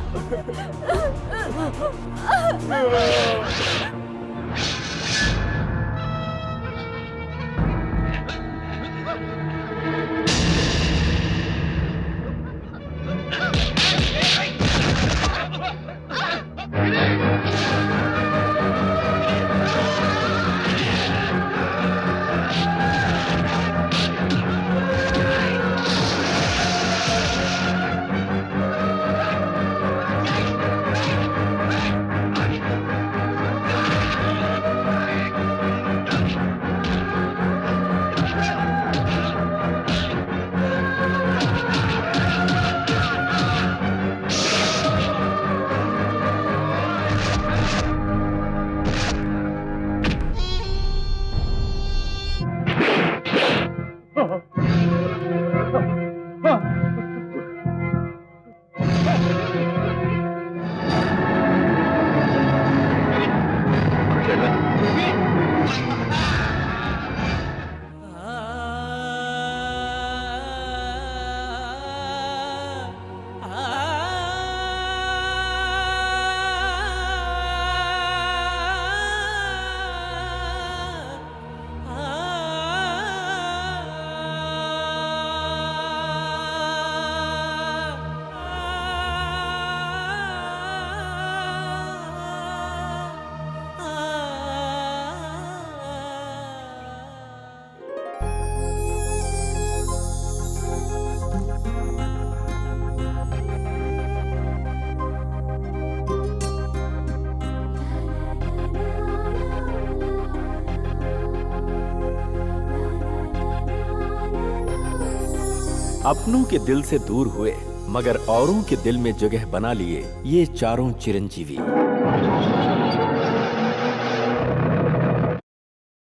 अपनों के दिल से दूर हुए मगर औरों के दिल में जगह बना लिए ये चारों चिरंजीवी।